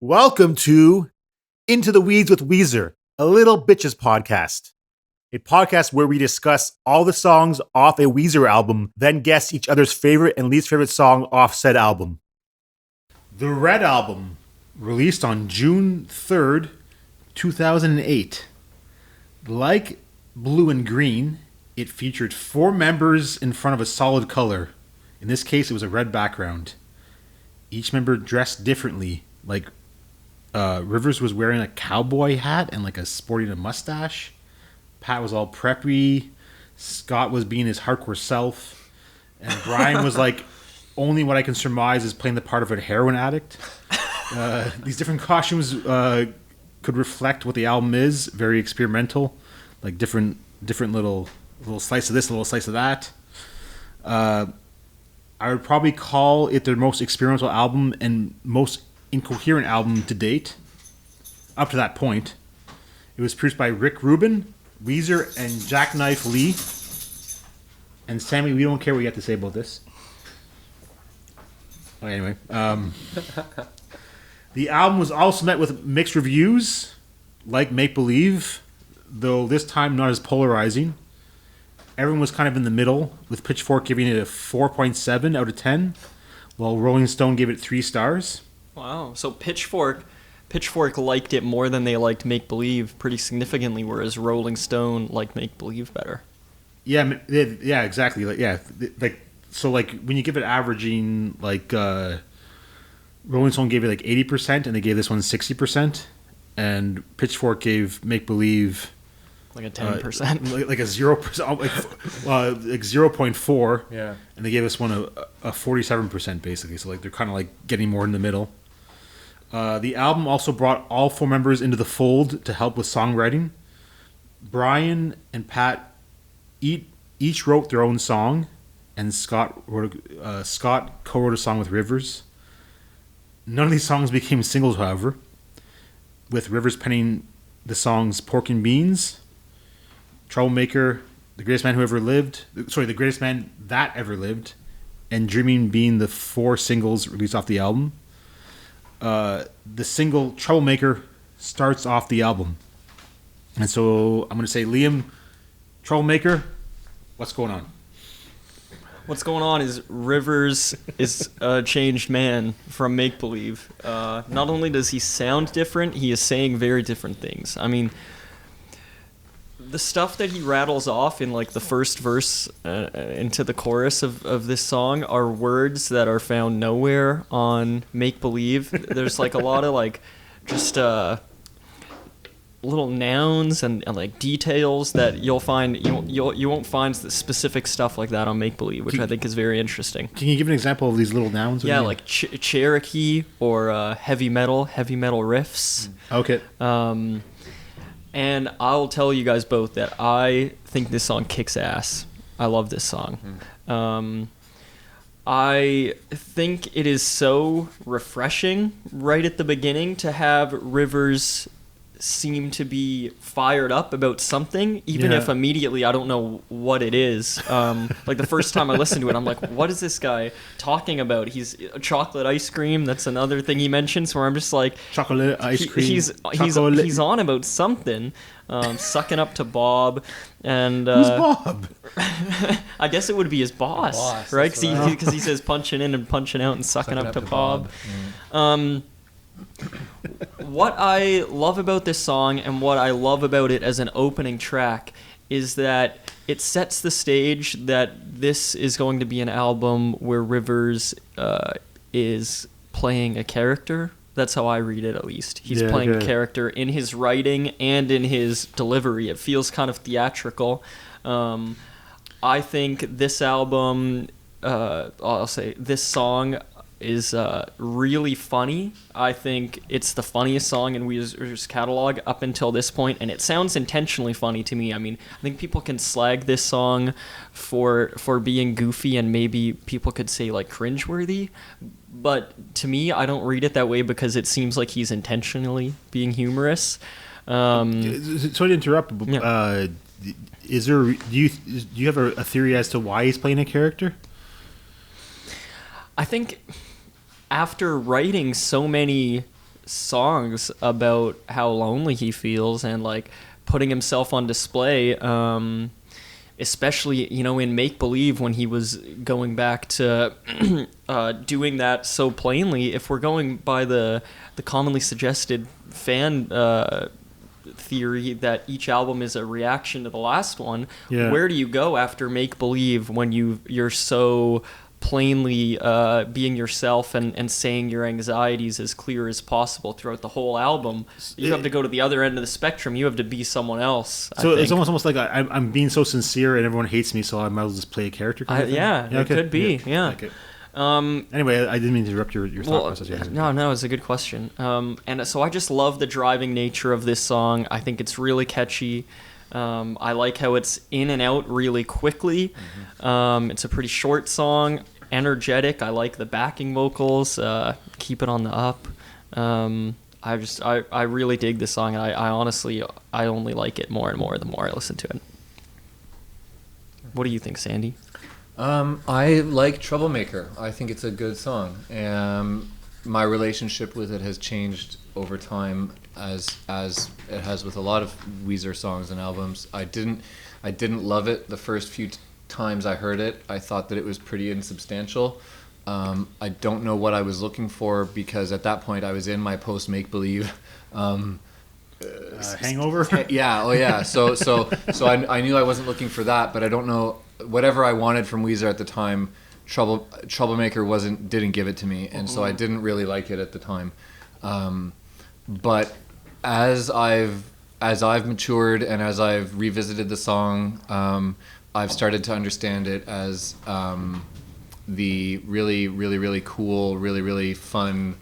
Welcome to Into the Weeds with Weezer, a Little Bitches podcast. A podcast where we discuss all the songs off a Weezer album, then guess each other's favorite and least favorite song off said album. The Red Album, released on June 3rd, 2008. Like Blue and Green, it featured 4 members in front of a solid color. In this case, it was a red background. Each member dressed differently, like Rivers was wearing a cowboy hat and like sporting a mustache. Pat was all preppy. Scott was being his hardcore self. And Brian was like, only what I can surmise is playing the part of a heroin addict. These different costumes could reflect what the album is. Very experimental. Like different little slice of this, a little slice of that. I would probably call it their most experimental album and most incoherent album to date. Up to that point, it was produced by Rick Rubin, Weezer, and Jackknife Lee. And Sammy, we don't care what you have to say about this. Okay, anyway, the album was also met with mixed reviews, like Make Believe, though this time not as polarizing. Everyone was kind of in the middle, with Pitchfork giving it a 4.7 out of 10, while Rolling Stone gave it 3 stars. Wow. So Pitchfork liked it more than they liked Make Believe pretty significantly, whereas Rolling Stone liked Make Believe better. Yeah, exactly. So when you give it averaging, Rolling Stone gave it 80%, and they gave this one 60%, and Pitchfork gave Make Believe like a 10%, like a 0%, like 0.4. Yeah, and they gave us one a 47% basically. So they're kind of getting more in the middle. The album also brought all 4 members into the fold to help with songwriting. Brian and Pat each wrote their own song, and Scott co-wrote a song with Rivers. None of these songs became singles, however, with Rivers penning the songs "Pork and Beans," "Troublemaker," "The Greatest Man That Ever Lived," and "Dreamin" being the 4 singles released off the album. The single "Troublemaker" starts off the album. And so I'm going to say, Liam, "Troublemaker," what's going on? What's going on is Rivers is a changed man from Make Believe. Not only does he sound different, he is saying very different things. I mean, the stuff that he rattles off in the first verse into the chorus of this song are words that are found nowhere on Make Believe. There's a lot of just little nouns and details that you'll find you won't find the specific stuff like that on Make Believe, which I think is very interesting. Can you give an example of these little nouns? Yeah, like Cherokee or heavy metal riffs. Okay. And I'll tell you guys both that I think this song kicks ass. I love this song. I think it is so refreshing right at the beginning to have Rivers seem to be fired up about something, even if immediately I don't know what it is. The first time I listened to it, I'm like, what is this guy talking about? He's chocolate ice cream. That's another thing he mentions where I'm just like, chocolate ice cream. He's on about something. Sucking up to Bob. And who's Bob? I guess it would be his boss, right? Because he says punching in and punching out and sucking up to Bob. What I love about this song and what I love about it as an opening track is that it sets the stage that this is going to be an album where Rivers is playing a character. That's how I read it, at least. He's playing a character in his writing and in his delivery. It feels kind of theatrical. I think this album, I'll say this song is really funny. I think it's the funniest song in Weezer's catalog up until this point, and it sounds intentionally funny to me. I mean, I think people can slag this song for being goofy, and maybe people could say cringeworthy, but to me, I don't read it that way because it seems like he's intentionally being humorous. Sorry to interrupt. Yeah. Do you have a theory as to why he's playing a character? I think after writing so many songs about how lonely he feels and like putting himself on display. Especially, in Make Believe when he was going back to doing that so plainly. If we're going by the commonly suggested fan theory that each album is a reaction to the last one, where do you go after Make Believe when you're so plainly being yourself and saying your anxieties as clear as possible throughout the whole album? You have to go to the other end of the spectrum. You have to be someone else. So it's almost like I'm being so sincere and everyone hates me, so I might as well just play a character. It could be. Okay. Anyway, I didn't mean to interrupt your thought process. No, it's a good question. And so I just love the driving nature of this song. I think it's really catchy. I like how it's in and out really quickly. It's a pretty short song, energetic. I like the backing vocals. Keep it on the up. I really dig this song. And I honestly only like it more and more the more I listen to it. What do you think, Sandy? I like Troublemaker. I think it's a good song. My relationship with it has changed over time, as it has with a lot of Weezer songs and albums. I didn't love it the first few times I heard it. I thought that it was pretty insubstantial. I don't know what I was looking for, because at that point I was in my post Make Believe hangover. Yeah. So I knew I wasn't looking for that, but I don't know. Whatever I wanted from Weezer at the time, Troublemaker didn't give it to me, and so I didn't really like it at the time. But as I've matured and as I've revisited the song, I've started to understand it as the really, really, really cool, really, really fun,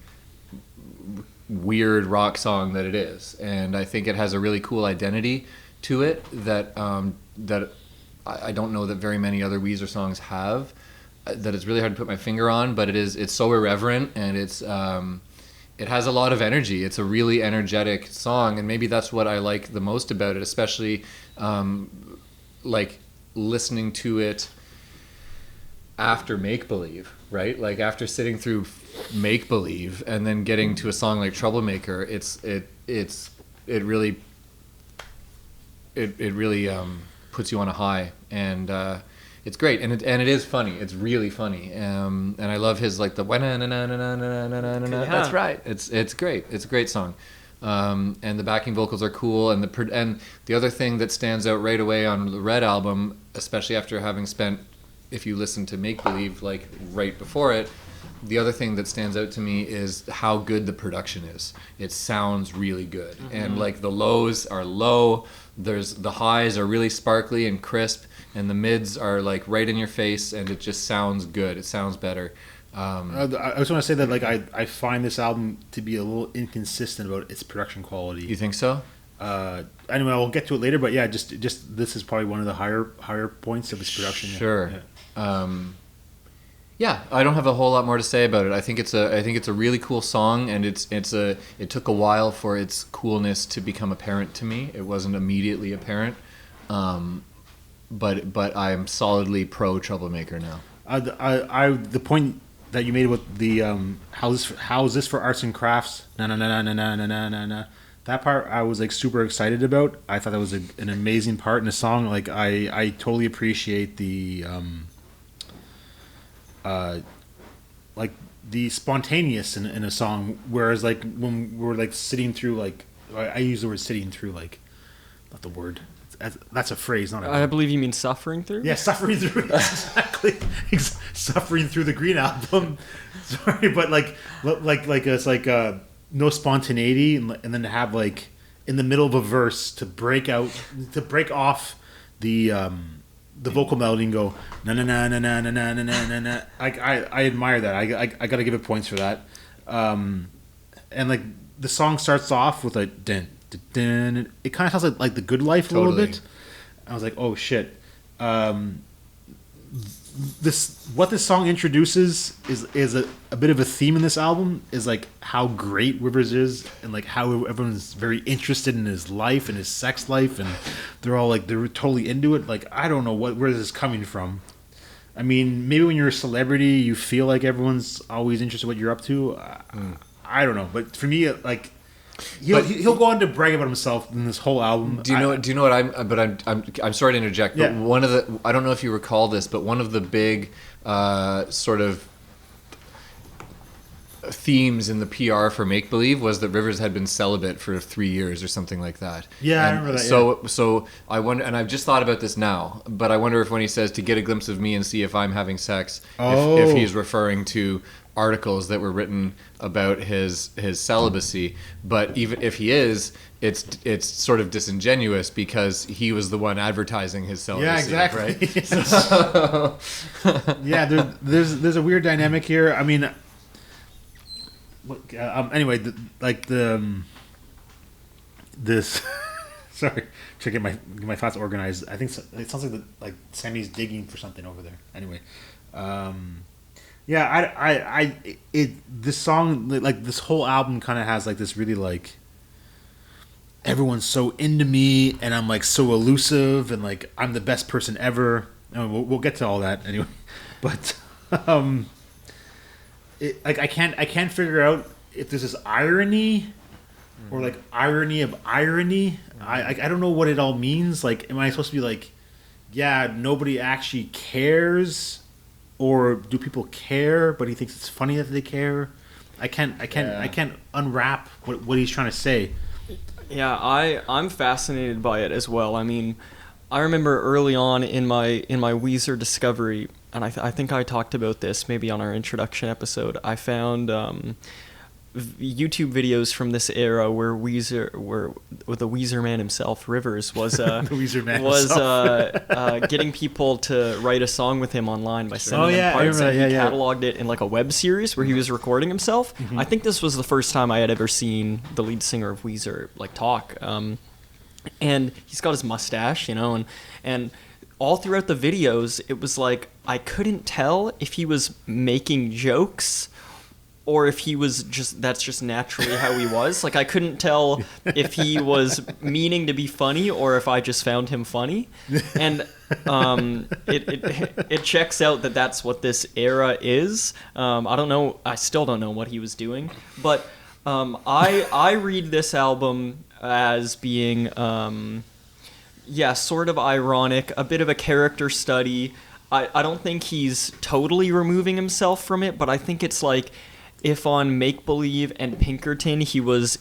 weird rock song that it is. And I think it has a really cool identity to it that I don't know that very many other Weezer songs have, that it's really hard to put my finger on, but it's so irreverent, and it has a lot of energy. It's a really energetic song, and maybe that's what I like the most about it, especially like listening to it after Make Believe, right? Like after sitting through Make Believe and then getting to a song like Troublemaker, it really puts you on a high, and it's great, and it is funny. It's really funny, and I love his like the that's right. It's great. It's a great song, and the backing vocals are cool, and the other thing that stands out right away on the Red album, especially after having spent, if you listen to Make Believe like right before it, the other thing that stands out to me is how good the production is. It sounds really good, and like the lows are low. The highs are really sparkly and crisp, and the mids are like right in your face, and it just sounds good. It sounds better. I just want to say that like I find this album to be a little inconsistent about its production quality. You think so? Anyway, we'll get to it later, but yeah, just this is probably one of the higher points of its production. Sure. Yeah, I don't have a whole lot more to say about it. I think it's a really cool song, and it took a while for its coolness to become apparent to me. It wasn't immediately apparent, but I am solidly pro Troublemaker now. The point that you made with the how is this for arts and crafts? Na. That part I was like super excited about. I thought that was an amazing part in the song. Like I totally appreciate the like the spontaneous in a song, whereas like when we're like sitting through, like I use the word sitting through, like not the word, that's a phrase, not a word. I believe you mean suffering through. Yeah, suffering through. Exactly. Suffering through the Green Album. Sorry, but like it's like no spontaneity, and then to have like in the middle of a verse to break off the vocal melody and go na na na na na na na na na na. I admire that. I got to give it points for that. And like the song starts off with like dun, dun, dun. It kind of sounds like The Good Life a little bit. I was like, oh shit. What this song introduces is a bit of a theme in this album, is like how great Rivers is, and like how everyone's very interested in his life and his sex life, and they're totally into it. Like I don't know where this is coming from. I mean, maybe when you're a celebrity, you feel like everyone's always interested in what you're up to. I don't know, but for me, like he'll go on to brag about himself in this whole album. Do you know what I'm sorry to interject, but one of the, I don't know if you recall this, but one of the big sort of themes in the PR for Make Believe was that Rivers had been celibate for 3 years or something like that. Yeah, and I remember that. So I wonder, and I've just thought about this now, but I wonder if when he says to get a glimpse of me and see if I'm having sex, if he's referring to articles that were written about his celibacy. But even if he is, it's sort of disingenuous because he was the one advertising his celibacy. Yeah, exactly. Right? Yeah, there's a weird dynamic here. I mean, anyway, this. Sorry, to get my thoughts organized. I think it sounds like Sammy's digging for something over there. Anyway, yeah, this song, like this whole album, kind of has like this really like everyone's so into me and I'm like so elusive and like I'm the best person ever. And we'll get to all that anyway, but like I can't figure out if this is irony or like irony of irony. I don't know what it all means. Like, am I supposed to be like, yeah, nobody actually cares, or do people care? But he thinks it's funny that they care. I can't unwrap what he's trying to say. Yeah, I'm fascinated by it as well. I mean, I remember early on in my Weezer discovery, and I think I talked about this maybe on our introduction episode. I found YouTube videos from this era where the Weezer man himself, Rivers, was the Weezer man getting people to write a song with him online by sending them parts, and he cataloged it in like a web series where he was recording himself. Mm-hmm. I think this was the first time I had ever seen the lead singer of Weezer like talk, and he's got his mustache, you know, and all throughout the videos it was like I couldn't tell if he was making jokes or if he was that's just naturally how he was. Like, I couldn't tell if he was meaning to be funny or if I just found him funny. And it checks out that that's what this era is. I don't know. I still don't know what he was doing. But I read this album as being, sort of ironic, a bit of a character study. I don't think he's totally removing himself from it, but I think it's like, if on Make Believe and Pinkerton he was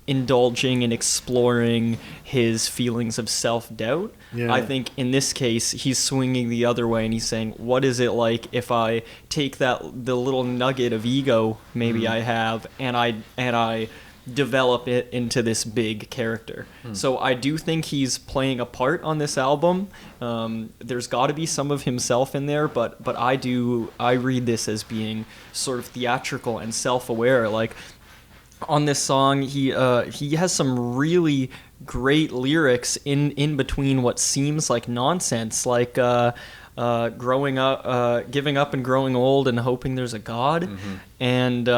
indulging and exploring his feelings of self-doubt, I think in this case he's swinging the other way and he's saying, what is it like if I take the little nugget of ego maybe I have and I develop it into this big character. So I do think he's playing a part on this album. There's got to be some of himself in there, but I read this as being sort of theatrical and self-aware. Like, on this song, he has some really great lyrics in between what seems like nonsense, like growing up, giving up and growing old and hoping there's a God, and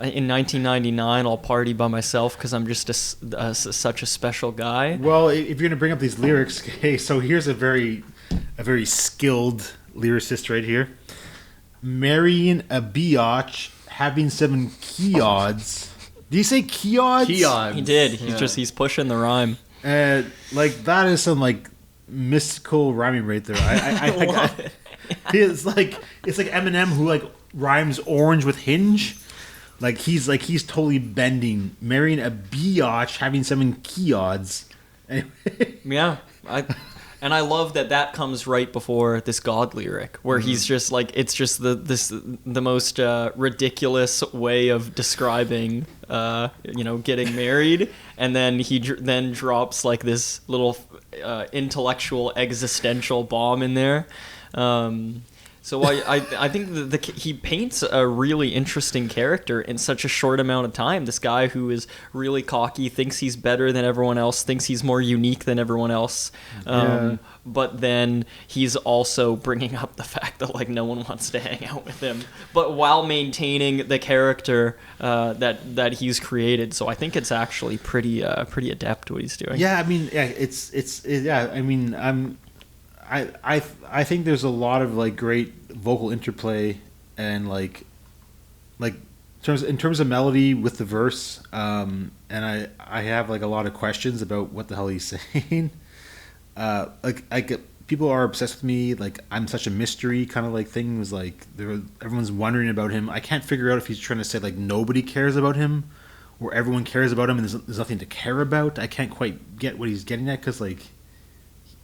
in 1999, I'll party by myself because I'm just such a special guy. Well, if you're gonna bring up these lyrics, okay, so here's a very skilled lyricist right here. Marrying a biatch, having 7 keyodds. Did you say keyodds? Keyodds. He did. He's pushing the rhyme. Like, that is some like mystical rhyming right there. It's like Eminem who like rhymes orange with hinge. Like he's totally bending, marrying a biatch, having 7 keyodds. Anyway. Yeah, I love that comes right before this God lyric, where he's just like, it's just the most ridiculous way of describing getting married, and then he then drops like this little intellectual existential bomb in there. So I think he paints a really interesting character in such a short amount of time. This guy who is really cocky, thinks he's better than everyone else, thinks he's more unique than everyone else. But then he's also bringing up the fact that like no one wants to hang out with him, but while maintaining the character that he's created. So I think it's actually pretty adept what he's doing. Yeah, I mean, I mean, I think there's a lot of like great vocal interplay and like like in terms of melody with the verse, and I have like a lot of questions about what the hell he's saying. Like I get people are obsessed with me, like I'm such a mystery kind of like thing. Was like everyone's wondering about him. I can't figure out if he's trying to say like nobody cares about him, or everyone cares about him and there's nothing to care about. I can't quite get what he's getting at because like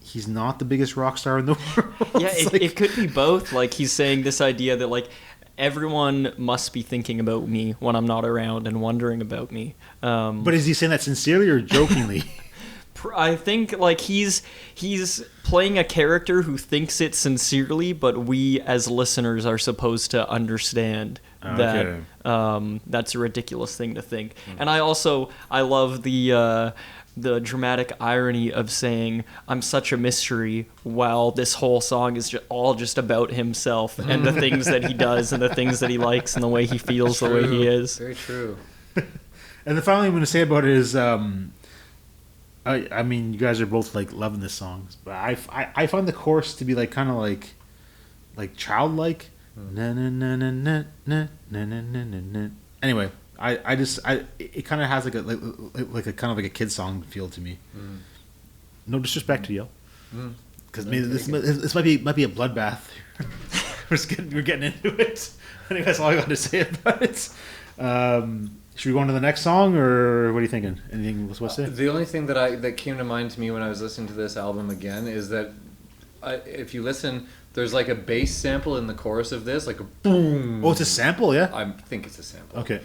he's not the biggest rock star in the world. Yeah, it could be both. Like he's saying this idea that like everyone must be thinking about me when I'm not around and wondering about me. But is he saying that sincerely or jokingly? I think like he's playing a character who thinks it sincerely, but we as listeners are supposed to understand that that's a ridiculous thing to think. And I love the dramatic irony of saying I'm such a mystery while this whole song is all just about himself and the things that he does and the things that he likes and the way he feels, the way he is. Very true. And the final thing I'm going to say about it is, I mean, you guys are both like loving this song, but I find the chorus to be like kind of like childlike. Na na na na na na na na na na. Anyway. It kind of has like a kind of like a kid song feel to me. No disrespect to you, because this might be a bloodbath. we're getting into it. I think that's all I got to say about it. Should we go on to the next song, or what are you thinking? Anything else to say? The only thing that came to mind to me when I was listening to this album again is that if you listen, there's like a bass sample in the chorus of this, like a boom. Oh, it's a sample, yeah. I think it's a sample. Okay.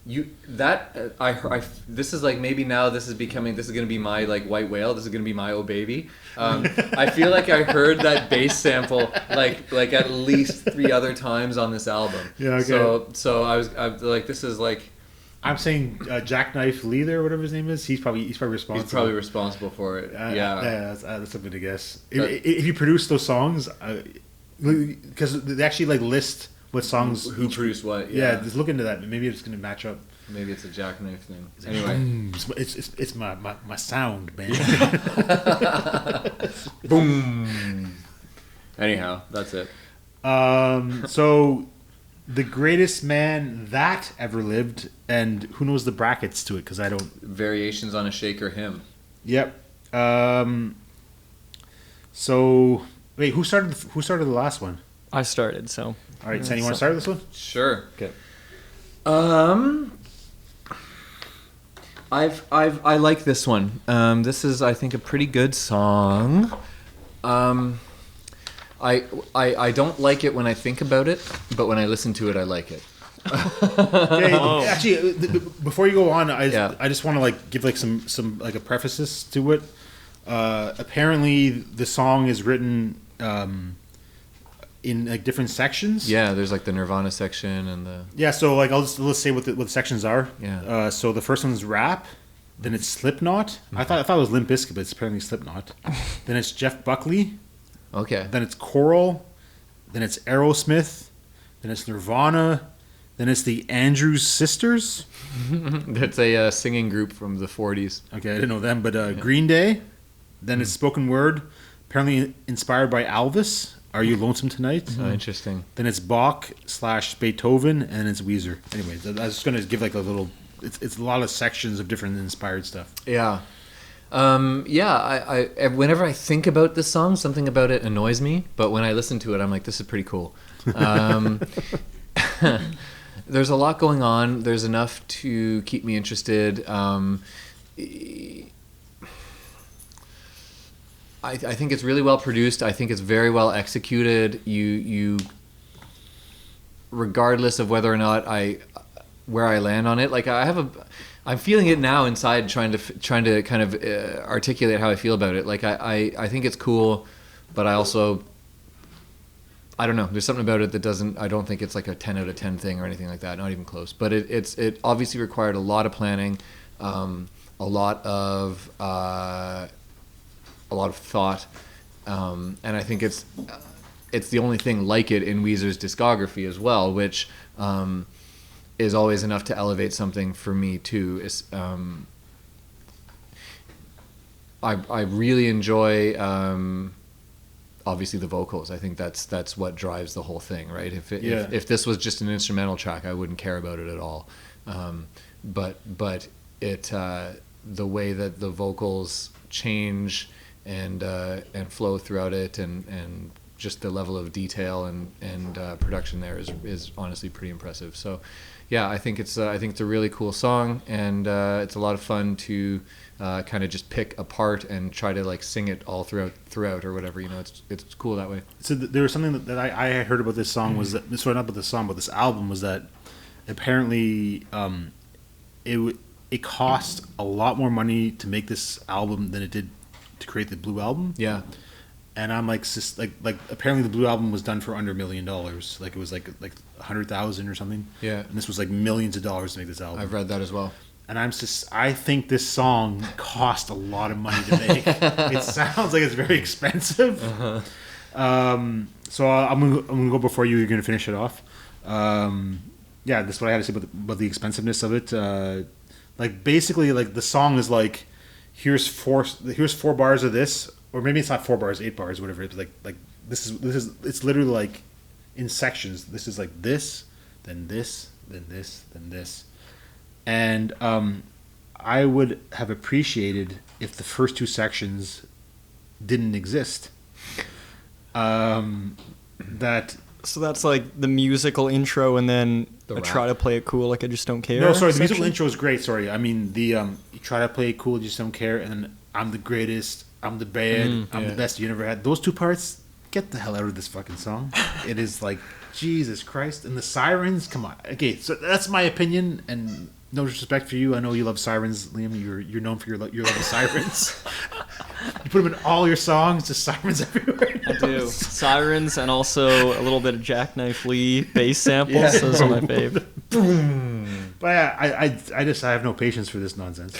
This is like maybe now this is going to be my like white whale. This is going to be my oh baby. I feel like I heard that bass sample like at least 3 other times on this album. Yeah. Okay. So I was like, this is like. I'm saying Jackknife Lee there, whatever his name is. He's probably responsible. He's probably responsible for it. Yeah. That's something to guess. If you produce those songs, because they actually like list what songs who produced what. Yeah, just look into that. Maybe it's going to match up. Maybe it's a Jackknife thing. Anyway, it's my sound, man. Boom. Anyhow, that's it. So, the greatest man that ever lived, and who knows the brackets to it because I don't. Variations on a Shaker hymn. Yep. So wait, who started the last one? I started. So. All right, Sam, you want to start with this one? Sure. Okay. I like this one. This is, I think, a pretty good song. I don't like it when I think about it, but when I listen to it, I like it. Okay, actually, before you go on, I just want to like give like some like a preface to it. Apparently, the song is written in like different sections. Yeah, there's like the Nirvana section and the. So like let's say what the sections are. Yeah. So the first one's rap, then it's Slipknot. Mm-hmm. I thought it was Limp Bizkit, but it's apparently Slipknot. Then it's Jeff Buckley. Okay. Then it's Coral. Then it's Aerosmith. Then it's Nirvana. Then it's the Andrews Sisters. That's a singing group from the 40s. Okay, I didn't know them, but Green Day. Then it's spoken word, apparently inspired by Elvis. Are You Lonesome Tonight? Oh, interesting. Then it's Bach/Beethoven, and it's Weezer. Anyway, I was just going to give like a little. It's a lot of sections of different inspired stuff. Yeah. I whenever I think about this song, something about it annoys me. But when I listen to it, I'm like, this is pretty cool. There's a lot going on. There's enough to keep me interested. I think it's really well produced. I think it's very well executed. You regardless of whether or not where I land on it, like I'm feeling it now inside, trying to kind of articulate how I feel about it. Like I think it's cool, but I don't know. There's something about it that doesn't. I don't think it's like a 10 out of 10 thing or anything like that. Not even close. But it obviously required a lot of planning, a lot of thought, and I think it's the only thing like it in Weezer's discography as well, which is always enough to elevate something for me too. I really enjoy obviously the vocals. I think that's what drives the whole thing, right? Yeah. If this was just an instrumental track, I wouldn't care about it at all. But it the way that the vocals change and flow throughout it, and just the level of detail and production there is honestly pretty impressive. So yeah, I think it's a really cool song, and it's a lot of fun to kind of just pick apart and try to like sing it all throughout or whatever. It's cool that way. So there was something that I had heard about this song was that, sorry, not about the song, but this album, was that apparently it cost a lot more money to make this album than it did to create the Blue Album. Yeah. And I'm like apparently the Blue Album was done for under $1 million. Like it was like 100,000 or something. Yeah. And this was like millions of dollars to make this album. I've read that as well. And I think this song cost a lot of money to make. It sounds like it's very expensive. Uh-huh. So I'm gonna go before you. You're gonna finish it off. Yeah, that's what I had to say about the expensiveness of it. Like basically, like the song is like, here's four bars of this, or maybe it's not 4 bars, 8 bars, whatever. It's like this is it's literally like in sections. This is like this, then this, then this, then this. And I would have appreciated if the first 2 sections didn't exist. So that's like the musical intro, and then The I rap. try to play it cool, like I just don't care. No, sorry, the musical section? intro is great. Sorry, I mean the you try to play it cool, you just don't care, and then I'm the greatest, I'm the bad, I'm the best you never had. Those 2 parts, get the hell out of this fucking song. It is like Jesus Christ, and the sirens. Come on, okay, so that's my opinion, and no disrespect for you. I know you love sirens, Liam. You're known for your love of sirens. You put them in all your songs, just sirens everywhere. I do. Sirens, and also a little bit of Jackknife Lee bass samples. Yeah. Those are my fave. But I have no patience for this nonsense.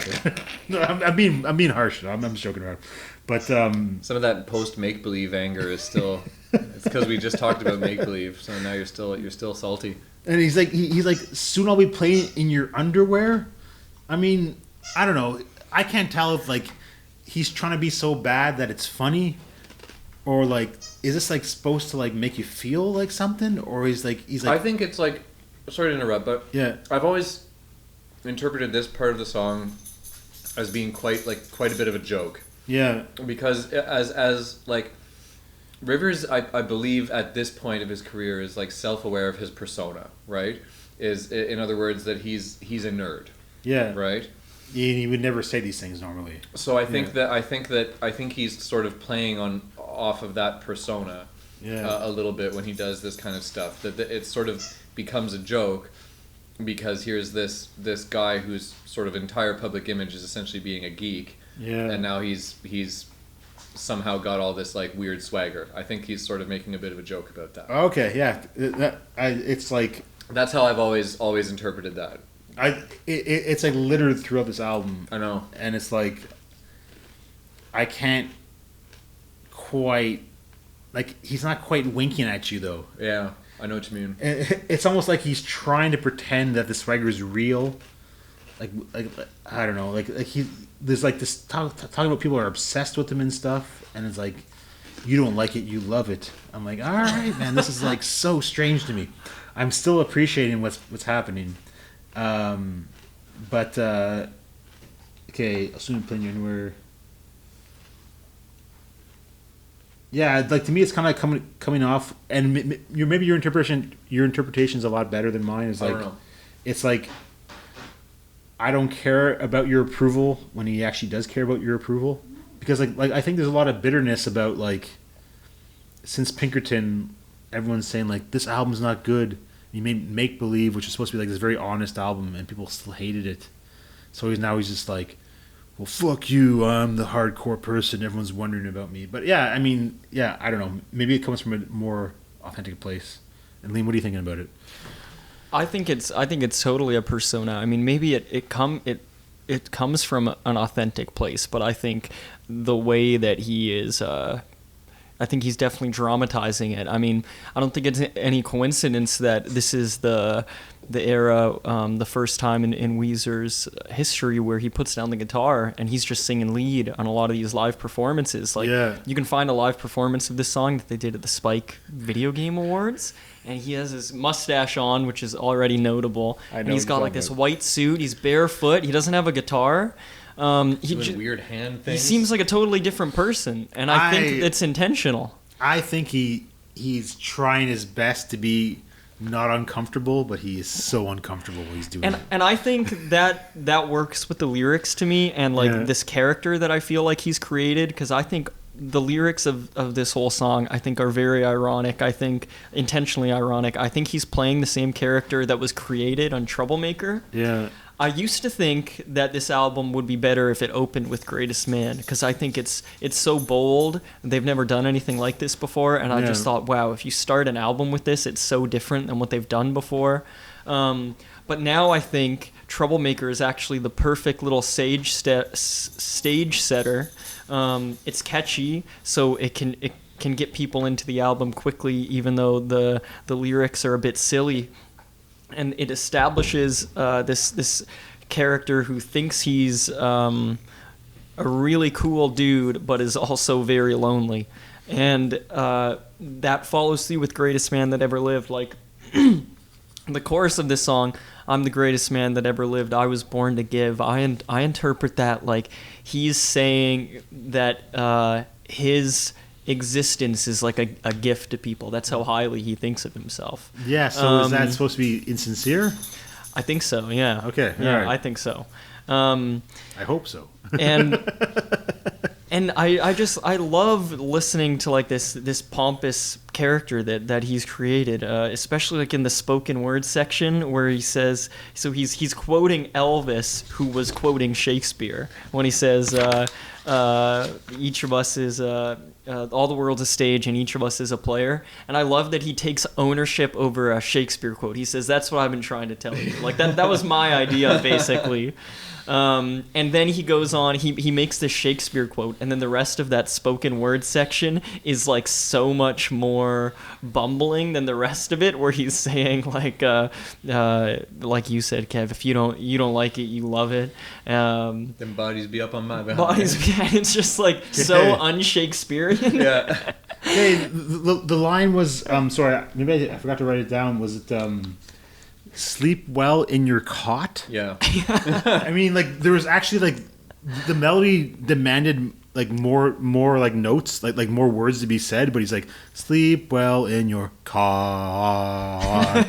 No, I'm being harsh. I'm just joking around. But Some of that post make believe anger is still. It's because we just talked about make believe, so now you're still salty. and he's like soon I'll be playing in your underwear. I mean, I don't know. I can't tell if like he's trying to be so bad that it's funny, or like is this like supposed to like make you feel like something, or he's like I think it's like, sorry to interrupt, but yeah. I've always interpreted this part of the song as being quite a bit of a joke, Yeah. because as like Rivers, I believe at this point of his career is like self-aware of his persona, right? Is in other words that he's a nerd, Yeah. right? He would never say these things normally. So I think he's sort of playing off of that persona Yeah. a little bit when he does this kind of stuff. That it sort of becomes a joke because here's this guy whose sort of entire public image is essentially being a geek, Yeah. and now he's somehow got all this like weird swagger. I think he's sort of making a bit of a joke about that. Okay. Yeah. It's like That's how I've always interpreted that. it's like littered throughout this album. I know. And it's like I can't quite like he's not quite winking at you though. Yeah, I know what you mean. It's almost like he's trying to pretend that the swagger is real. Like I don't know. Like there's like this talking about people are obsessed with him and stuff, and it's like you don't like it, you love it. I'm like, all right, man, this is like so strange to me. I'm still appreciating what's happening. But okay, assuming playing anywhere. Yeah, like to me, it's kind of like coming off, and maybe your interpretation is a lot better than mine. It's I like don't know. it's like I don't care about your approval when he actually does care about your approval, because like I think there's a lot of bitterness about like since Pinkerton, everyone's saying like this album's not good. He made Make Believe, which is supposed to be like this very honest album, and people still hated it. So he's just like, well, fuck you, I'm the hardcore person, everyone's wondering about me. But yeah, I mean, yeah, I don't know. Maybe it comes from a more authentic place. And Liam, what are you thinking about it? I think it's totally a persona. I mean, maybe it comes from an authentic place, but I think the way that he is, I think he's definitely dramatizing it. I mean, I don't think it's any coincidence that this is the era, the first time in Weezer's history where he puts down the guitar and he's just singing lead on a lot of these live performances. Like, you can find a live performance of this song that they did at the Spike Video Game Awards, and he has his mustache on, which is already notable. And he's got like this white suit. He's barefoot. He doesn't have a guitar. Doing weird hand things. He seems like a totally different person, and I think it's intentional. I think he's trying his best to be not uncomfortable, but he is so uncomfortable when he's doing it. And I think that works with the lyrics to me, and like this character that I feel like he's created, because I think the lyrics of this whole song, I think, are very ironic. I think intentionally ironic. I think he's playing the same character that was created on Troublemaker. Yeah. I used to think that this album would be better if it opened with Greatest Man, because I think it's so bold. They've never done anything like this before, and I just thought, wow, if you start an album with this, it's so different than what they've done before. But now I think Troublemaker is actually the perfect little stage setter. It's catchy, so it can get people into the album quickly, even though the lyrics are a bit silly. And it establishes this character who thinks he's a really cool dude, but is also very lonely. And that follows through with Greatest Man That Ever Lived. Like, the chorus of this song, I'm the greatest man that ever lived, I was born to give. I interpret that like he's saying that his existence is like a gift to people. That's how highly he thinks of himself. Yeah, so is that supposed to be insincere? I think so, yeah. Okay, yeah, right. I think so. I hope so. And I love listening to like this pompous character that he's created, especially like in the spoken word section where he says, so he's quoting Elvis, who was quoting Shakespeare, when he says each of us is all the world's a stage and each of us is a player. And I love that he takes ownership over a Shakespeare quote. He says, that's what I've been trying to tell you. Like that was my idea, basically. And then he goes on, he makes this Shakespeare quote, and then the rest of that spoken word section is like so much more bumbling than the rest of it, where he's saying like you said, Kev, if you don't like it, you love it. Then bodies be up on my behind. It's just like so un-Shakespearean. Yeah. Hey, the line was sorry, maybe I forgot to write it down. Was it sleep well in your cot? Yeah. I mean, like there was actually like the melody demanded like more like notes, like more words to be said, but he's like, sleep well in your cot.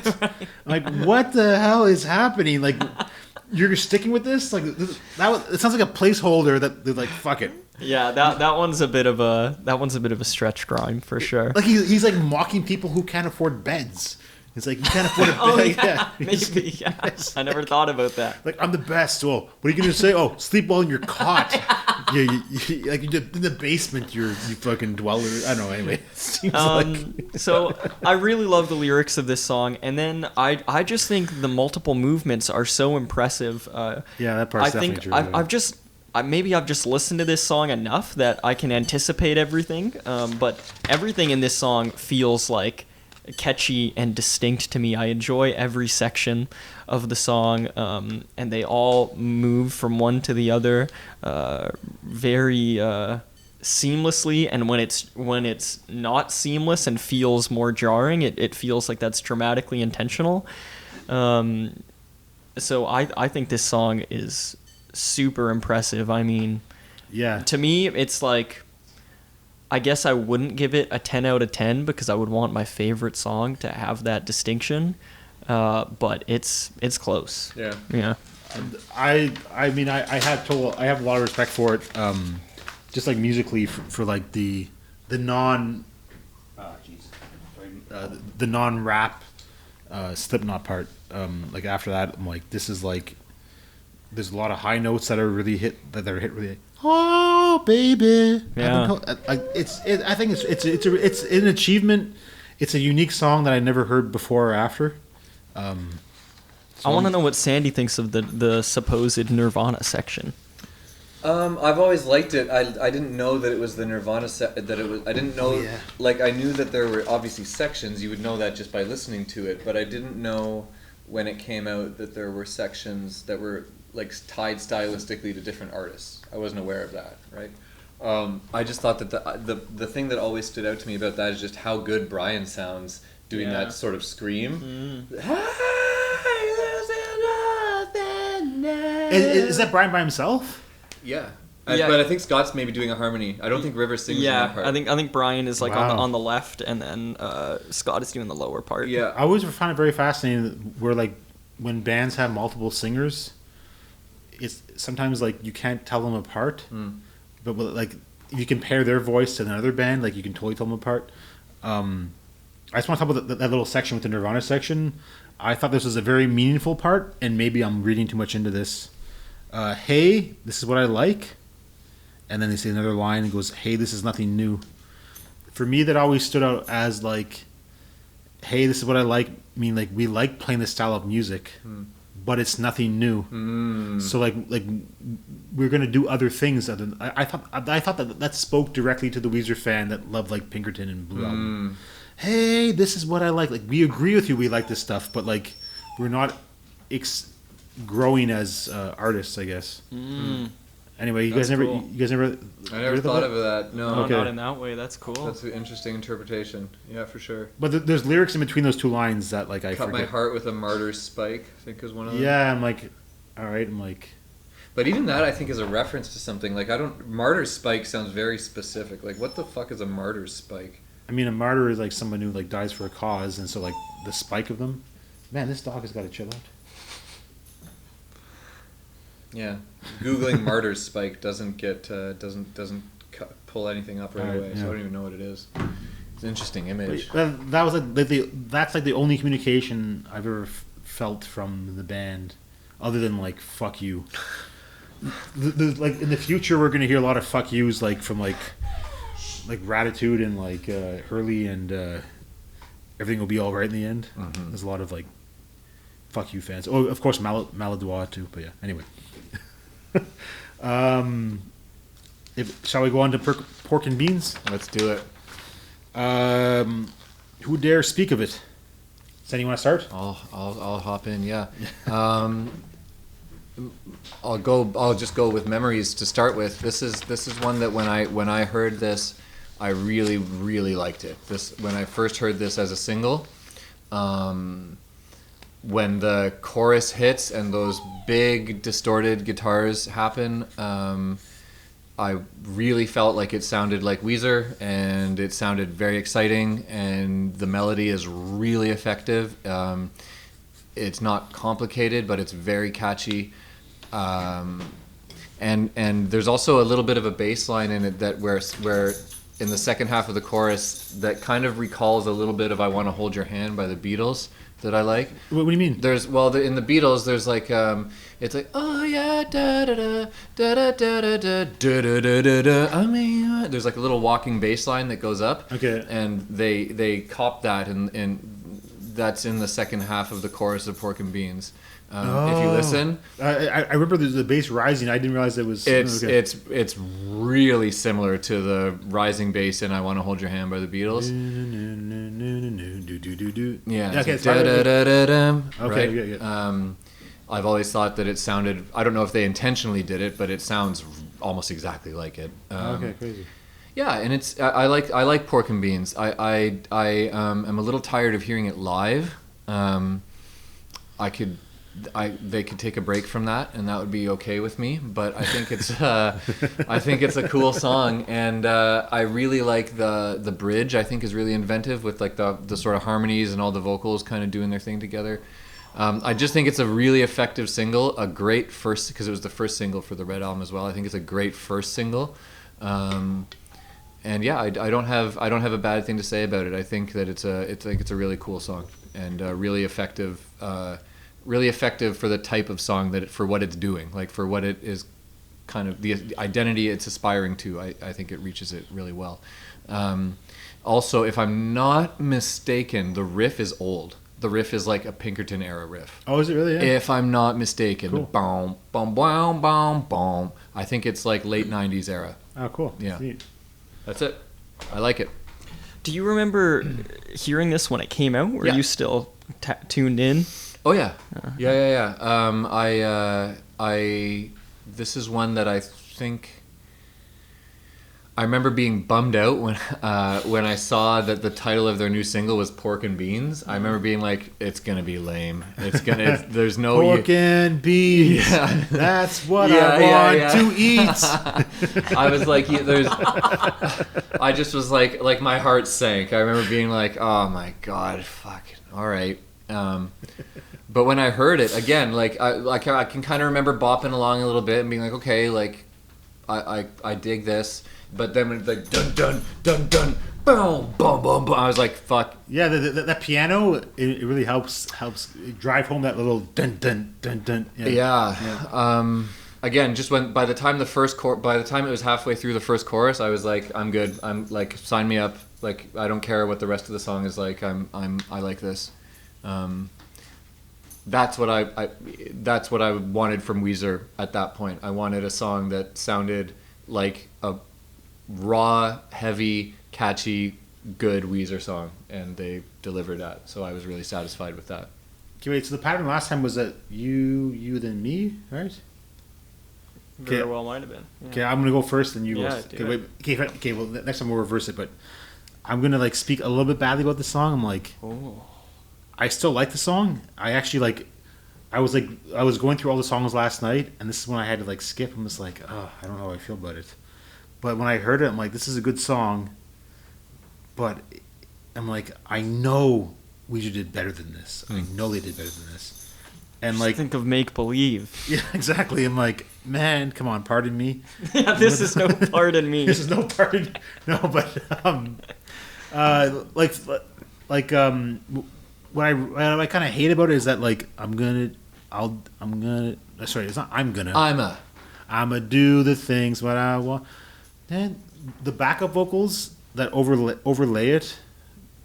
Like, what the hell is happening? Like, you're sticking with this? Like it sounds like a placeholder that they're like, fuck it. Yeah, that one's a bit of a stretch grime for sure. Like he's like mocking people who can't afford beds. It's like, you can't afford a bed. Oh, yeah, maybe, yeah. Yes. I never thought about that. Like, I'm the best. Well, what are you going to say? Oh, sleep well in your cot. you like, in the basement, you fucking dweller. I don't know, anyway. It seems so, I really love the lyrics of this song, and then I just think the multiple movements are so impressive. Yeah, that part's definitely true. Maybe I've just listened to this song enough that I can anticipate everything, but everything in this song feels like catchy and distinct to me. I enjoy every section of the song, and they all move from one to the other very seamlessly, and when it's not seamless and feels more jarring, it feels like that's dramatically intentional. So I think this song is super impressive. I mean, yeah, to me it's like, I guess I wouldn't give it a 10 out of 10 because I would want my favorite song to have that distinction, but it's close. Yeah. Yeah. I mean, I have a lot of respect for it, just like musically for like the non the non-rap Slipknot part. Like after that, I'm like, this is like, there's a lot of high notes that are really hit really. Oh baby, yeah. I think it's an achievement. It's a unique song that I never heard before or after. I want to know what Sandy thinks of the supposed Nirvana section. I've always liked it. I didn't know that it was the Nirvana that it was. I didn't know. yeah. Like I knew that there were obviously sections. You would know that just by listening to it. But I didn't know when it came out that there were sections that were like tied stylistically to different artists. I wasn't aware of that. Right. I just thought that the thing that always stood out to me about that is just how good Brian sounds doing that sort of scream. Is that Brian by himself? Yeah. Yeah. But I think Scott's maybe doing a harmony. I don't think Rivers sings in that part. I think Brian is like Wow. on the left, and then Scott is doing the lower part. Yeah. I always find it very fascinating where like when bands have multiple singers, it's sometimes like you can't tell them apart. But like if you compare their voice to another band, like you can totally tell them apart. I just want to talk about that little section with the Nirvana section. I thought this was a very meaningful part, and maybe I'm reading too much into this. Hey, this is what I like. And then they say another line and goes, hey, this is nothing new. For me, that always stood out as like, hey, this is what I like. I mean, like, we like playing this style of music, but it's nothing new. So like we're gonna do other things. I thought that spoke directly to the Weezer fan that loved like Pinkerton and Blue Album. Hey, this is what I like. Like, we agree with you. We like this stuff, but like, we're not growing as artists, I guess. Anyway, you That's guys cool. never. I never thought of that. No. No, Okay. not in that way. That's cool. That's an interesting interpretation. Yeah, for sure. But there's lyrics in between those two lines that like I Cut forget. my heart with a martyr's spike, I think is one of them. Yeah, I'm like, all right. I'm like, But even that, I think, is a reference to something. Like, martyr's spike sounds very specific. Like, what the fuck is a martyr's spike? I mean, a martyr is like someone who like dies for a cause, and so like the spike of them. Man, this dog has got to chill out. Yeah. Googling martyr's spike doesn't pull anything up right Alright, away, so yeah. I don't even know what it is. It's an interesting image. That was like that's like the only communication I've ever felt from the band, other than like "fuck you." Like in the future, we're gonna hear a lot of "fuck yous" like from like Ratitude and like Hurley, and everything will be all right in the end. There's a lot of like "fuck you" fans. Oh, of course, Maladroit too. But yeah, anyway. Shall we go on to pork and beans? Let's do it. Who dare speak of it? Does anyone want to start? I'll hop in. Yeah. I'll just go with memories to start with. This is one that when I heard this, I really liked it. When I first heard this as a single, when the chorus hits and those big distorted guitars happen, I really felt like it sounded like Weezer, and it sounded very exciting, and the melody is really effective. It's not complicated, but it's very catchy. And there's also a little bit of a bass line in it that where in the second half of the chorus that kind of recalls a little bit of "I Want to Hold Your Hand" by the Beatles that I like. What do you mean? In the Beatles, there's like it's like, oh yeah, da da da da da da da da da da da. I mean, there's like a little walking bass line that goes up. Okay. And they cop that, and that's in the second half of the chorus of Pork and Beans. If you listen, I remember the bass rising. I didn't realize it was. It's really similar to the rising bass in "I Want to Hold Your Hand" by the Beatles. Yeah. Okay. Right? Yeah. I've always thought that it sounded. I don't know if they intentionally did it, but it sounds almost exactly like it. Okay. Crazy. Yeah, and it's I like Pork and Beans. I am a little tired of hearing it live. They could take a break from that, and that would be okay with me. But I think it's a cool song, and I really like the bridge. I think is really inventive with like the sort of harmonies and all the vocals kind of doing their thing together. I just think it's a really effective single, a great first, because it was the first single for the Red Album as well. I think it's a great first single, and yeah, I don't have a bad thing to say about it. I think that it's a really cool song and really effective. Really effective for the type of song for what it's doing, like for what it is, kind of the identity it's aspiring to. I think it reaches it really well. Also, if I'm not mistaken, the riff is old. The riff is like a Pinkerton era riff. Oh, is it really? Yeah. If I'm not mistaken, Cool. boom, boom, boom, boom, boom, I think it's like late 90s era. Oh, cool. Yeah. Sweet. That's it. I like it. Do you remember hearing this when it came out? Were Yeah. you still tuned in? Oh yeah, yeah. This is one that I think I remember being bummed out when I saw that the title of their new single was Pork and Beans. I remember being like, it's gonna be lame. There's no Pork and beans. Yeah. That's what I want to eat. I was like, I just was like my heart sank. I remember being like, oh my god, fuck, all right. But when I heard it again, like I can kind of remember bopping along a little bit and being like, okay, like I dig this. But then when it's like dun dun dun dun boom boom boom boom, I was like, fuck. Yeah, that piano it really helps drive home that little dun dun dun dun. Yeah. Again, just by the time it was halfway through the first chorus, I was like, I'm good. I'm like, sign me up. Like, I don't care what the rest of the song is like. I like this. That's what I wanted from Weezer at that point. I wanted a song that sounded like a raw, heavy, catchy, good Weezer song, and they delivered that. So I was really satisfied with that. Okay, wait. So the pattern last time was that you then me, right? Very well might have been. Yeah. Okay, I'm gonna go first, and you go. Yeah, Okay, wait. Okay. Well, next time we'll reverse it, but I'm gonna like speak a little bit badly about the song. I'm like, Oh. I still like the song. I actually like. I was going through all the songs last night, and this is when I had to like skip. I'm just like, oh, I don't know how I feel about it. But when I heard it, I'm like, this is a good song. But I'm like, I know Weezer did better than this. I know they did better than this. And Just like, think of Make Believe. yeah, exactly. I'm like, man, come on, pardon me. Yeah, this is no pardon me. This is no pardon. No, but what I kind of hate about it is that like I'm gonna do the things what I want. Then the backup vocals that overlay it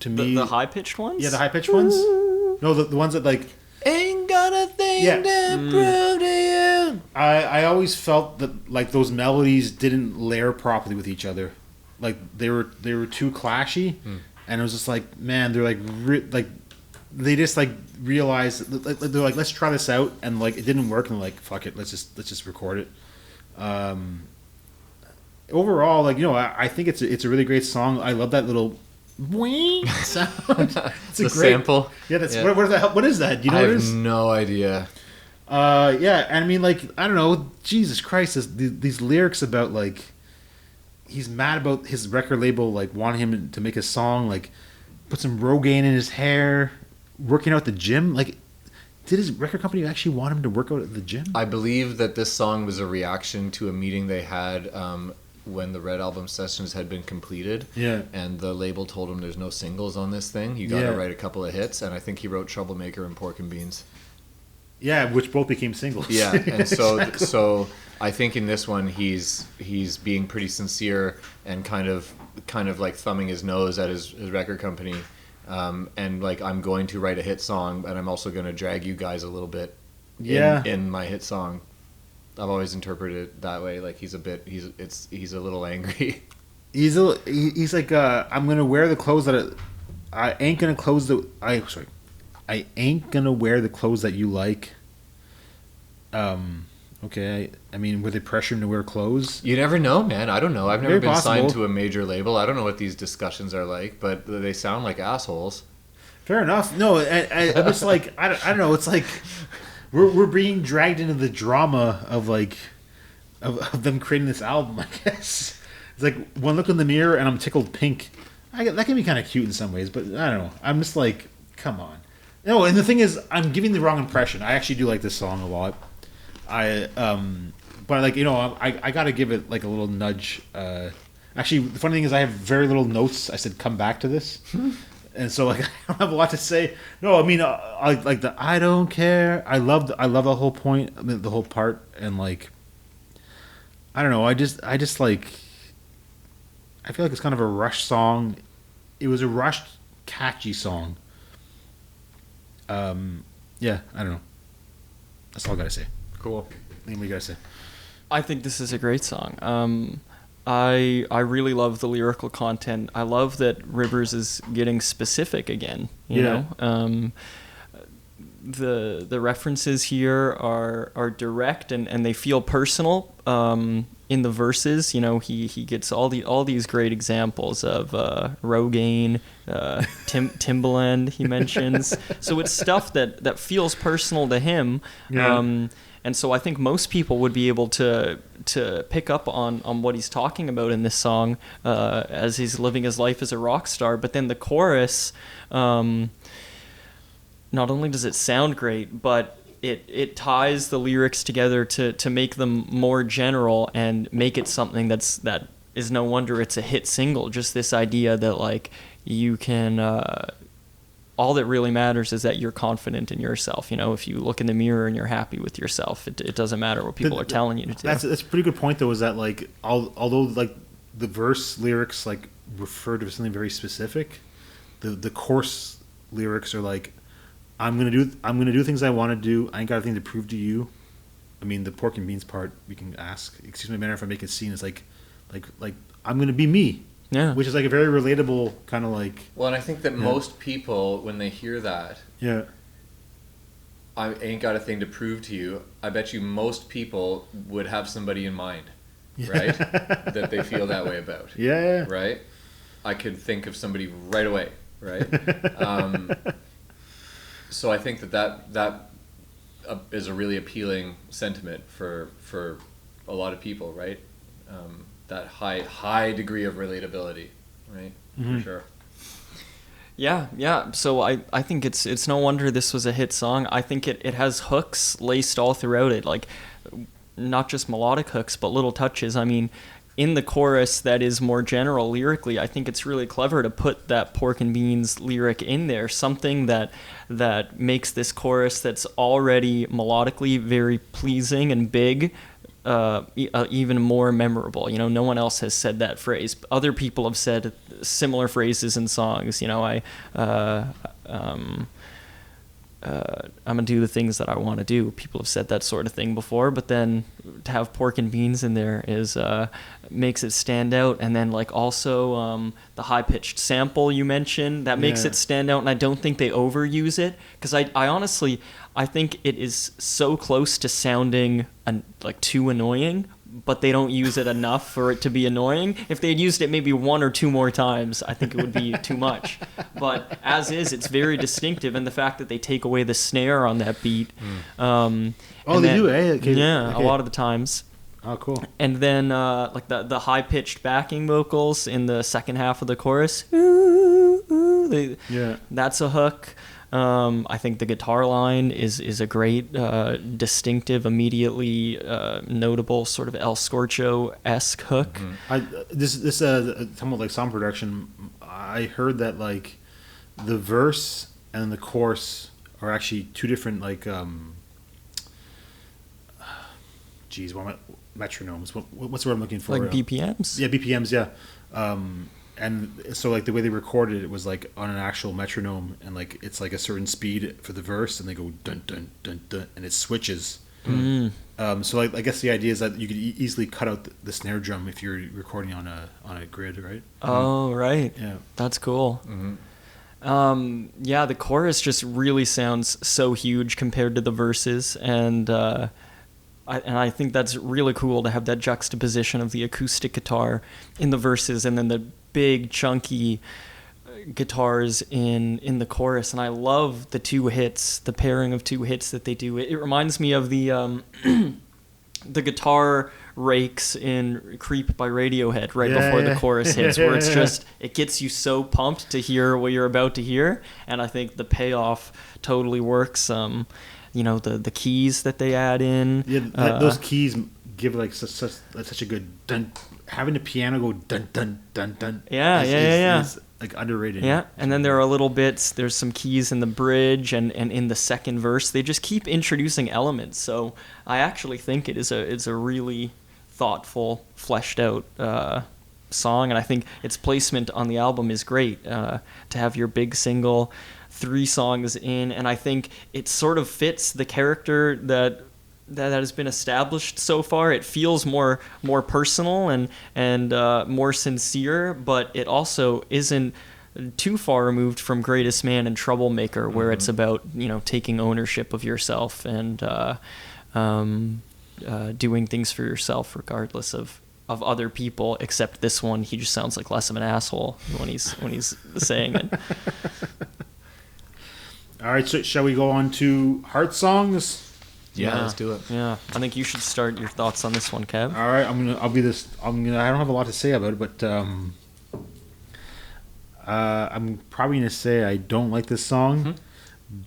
to me. The high pitched ones. Yeah, the high pitched ones. No, the ones that like Ain't got a thing to prove to you. I always felt that like those melodies didn't layer properly with each other. Like they were too clashy, and it was just like, man, they're like they just like realized they're like, let's try this out, and like it didn't work, and like, fuck it, let's just record it. Overall, like, you know, I think it's a really great song. I love that little wing sound. It's a great sample. Yeah, that's what the hell? What is that? Do you know I what it have is? no idea. Yeah, and I mean, like, I don't know, Jesus Christ, these lyrics about like he's mad about his record label like wanting him to make a song, like put some Rogaine in his hair, working out at the gym. Like, did his record company actually want him to work out at the gym? I believe that this song was a reaction to a meeting they had when the Red Album sessions had been completed. Yeah. And the label told him there's no singles on this thing. You got to write a couple of hits. And I think he wrote Troublemaker and Pork and Beans. Yeah, which both became singles. Yeah, and so Exactly. so I think in this one he's being pretty sincere and kind of like thumbing his nose at his record company, and like, I'm going to write a hit song, and I'm also going to drag you guys a little bit in my hit song. I've always interpreted it that way. Like, he's a little angry. He's like, I'm gonna wear the clothes that I ain't gonna wear the clothes that you like. Okay. I mean, were they pressuring him to wear clothes? You never know, man. I don't know. I've never Very been possible. signed to a major label. I don't know what these discussions are like, but they sound like assholes. Fair enough. No, I'm just like, I don't know. It's like we're being dragged into the drama of like of them creating this album, I guess. It's like one look in the mirror and I'm tickled pink. That can be kind of cute in some ways, but I don't know. I'm just like, come on. No, and the thing is, I'm giving the wrong impression. I actually do like this song a lot. But like, you know, I gotta give it like a little nudge. Actually, the funny thing is, I have very little notes. I said, come back to this, and so like I don't have a lot to say. No, I mean, I like the I don't care. I love the whole point, I mean, the whole part, and like, I don't know. I just like, I feel like it's kind of a rushed song. It was a rushed, catchy song. Yeah, I don't know. That's all I gotta say. Cool. Anything you gotta say? I think this is a great song. I really love the lyrical content. I love that Rivers is getting specific again. You know, the references here are direct and they feel personal. In the verses, you know, he gets all these great examples of Rogaine, Timbaland he mentions. So it's stuff that feels personal to him. Yeah. And so I think most people would be able to pick up on what he's talking about in this song as he's living his life as a rock star. But then the chorus, not only does it sound great, but it ties the lyrics together to make them more general and make it something that is no wonder it's a hit single. Just this idea that like you can all that really matters is that you're confident in yourself. You know, if you look in the mirror and you're happy with yourself, it doesn't matter what people are telling you to do. That's a pretty good point though, is that like although like the verse lyrics like refer to something very specific, the chorus lyrics are like, I'm gonna do things I want to do. I ain't got anything to prove to you. I mean, the pork and beans part we can ask. Excuse me, man, if I make a scene, it's like I'm gonna be me. Yeah. Which is like a very relatable kind of like. Well, and I think that most people, when they hear that, I ain't got a thing to prove to you. I bet you most people would have somebody in mind, right? That they feel that way about. Yeah. Right. I could think of somebody right away. Right. So I think that is a really appealing sentiment for a lot of people, right? That high degree of relatability, right? Mm-hmm. For sure. Yeah. So I think it's no wonder this was a hit song. I think it has hooks laced all throughout it, like not just melodic hooks, but little touches. I mean, in the chorus that is more general lyrically, I think it's really clever to put that pork and beans lyric in there, something that makes this chorus that's already melodically very pleasing and big, even more memorable. You know, no one else has said that phrase. Other people have said similar phrases in songs. You know, I'm gonna do the things that I want to do. People have said that sort of thing before, but then to have pork and beans in there is makes it stand out. And then like also the high pitched sample you mentioned, that makes it stand out. And I don't think they overuse it, because I honestly think it is so close to sounding like too annoying, but they don't use it enough for it to be annoying. If they had used it maybe one or two more times, I think it would be too much. But as is, it's very distinctive, and the fact that they take away the snare on that beat. They do, eh? Okay. Yeah, okay. A lot of the times. Oh, cool. And then like the high-pitched backing vocals in the second half of the chorus. Ooh, that's a hook. I think the guitar line is a great, distinctive, immediately notable sort of El Scorcho-esque hook. Mm-hmm. This talking about like song production, I heard that like the verse and the chorus are actually two different like metronomes. What's the word I'm looking for? Like BPMs? Yeah, BPMs. Yeah. And so like the way they recorded it was like on an actual metronome, and like it's like a certain speed for the verse, and they go dun dun dun dun, and it switches. So like I guess the idea is that you could easily cut out the snare drum if you're recording on a grid, right? Oh, right. Yeah, that's cool. The chorus just really sounds so huge compared to the verses, and I think that's really cool to have that juxtaposition of the acoustic guitar in the verses and then the big chunky guitars in the chorus. And I love the pairing of two hits that they do. It reminds me of the the guitar rakes in Creep by Radiohead before the chorus hits, where it's just, it gets you so pumped to hear what you're about to hear. And I think the payoff totally works. You know, the keys that they add in. Yeah, those keys give like such a good dun. Having the piano go dun dun dun dun. Is like underrated. Yeah, and then there are little bits. There's some keys in the bridge and in the second verse. They just keep introducing elements. So I actually think it's a really thoughtful, fleshed out song, and I think its placement on the album is great. To have your big single 3 songs in, and I think it sort of fits the character that that has been established so far. It feels more personal and more sincere, but it also isn't too far removed from Greatest Man and Troublemaker, where it's about, you know, taking ownership of yourself and doing things for yourself regardless of other people. Except this one, he just sounds like less of an asshole when he's saying it. All right, so shall we go on to Heart Songs? Yeah, let's do it. Yeah, I think you should start your thoughts on this one, Kev. All right, I don't have a lot to say about it, but I'm probably gonna say I don't like this song,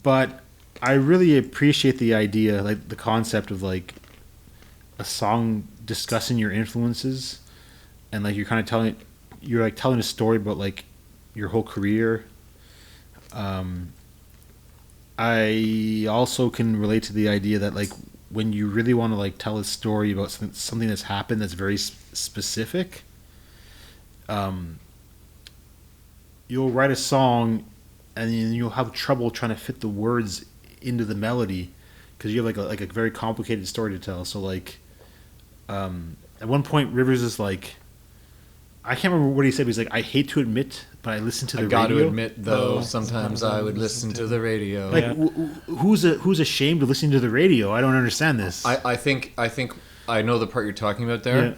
but I really appreciate the idea, like the concept of like a song discussing your influences, and like you're telling a story about like your whole career. I also can relate to the idea that like when you really want to like tell a story about something that's happened that's very specific, you'll write a song and then you'll have trouble trying to fit the words into the melody because you have like a very complicated story to tell. So like at one point Rivers is like, I can't remember what he said, but he's like, I hate to admit, but I listen to the radio. I got to admit, though, sometimes I would listen to the radio. Like, who's ashamed of listening to the radio? I don't understand this. I think I know the part you're talking about there. Yeah.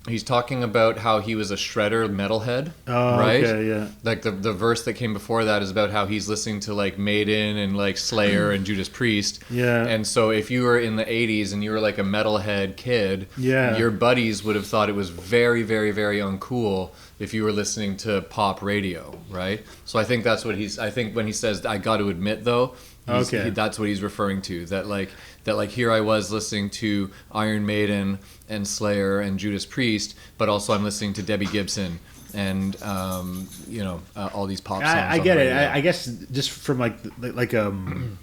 He's talking about how he was a shredder metalhead, Oh, right? okay, yeah. Like the verse that came before that is about how he's listening to like Maiden and like Slayer and Judas Priest. Yeah. And so if you were in the 80s and you were like a metalhead kid, your buddies would have thought it was very, very, very uncool if you were listening to pop radio, right? So I think that's what I think when he says, I got to admit though, that's what he's referring to. That here I was listening to Iron Maiden and Slayer and Judas Priest, but also I'm listening to Debbie Gibson and all these pop songs. I get it. I guess just from like an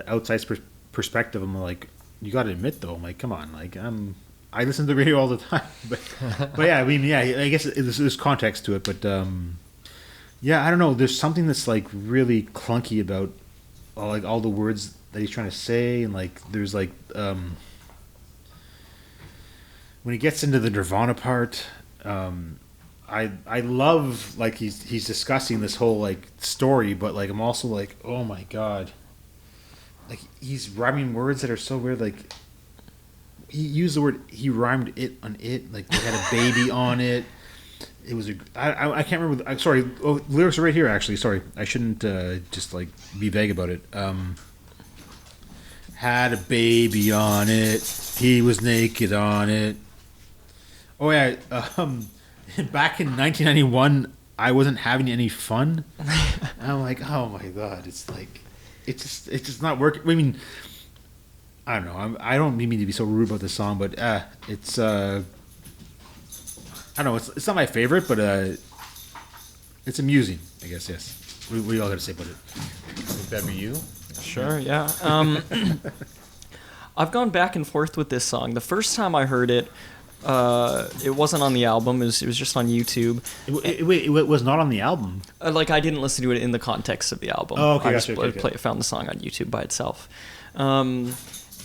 outside perspective, I'm like, you got to admit though, I'm like, come on, like I listen to the radio all the time, but yeah, I mean, yeah, I guess there's context to it, but yeah, I don't know. There's something that's like really clunky about all the words that he's trying to say, and like there's like when he gets into the Nirvana part, I love like he's discussing this whole like story, but like I'm also like, oh my god, like he's rhyming words that are so weird. Like he used the word, he rhymed it on it, like they had a baby on it. It was I can't remember. I'm sorry. Oh, lyrics are right here. Actually, sorry. I shouldn't just like be vague about it. Had a baby on it. He was naked on it. Oh yeah. Back in 1991, I wasn't having any fun. I'm like, oh my god, it's like, it's just not working. I mean, I don't know. I don't mean to be so rude about this song, but it's I don't know. It's not my favorite, but it's amusing, I guess. Yes. What do you all got to say about it? Would that be you? Sure. Yeah. I've gone back and forth with this song. The first time I heard it, it wasn't on the album. It was just on YouTube. It was not on the album. Like I didn't listen to it in the context of the album. Oh, okay. I just found the song on YouTube by itself.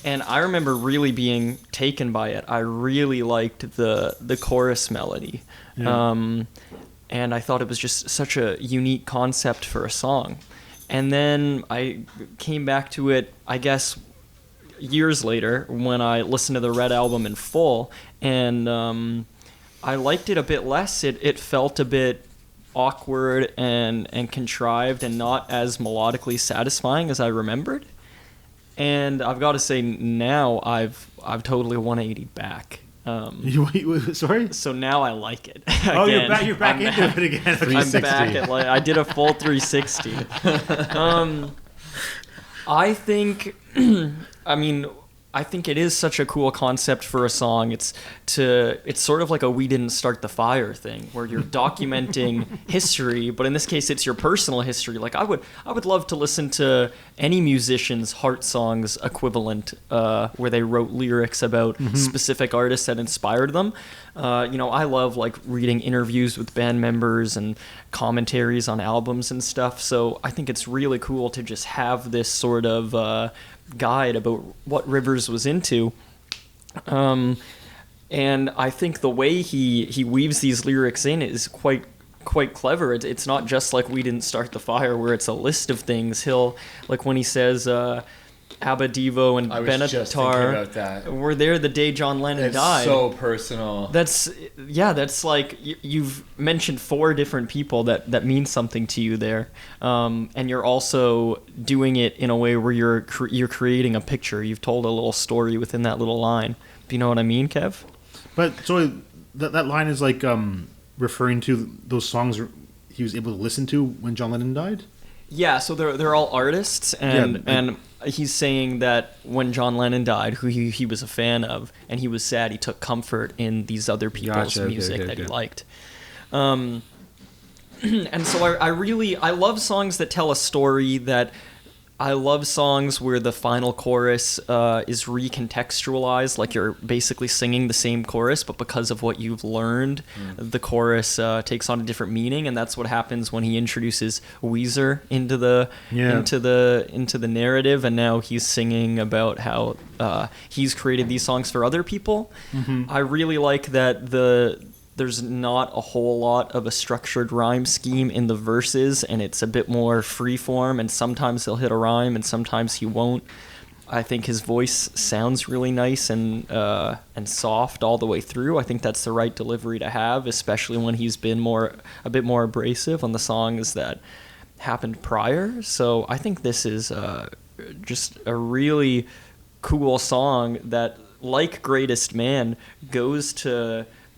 And I remember really being taken by it. I really liked the chorus melody. Yeah. And I thought it was just such a unique concept for a song. And then I came back to it, I guess, years later when I listened to the Red album in full. And I liked it a bit less. It felt a bit awkward and contrived and not as melodically satisfying as I remembered. And I've got to say now I've totally 180 back. Sorry? So now I like it. Oh, you're back into it again. I'm back at I did a full 360. I think I think it is such a cool concept for a song. It's sort of like a "we didn't start the fire" thing, where you're documenting history, but in this case, it's your personal history. Like I would love to listen to any musician's Heart Songs equivalent, where they wrote lyrics about specific artists that inspired them. I love like reading interviews with band members and commentaries on albums and stuff. So I think it's really cool to just have this sort of guide about what Rivers was into. And I think the way he weaves these lyrics in is quite clever. It's not just like We Didn't Start the Fire, where it's a list of things. He'll, like when he says Abba Devo and Benatar were there the day John Lennon died. It's so personal. That's like you've mentioned 4 different people that mean something to you there, and you're also doing it in a way where you're creating a picture. You've told a little story within that little line. Do you know what I mean, Kev? But so that line is like referring to those songs he was able to listen to when John Lennon died? Yeah, so they're all artists, and he's saying that when John Lennon died, who he was a fan of, and he was sad, he took comfort in these other people's music that he liked. And so I love songs that tell a story. I love songs where the final chorus is recontextualized, like you're basically singing the same chorus, but because of what you've learned, the chorus takes on a different meaning, and that's what happens when he introduces Weezer into the narrative, and now he's singing about how he's created these songs for other people. Mm-hmm. I really like that there's not a whole lot of a structured rhyme scheme in the verses, and it's a bit more free form, and sometimes he'll hit a rhyme and sometimes he won't. I think his voice sounds really nice and soft all the way through. I think that's the right delivery to have, especially when he's been a bit more abrasive on the songs that happened prior. So I think this is just a really cool song that, like Greatest Man,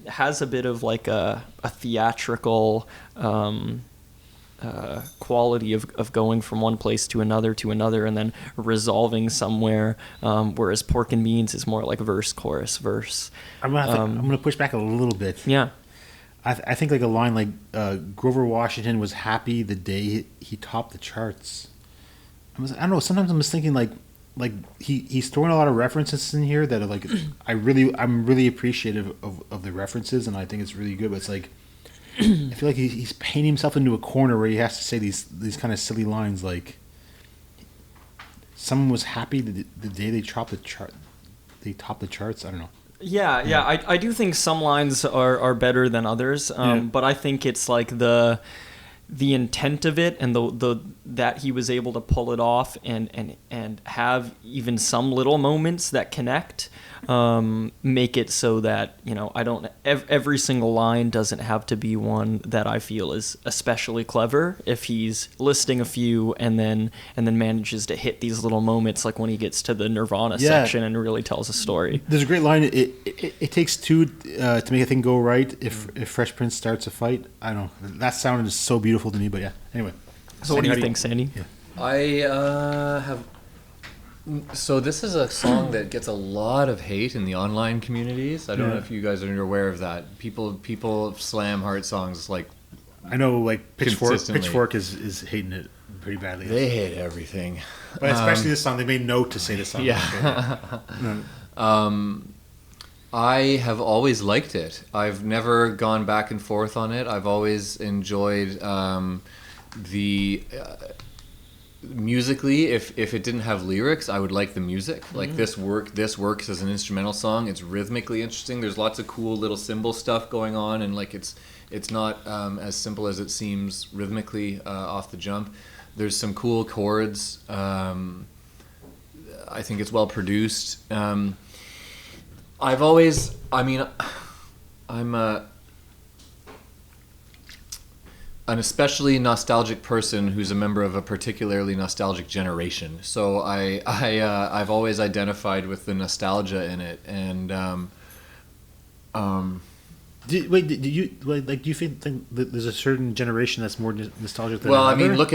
has a bit of like a theatrical quality of going from one place to another and then resolving somewhere, whereas Pork and Beans is more like verse, chorus, verse. I'm gonna push back a little bit. Yeah. I think like a line like Grover Washington was happy the day he topped the charts. I don't know, sometimes I'm just thinking like he's throwing a lot of references in here that are like I'm really appreciative of the references, and I think it's really good, but it's like I feel like he's painting himself into a corner where he has to say these kind of silly lines like someone was happy the day they topped the charts. I don't know. Yeah. I do think some lines are better than others, but I think it's like the intent of it and the that he was able to pull it off and have even some little moments that connect, make it so that, you know, every single line doesn't have to be one that I feel is especially clever. If he's listing a few and then manages to hit these little moments, like when he gets to the Nirvana section and really tells a story. There's a great line. It takes two to make a thing go right. If Fresh Prince starts a fight, I don't know. That sound is so beautiful to me. But yeah. Anyway. So what do you think, Sandy? Yeah. I have. So this is a song that gets a lot of hate in the online communities. I don't know if you guys are aware of that. People slam Heart songs like. I know, like Pitchfork is hating it pretty badly. They hate everything, but especially this song. They made note to say this song. Yeah. I have always liked it. I've never gone back and forth on it. I've always enjoyed the. Musically, if it didn't have lyrics, I would like the music. Like this works as an instrumental song. It's rhythmically interesting. There's lots of cool little cymbal stuff going on, and like it's not as simple as it seems rhythmically off the jump. There's some cool chords. I think it's well produced. I'm an especially nostalgic person who's a member of a particularly nostalgic generation. So I've always identified with the nostalgia in it, and do you think that there's a certain generation that's more nostalgic than well, another? I mean, look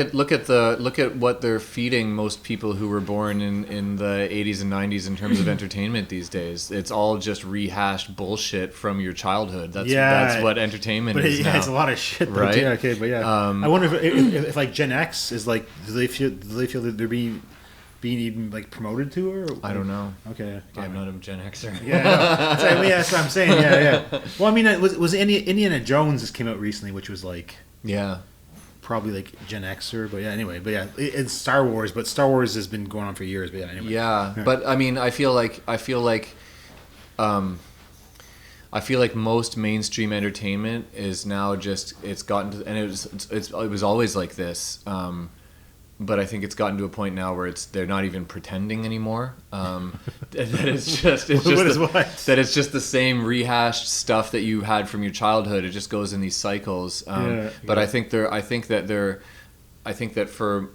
at what they're feeding most people who were born in the 80s and 90s in terms of entertainment these days. It's all just rehashed bullshit from your childhood. That's what entertainment is now. It's a lot of shit, though, right? Yeah, okay, but yeah. I wonder if like Gen X is like, do they feel that they're being even like promoted to her? I don't know. Okay. I'm not a Gen Xer. Yeah, that's what I'm saying. Yeah. Well, I mean, it was Indiana Jones just came out recently, which was like, yeah, probably like Gen Xer, but yeah, anyway, but yeah, it's Star Wars, but Star Wars has been going on for years, but yeah, anyway. Yeah, but I mean, I feel like most mainstream entertainment is now just it's gotten to, and it was always like this. But I think it's gotten to a point now where they're not even pretending anymore. That it's just the same rehashed stuff that you had from your childhood. It just goes in these cycles. But I think that for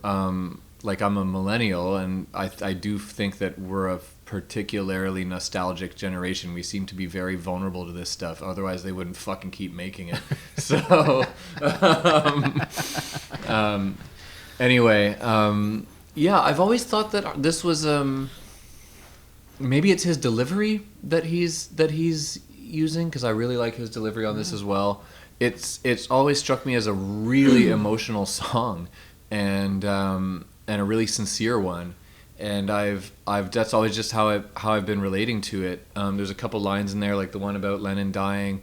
like I'm a millennial, and I do think that we're a particularly nostalgic generation. We seem to be very vulnerable to this stuff. Otherwise, they wouldn't fucking keep making it. So. Anyway, yeah, I've always thought that this was maybe it's his delivery that he's using, because I really like his delivery on this as well. It's always struck me as a really emotional song, and a really sincere one, and I've that's always just how I've been relating to it. There's a couple lines in there, like the one about Lennon dying.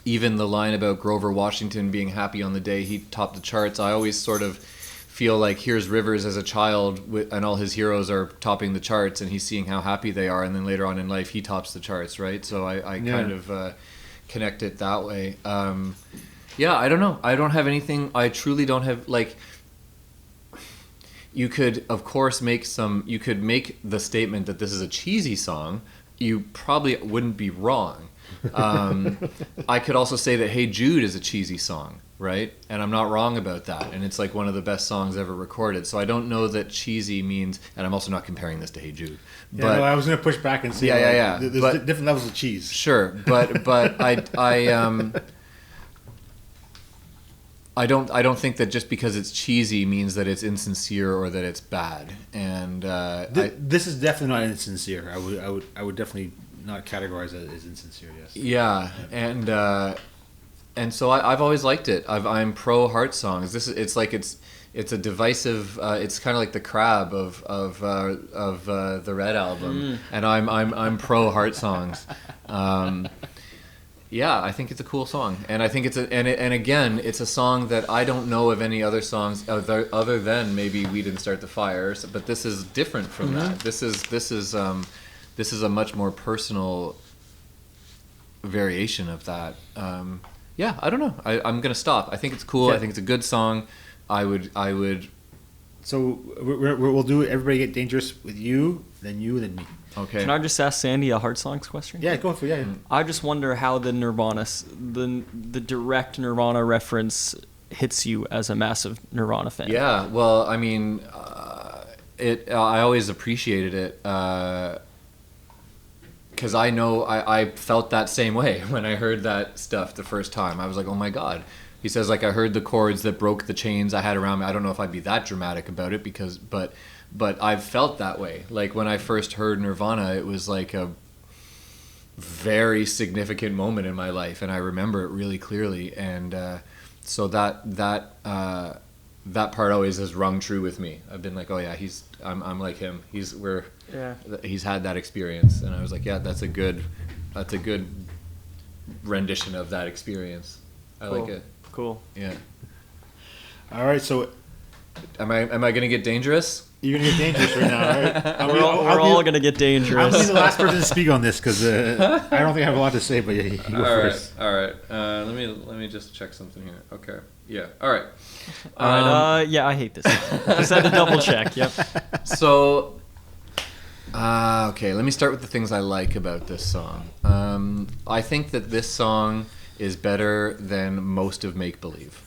Even the line about Grover Washington being happy on the day he topped the charts, I always sort of feel like here's Rivers as a child, and all his heroes are topping the charts, and he's seeing how happy they are, and then later on in life he tops the charts, right? So I kind of connect it that way. Yeah, I don't know. I don't have anything. I truly don't have, like... You could, of course, make the statement that this is a cheesy song. You probably wouldn't be wrong. I could also say that Hey Jude is a cheesy song, right? And I'm not wrong about that. And it's like one of the best songs ever recorded. So I don't know that cheesy means, and I'm also not comparing this to Hey Jude. Yeah, but, no, I was going to push back and say, there's different levels of cheese. Sure, but I don't think that just because it's cheesy means that it's insincere or that it's bad. And this is definitely not insincere. I would definitely not categorize it as insincere. Yes. Yeah, and so I've always liked it. I'm pro heart songs. It's a divisive. It's kind of like the Crab of the Red album, and I'm pro heart songs. Yeah, I think it's a cool song, and I think and again, it's a song that I don't know of any other songs other than maybe We Didn't Start the Fires, but this is different from that. This is a much more personal variation of that. Yeah, I don't know. I'm gonna stop. I think it's cool. I think it's a good song. I would. So we'll do Everybody Get Dangerous with you, then me. Okay. Can I just ask Sandy a Heart Songs question? Yeah, go for it. Yeah. I just wonder how the the direct Nirvana reference hits you as a massive Nirvana fan. Yeah. Well, I mean, I always appreciated it. Because I know I felt that same way when I heard that stuff the first time. I was like, oh my God. He says, like, I heard the chords that broke the chains I had around me. I don't know if I'd be that dramatic about it, but I've felt that way. Like, when I first heard Nirvana, it was like a very significant moment in my life, and I remember it really clearly. And so that part always has rung true with me. I've been like, oh yeah, I'm like him. He's had that experience, and I was like, yeah, that's a good rendition of that experience. I like it. Cool. Yeah. All right, so am I gonna get dangerous? You're gonna get dangerous right now, all right? We're all gonna get dangerous. I'll be the last person to speak on this because I don't think I have a lot to say. But you go first. All right. Let me just check something here. Okay. Yeah. All right. All right. Yeah, I hate this. Just had to double check. Yep. So. Okay. Let me start with the things I like about this song. I think that this song is better than most of Make Believe.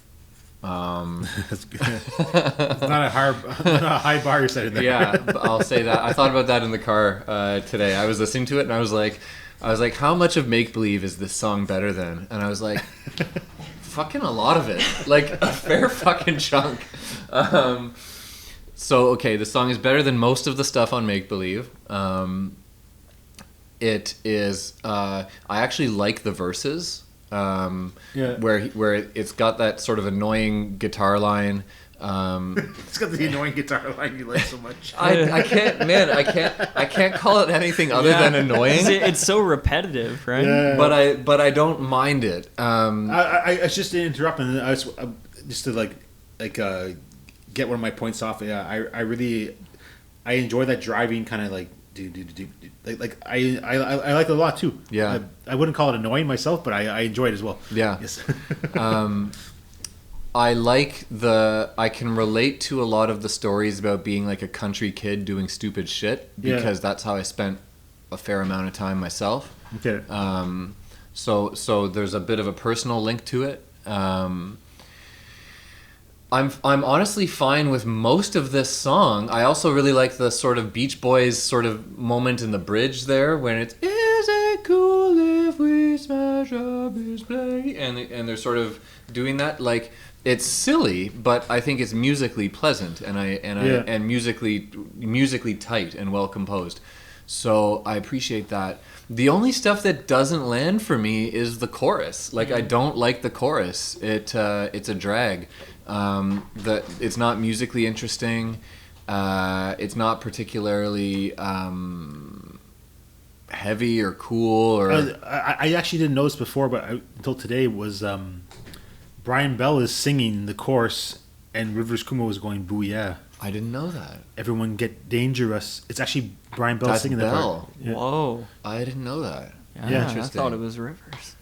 That's good. It's not a high bar you're setting there. Yeah, I'll say that. I thought about that in the car today. I was listening to it and I was like, how much of Make Believe is this song better than? And I was like, fucking a lot of it. Like a fair fucking chunk. So, okay, the song is better than most of the stuff on Make Believe. It is, I actually like the verses. Where it's got that sort of annoying guitar line, It's got the annoying guitar line you like so much. I can't call it anything other than annoying. It's so repetitive, right? Yeah. But I don't mind it. I was just interrupting. I was just to get one of my points off. Yeah, I really enjoy that driving kind of like do. Like I like it a lot too. Yeah. I wouldn't call it annoying myself, but I enjoy it as well. Yeah. Yes. I can relate to a lot of the stories about being like a country kid doing stupid shit because that's how I spent a fair amount of time myself. Okay. So there's a bit of a personal link to it. I'm honestly fine with most of this song. I also really like the sort of Beach Boys sort of moment in the bridge there when it's "Is it cool if we smash up his play?" and they're sort of doing that. Like, it's silly, but I think it's musically pleasant and musically tight and well composed. So I appreciate that. The only stuff that doesn't land for me is the chorus. Like, I don't like the chorus. It's a drag. It's not musically interesting. It's not particularly heavy or cool. Or I actually didn't notice before, but until today was Brian Bell is singing the chorus and Rivers Cuomo was going booyah. I didn't know that. Everyone get dangerous. It's actually Brian Bell That's singing that Bell. part. Yeah. Whoa. I didn't know that. Yeah, I Interesting. thought it was Rivers.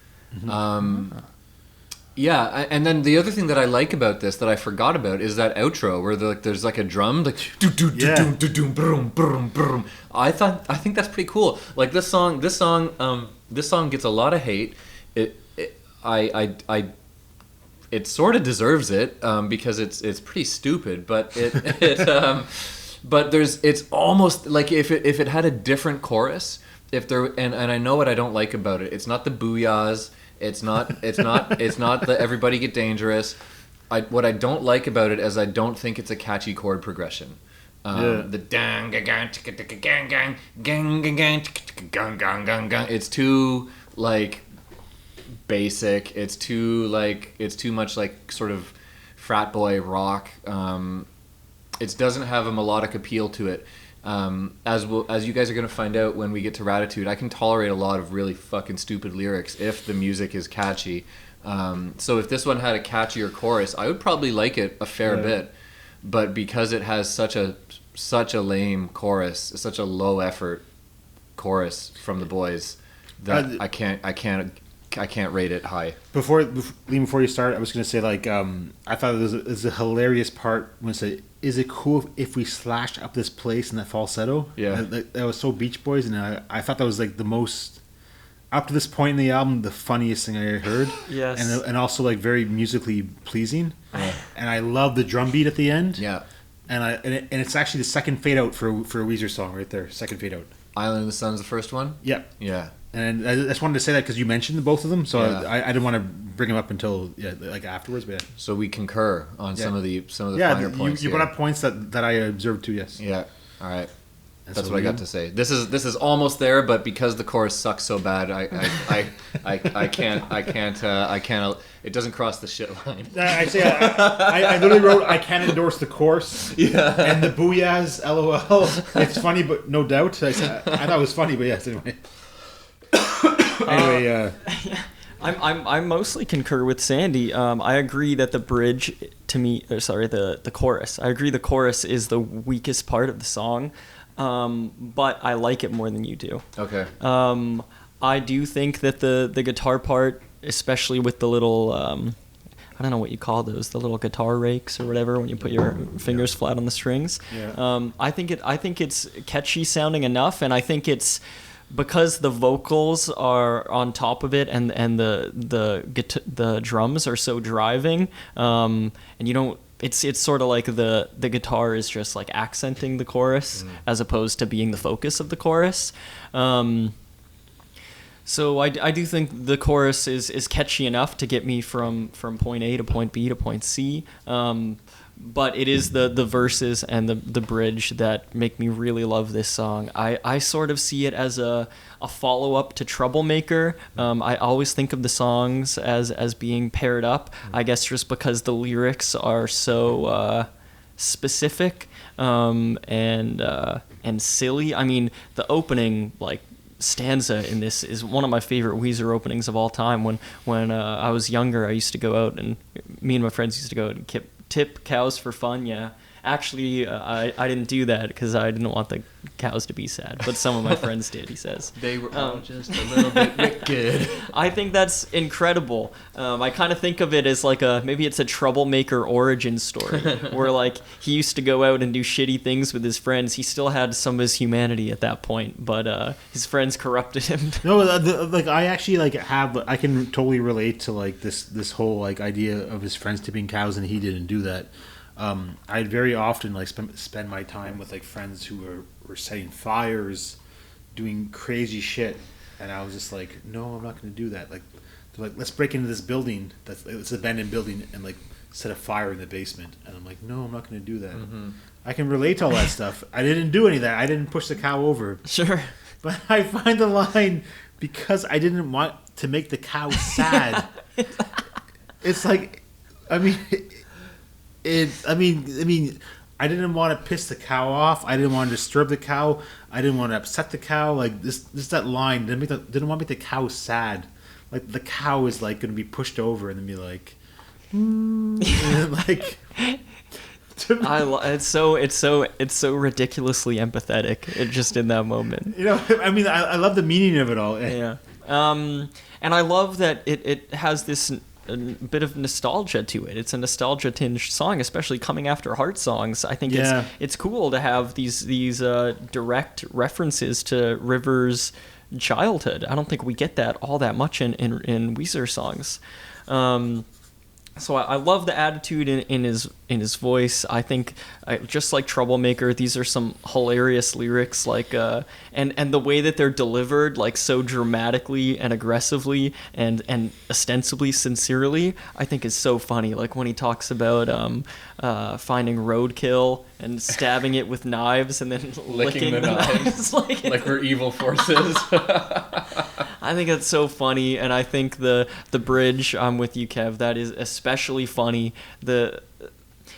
Yeah, and then the other thing that I like about this that I forgot about is that outro where there's like a drum like do do do Yeah. do do brum brum brum. I think that's pretty cool. Like this song gets a lot of hate. It sort of deserves it because it's pretty stupid, but it's almost like if it had a different chorus, and I know what I don't like about it. It's not the booyahs. It's not the everybody get dangerous. What I don't like about it is I don't think it's a catchy chord progression. The dang gang gang gang gang gang gang gang gang gang. It's too like basic. It's too much like sort of frat boy rock. It doesn't have a melodic appeal to it. As you guys are going to find out when we get to Ratitude, I can tolerate a lot of really fucking stupid lyrics if the music is catchy. So if this one had a catchier chorus, I would probably like it a fair bit. But because it has such a lame chorus, such a low effort chorus from the boys, that I can't rate it high. Before you start, I was going to say I thought it was a hilarious part when it said, "Is it cool if we slashed up this place?" in that falsetto. Yeah, that was so Beach Boys, and I thought that was like the most up to this point in the album, the funniest thing I heard. Yes, and also like very musically pleasing. And I love the drum beat at the end. Yeah, and it's actually the second fade out for a Weezer song right there. Second fade out. Island of the Sun's the first one. Yeah. Yeah. And I just wanted to say that because you mentioned both of them, so Yeah. I didn't want to bring them up until afterwards. But So we concur on some of the yeah, finer points. You here. brought up points that I observed too. Yes. Yeah. All right. And That's so what I got to say. This is almost there, but because the chorus sucks so bad, I can't. It doesn't cross the shit line. I say I literally wrote I can't endorse the course. Yeah. And the booyahs, LOL. It's funny, but no doubt. I thought it was funny, but yes. Anyway. I'm mostly concur with Sandy. I agree that the bridge, to me, the chorus. I agree the chorus is the weakest part of the song, but I like it more than you do. Okay. I do think that the guitar part, especially with the little, I don't know what you call those, the little guitar rakes or whatever, when you put your fingers flat on the strings. Yeah. I think it's catchy sounding enough, and I think it's because the vocals are on top of it and the drums are so driving, and you don't. It's sort of like the guitar is just like accenting the chorus as opposed to being the focus of the chorus. So I do think the chorus is catchy enough to get me from point A to point B to point C. But it is the verses and the bridge that make me really love this song. I sort of see it as a follow-up to Troublemaker. I always think of the songs as being paired up, I guess just because the lyrics are so specific and silly. I mean, the opening, like, stanza in this is one of my favorite Weezer openings of all time. When I was younger, I used to go out, and me and my friends used to go out and tip cows for fun. Yeah, actually, I didn't do that because I didn't want the cows to be sad, but some of my friends did. He says they were all just a little bit wicked. I think that's incredible. I kind of think of it as like maybe it's a Troublemaker origin story where like he used to go out and do shitty things with his friends. He still had some of his humanity at that point, but his friends corrupted him. No, like I actually I can totally relate to like this whole like idea of his friends tipping cows and he didn't do that. I'd very often like spend my time with like friends who were setting fires, doing crazy shit, and I was just like, no, I'm not going to do that. Like, they're like, let's break into this building it's an abandoned building and like set a fire in the basement, and I'm like, no, I'm not going to do that. Mm-hmm. I can relate to all that stuff. I didn't do any of that. I didn't push the cow over. Sure, but I find the line because I didn't want to make the cow sad. It's like, I mean. I didn't want to piss the cow off. I didn't want to disturb the cow. I didn't want to upset the cow. Like that line didn't want to make the cow sad. Like the cow is like going to be pushed over and then be like, and then, like. It's so ridiculously empathetic. It just in that moment. You know, I mean, I love the meaning of it all. Yeah. And I love that it has this a bit of nostalgia to it. It's a nostalgia tinged song, especially coming after Heart songs. I think it's cool to have these direct references to Rivers' childhood. I don't think we get that all that much in Weezer songs. So I love the attitude in his voice. I think just like Troublemaker, these are some hilarious lyrics, like and the way that they're delivered, like so dramatically and aggressively and ostensibly sincerely, I think is so funny. Like when he talks about finding roadkill and stabbing it with knives and then licking the knives like we're evil forces. I think that's so funny, and I think the bridge, I'm with you, Kev, that is especially funny.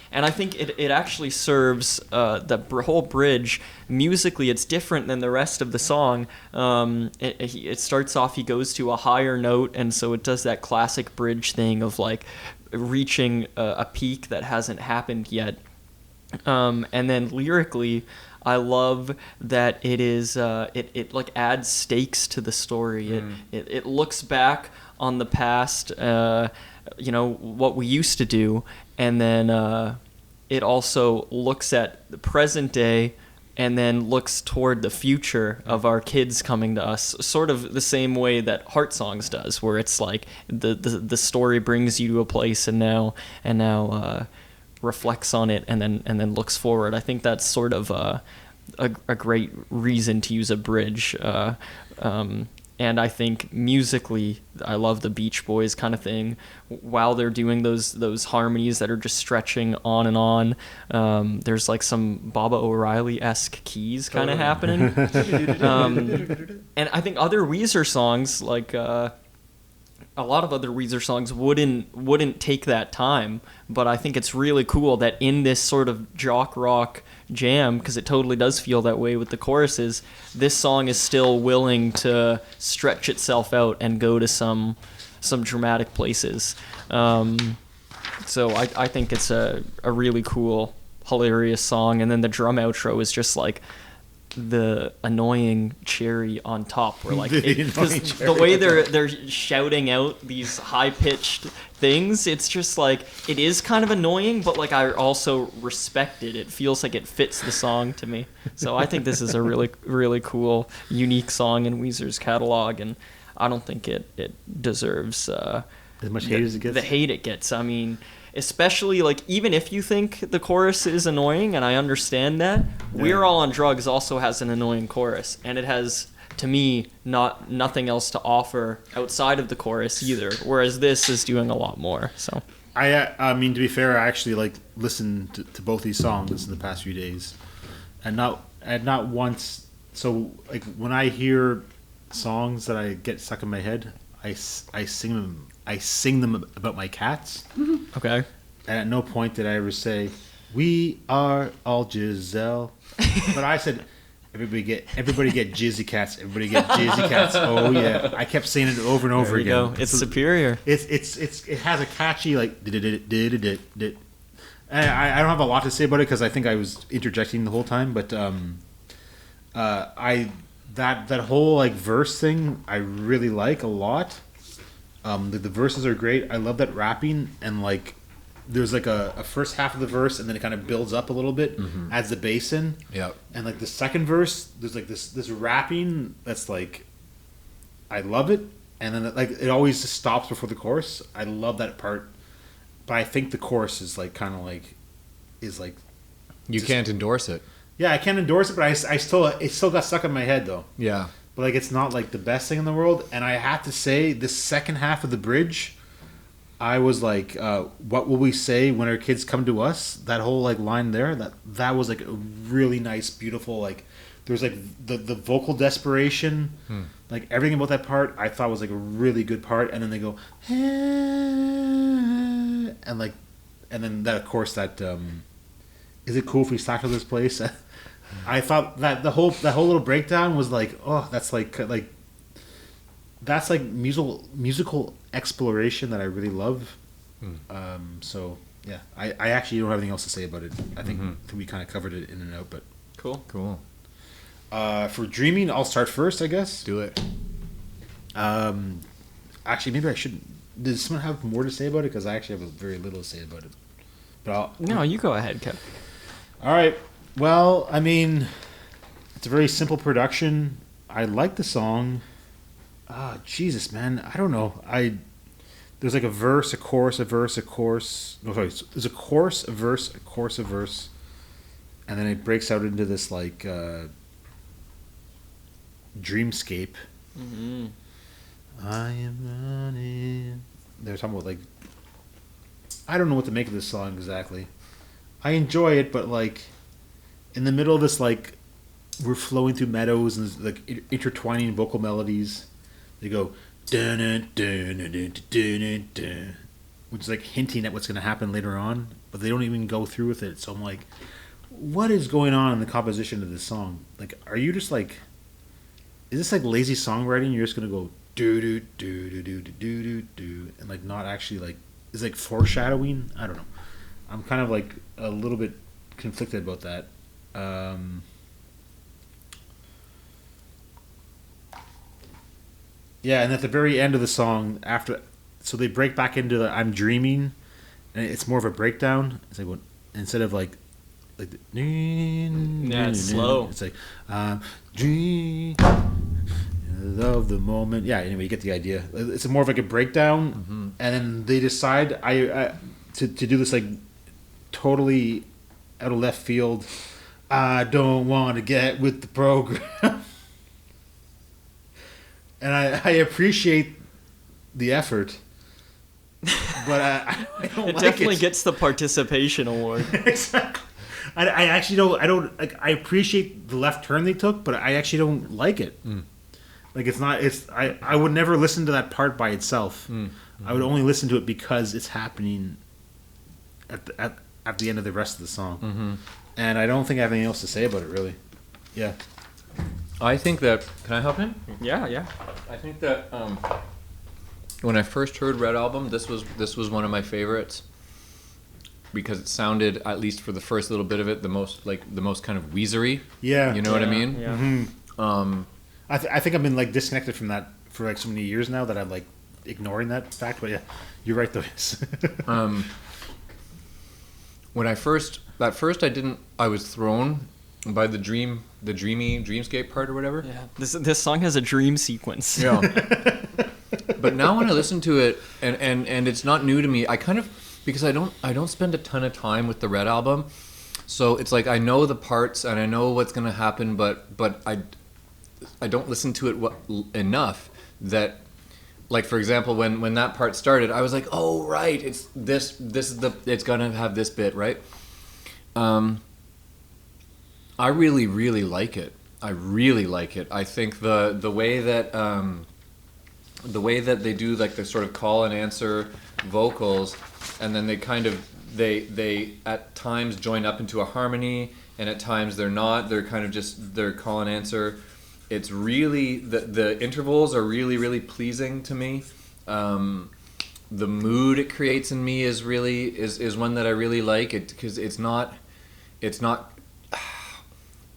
And I think it actually serves the whole bridge musically. It's different than the rest of the song. It starts off, he goes to a higher note, and so it does that classic bridge thing of like reaching a peak that hasn't happened yet. And then lyrically, I love that it is it like adds stakes to the story. It looks back on the past, what we used to do, and then it also looks at the present day and then looks toward the future of our kids coming to us, sort of the same way that Heart Songs does, where it's like the story brings you to a place and now reflects on it and then looks forward. I think that's sort of a great reason to use a bridge. And I think musically, I love the Beach Boys kind of thing. While they're doing those harmonies that are just stretching on and on, there's like some Baba O'Reilly-esque keys kind of happening. And I think other Weezer songs, like a lot of other Weezer songs, wouldn't take that time. But I think it's really cool that in this sort of jock rock jam, because it totally does feel that way with the choruses, this song is still willing to stretch itself out and go to some dramatic places. So I think it's a really cool, hilarious song. And then the drum outro is just like the annoying cherry on top, where like the way they're shouting out these high-pitched things, it's just like it is kind of annoying, but like I also respect it. It feels like it fits the song to me. So I think this is a really, really cool, unique song in Weezer's catalog, and I don't think it deserves as much hate as it gets. The hate it gets. I mean, especially like even if you think the chorus is annoying, and I understand that, We're All on Drugs also has an annoying chorus, and it has, to me, nothing else to offer outside of the chorus either, whereas this is doing a lot more. So I mean, to be fair, I actually like listened to both these songs in the past few days, and not once. So like when I hear songs that I get stuck in my head, I sing them. I sing them about my cats. Okay. And at no point did I ever say, "We are all Giselle," but I said, everybody get jizzy cats. Everybody get jizzy cats. Oh yeah, I kept saying it over and over There you again. go. It's superior. It has a catchy like. And I don't have a lot to say about it because I think I was interjecting the whole time. But that whole like verse thing I really like a lot. The verses are great. I love that rapping and like. There's like a first half of the verse and then it kind of builds up a little bit, adds the bass in. Yeah. And like the second verse, there's like this rapping that's like, I love it. And then it always just stops before the chorus. I love that part. But I think the chorus is like kind of like, You can't endorse it. Yeah, I can't endorse it, but it still got stuck in my head though. Yeah. But like it's not like the best thing in the world. And I have to say, the second half of the bridge, I was like, what will we say when our kids come to us? That whole like line there, that was like a really nice, beautiful, like there's like the vocal desperation, like everything about that part I thought was like a really good part. And then they go, and then that of course that is it cool if we stop to this place? I thought that that whole little breakdown was like, oh, that's like musical exploration that I really love. So yeah, I actually don't have anything else to say about it. I think we kind of covered it in and out, but Cool. for Dreamin, I'll start first, I guess. Do it. Actually, maybe I shouldn't. Does someone have more to say about it? Because I actually have very little to say about it. But No, you go ahead, Kev. all right. Well, I mean, it's a very simple production. I like the song. Jesus, man, I don't know. There's like a verse, a chorus, a verse, a chorus. No, sorry, there's a chorus, a verse, a chorus, a verse, and then it breaks out into this like dreamscape. I am running. They're talking about like, I don't know what to make of this song exactly. I enjoy it, but like, in the middle of this, like, we're flowing through meadows and there's like intertwining vocal melodies. They go dun dun dun dun dun dun dun, which is like hinting at what's going to happen later on, but they don't even go through with it. So I'm like, what is going on in the composition of this song? Like, are you just like, is this like lazy songwriting? You're just going to go do do do do do do do do and like not actually like, is like foreshadowing? I don't know. I'm kind of like a little bit conflicted about that. Yeah, and at the very end of the song, so they break back into the "I'm Dreaming," and it's more of a breakdown. It's like instead of like it's slow. It's like dream, love the moment. Yeah, anyway, you get the idea. It's more of like a breakdown, and then they decide to do this like totally out of left field. I don't want to get with the program. And I appreciate the effort, but I don't It like definitely it. gets the participation award. Exactly. I actually don't. I don't like. I appreciate the left turn they took, but I actually don't like it. Like it's not. It's. I would never listen to that part by itself. I would only listen to it because it's happening at the end of the rest of the song. And I don't think I have anything else to say about it really. Yeah. I think that. Can I hop in? Yeah. I think that when I first heard Red Album, this was one of my favorites because it sounded, at least for the first little bit of it, the most kind of Weezery. Yeah. You know what I mean? Yeah. I think I've been like disconnected from that for like so many years now that I'm like ignoring that fact. But yeah, you're right though. When I first I was thrown by the dreamscape part or whatever. Yeah. This song has a dream sequence. Yeah. But now when I listen to it and it's not new to me, I kind of, because I don't spend a ton of time with the Red Album, so it's like I know the parts and I know what's gonna happen, but I don't listen to it enough that like for example, when that part started, I was like, oh right, it's this is it's gonna have this bit, right? I really like it. I really like it. I think the way that they do like the sort of call and answer vocals, and then they kind of they at times join up into a harmony, and at times they're not. They're kind of just their call and answer. It's really the intervals are really pleasing to me. The mood it creates in me is one that I really like it, because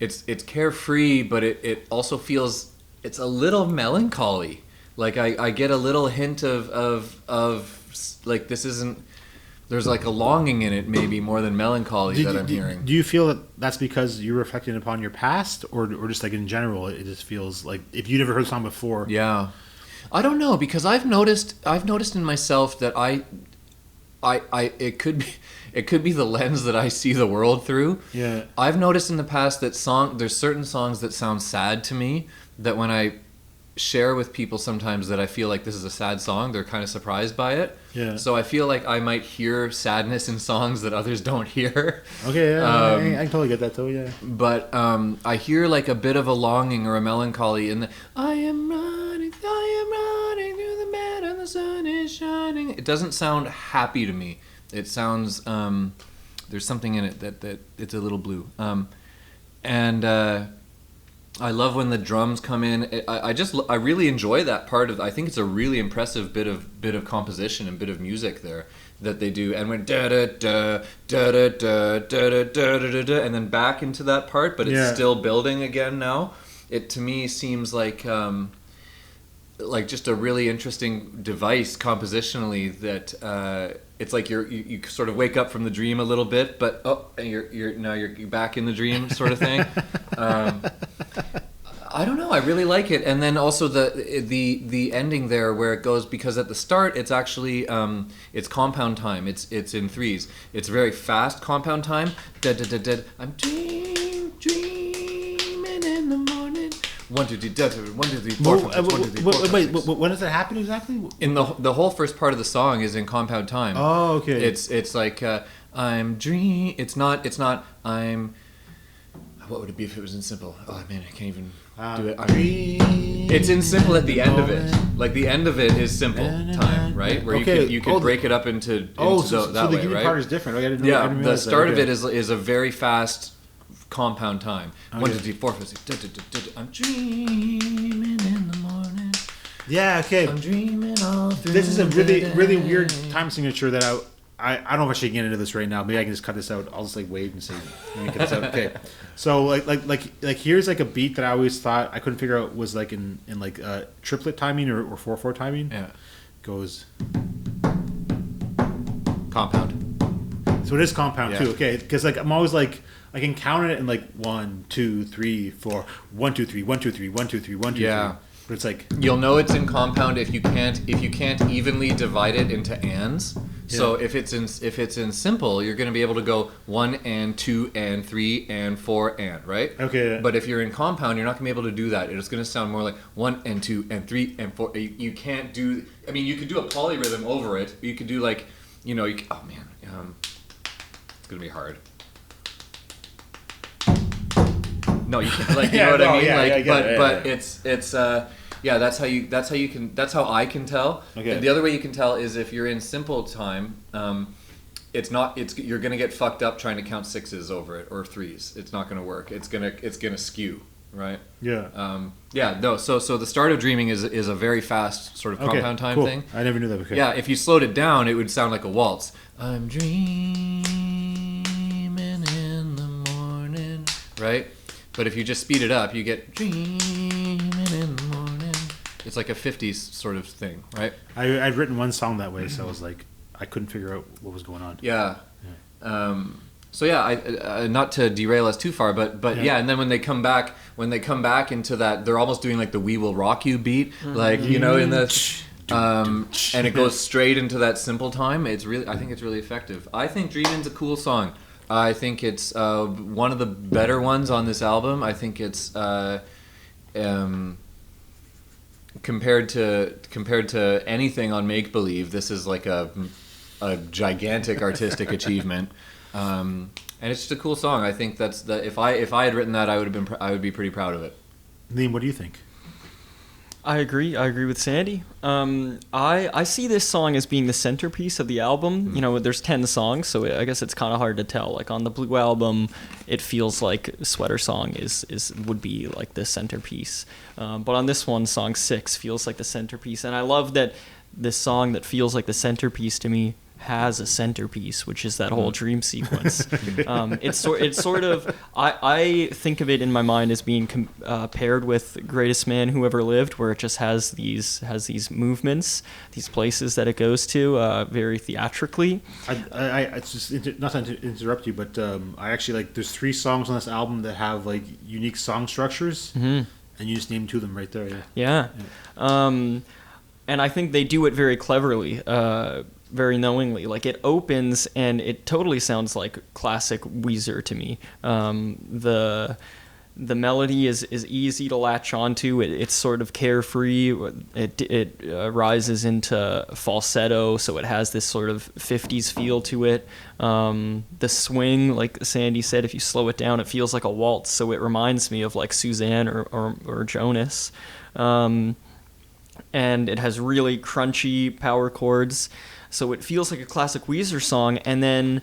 it's carefree, but it also feels, it's a little melancholy. Like I get a little hint of like this isn't, there's like a longing in it maybe more than melancholy that I'm hearing. Do you feel that that's because you're reflecting upon your past, or just like in general, it just feels like if you never heard the song before? Yeah, I don't know, because I've noticed in myself that it could be the lens that I see the world through. Yeah. I've noticed in the past that there's certain songs that sound sad to me, that when I share with people sometimes that I feel like this is a sad song, they're kind of surprised by it. Yeah. So I feel like I might hear sadness in songs that others don't hear. Okay, yeah, I can totally get that though, yeah. But I hear like a bit of a longing or a melancholy in the I am running through the meadow and the sun is shining. It doesn't sound happy to me. It sounds there's something in it that it's a little blue. And I love when the drums come in. I really enjoy that part of. I think it's a really impressive bit of composition and bit of music there that they do. And when da da da da da da da da da da, and then back into that part, but it's still building again now. It to me seems like just a really interesting device compositionally that. It's like you sort of wake up from the dream a little bit, but you're back in the dream sort of thing. I don't know. I really like it, and then also the ending there where it goes, because at the start it's actually it's compound time. It's in threes. It's very fast compound time. Da, da, da, da. I'm dreaming in the morning. 1 2 3 1 2 3 4 5 6 1 2 3 4 5 6. Wait, when does that happen exactly? In the whole first part of the song is in compound time. Oh, okay. It's like I'm dream. It's not. I'm. What would it be if it was in simple? Oh man, I can't even do it. It's in simple at the end of it. Like the end of it is simple time, right? Where you can break it up into so that the way, beginning right? part is different. Right? I didn't Yeah, the start that. of it is a very fast compound time. 1 2 3 4 5 6. I'm dreaming in the morning. Yeah, okay. I'm dreaming all through. This is a really weird time signature that I don't know if I should get into this right now. Maybe I can just cut this out. I'll just like wait and see. Let me cut this out. Okay. So like here's like a beat that I always thought I couldn't figure out was like in like triplet timing or 4/4 timing. Yeah. Goes compound. So it is compound Yeah. too. Okay, because like I'm always like I can count it in like 1 2 3 4 1 2 3 1 2 3 1 2 3 1 2 3. Yeah. But it's like You'll know it's in compound if you can't evenly divide it into ands. So if it's in simple, you're going to be able to go 1 and 2 and 3 and 4 and, right? Okay. But if you're in compound, you're not going to be able to do that. It's going to sound more like 1 and 2 and 3 and 4. You can't do. I mean, you could do a polyrhythm over it. You could do like, oh man, it's going to be hard. No, you can't. Like, you know what I mean? Yeah, like, yeah, but it's that's how I can tell. Okay. And the other way you can tell is if you're in simple time, you're gonna get fucked up trying to count sixes over it or threes. It's not gonna work. It's gonna skew, right? yeah. So the start of Dreaming is a very fast sort of compound time cool. thing. I never knew that. Okay. Yeah, if you slowed it down, it would sound like a waltz. I'm dreaming in the morning, right? But if you just speed it up, you get dreaming in the morning. It's like a 50s sort of thing, right? I'd written one song that way, so I was like, I couldn't figure out what was going on. Yeah. So yeah, I not to derail us too far, but yeah, and then when they come back into that, they're almost doing like the "We Will Rock You" beat, like in the, and it goes straight into that simple time. I think it's really effective. I think "Dreamin's" a cool song. I think it's one of the better ones on this album. I think it's compared to anything on Make Believe, this is like a gigantic artistic achievement. And it's just a cool song. I think that's if I had written that, I would be pretty proud of it. Liam, what do you think? I agree with Sandy. I see this song as being the centerpiece of the album. You know, there's 10 songs, so I guess it's kind of hard to tell. Like on the Blue album, it feels like Sweater Song would be like the centerpiece. But on this one, song 6 feels like the centerpiece. And I love that this song that feels like the centerpiece to me has a centerpiece, which is that whole dream sequence. It's sort of I think of it in my mind as being paired with Greatest Man Who Ever Lived, where it just has these movements, these places that it goes to very theatrically. It's just not to interrupt you, but I actually like. There's 3 songs on this album that have like unique song structures, and you just named 2 of them right there. Yeah. And I think they do it very cleverly. Very knowingly. Like it opens and it totally sounds like classic Weezer to me. The melody is easy to latch onto. It's sort of carefree. It rises into falsetto, so it has this sort of 50s feel to it. The swing, like Sandy said, if you slow it down, it feels like a waltz. So it reminds me of like Suzanne or Jonas. And it has really crunchy power chords. So it feels like a classic Weezer song, and then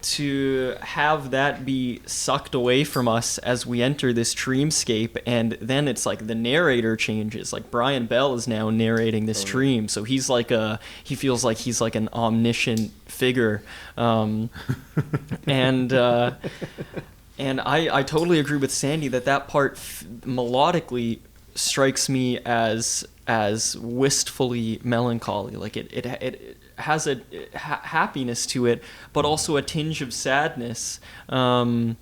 to have that be sucked away from us as we enter this dreamscape, and then it's like the narrator changes. Like Brian Bell is now narrating this dream, so he feels like he's like an omniscient figure, and I totally agree with Sandy that part melodically strikes me as wistfully melancholy. Like it has a happiness to it, but also a tinge of sadness. And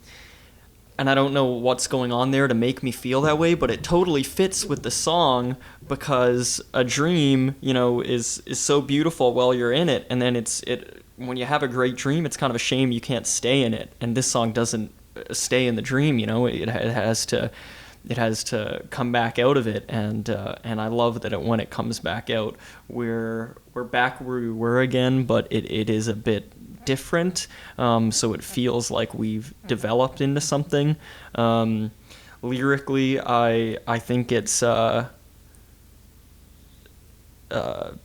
I don't know what's going on there to make me feel that way, but it totally fits with the song because a dream, you know, is so beautiful while you're in it, and then when you have a great dream, it's kind of a shame you can't stay in it. And this song doesn't stay in the dream, you know. It has to come back out of it, and I love that when it comes back out, we're back where we were again, but it is a bit different, so it feels like we've developed into something. Lyrically, I think it's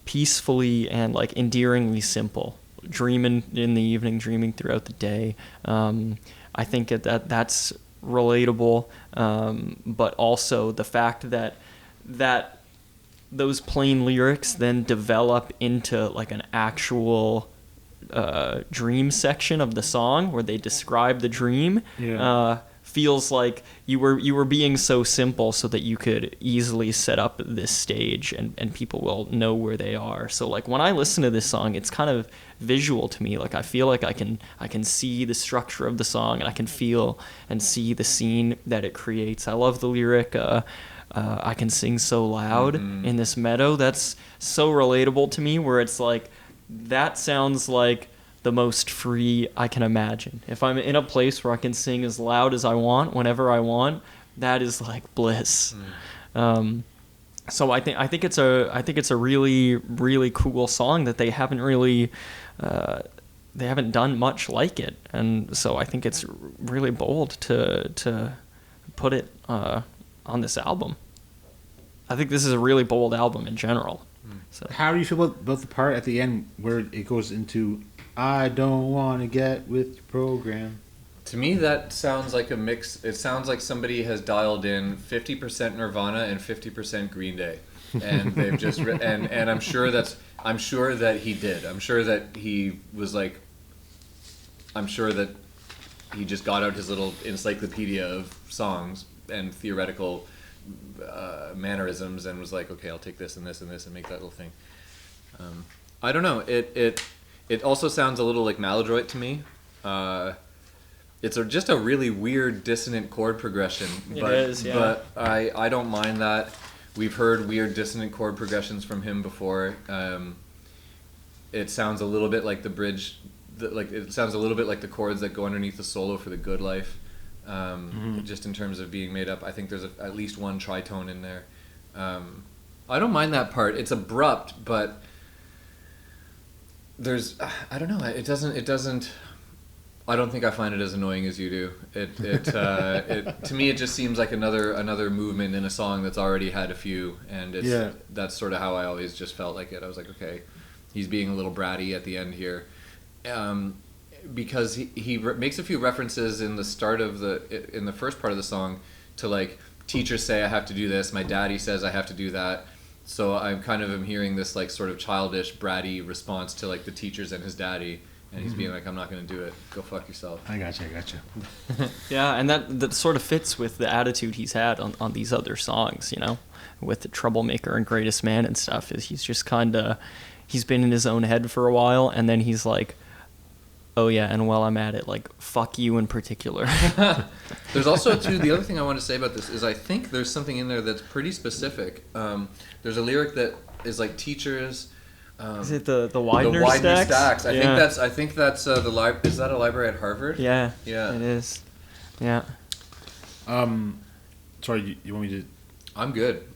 peacefully and like endearingly simple. Dreaming in the evening, dreaming throughout the day. I think that's relatable, but also the fact that those plain lyrics then develop into like an actual dream section of the song where they describe the dream. Feels like you were being so simple so that you could easily set up this stage and people will know where they are. So like when I listen to this song, it's kind of visual to me. Like I feel like I can see the structure of the song, and I can feel and see the scene that it creates. I love the lyric, I can sing so loud in this meadow. That's so relatable to me, where it's like that sounds like the most free I can imagine. If I'm in a place where I can sing as loud as I want, whenever I want, that is like bliss. So I think it's a really, really cool song that they haven't really done much like it, and so I think it's really bold to put it on this album. I think this is a really bold album in general. So how do you feel about the part at the end where it goes into "I don't want to get with your program"? To me, that sounds like a mix. It sounds like somebody has dialed in 50% Nirvana and 50% Green Day, and they've just and I'm sure that he did. I'm sure that he was like. I'm sure that he just got out his little encyclopedia of songs and theoretical mannerisms and was like, okay, I'll take this and this and this and make that little thing. I don't know. It also sounds a little like Maladroit to me. It's just a really weird dissonant chord progression. But, it is, yeah. But I don't mind that. We've heard weird dissonant chord progressions from him before. It sounds a little bit like the bridge. It sounds a little bit like the chords that go underneath the solo for The Good Life. Just in terms of being made up. I think there's at least one tritone in there. I don't mind that part. It's abrupt, but there's I don't know. It doesn't. I don't think I find it as annoying as you do. It to me it just seems like another movement in a song that's already had a few, and that's sort of how I always just felt like it. I was like, okay, he's being a little bratty at the end here, because he makes a few references in the start of in the first part of the song to like teachers say I have to do this, my daddy says I have to do that. So I'm kind of hearing this like sort of childish, bratty response to like the teachers and his daddy, and he's being like, "I'm not going to do it. Go fuck yourself." I gotcha. Yeah, and that sort of fits with the attitude he's had on these other songs, you know, with the Troublemaker and Greatest Man and stuff. Is he's just kind of he's been in his own head for a while, and then he's like, "Oh yeah, and while I'm at it, like fuck you in particular." There's also too the other thing I want to say about this is I think there's something in there that's pretty specific. There's a lyric that is like teachers. Is it the Widener stacks? I think that's the is that a library at Harvard? Yeah. Yeah. It is. Yeah. Sorry, you want me to? I'm good.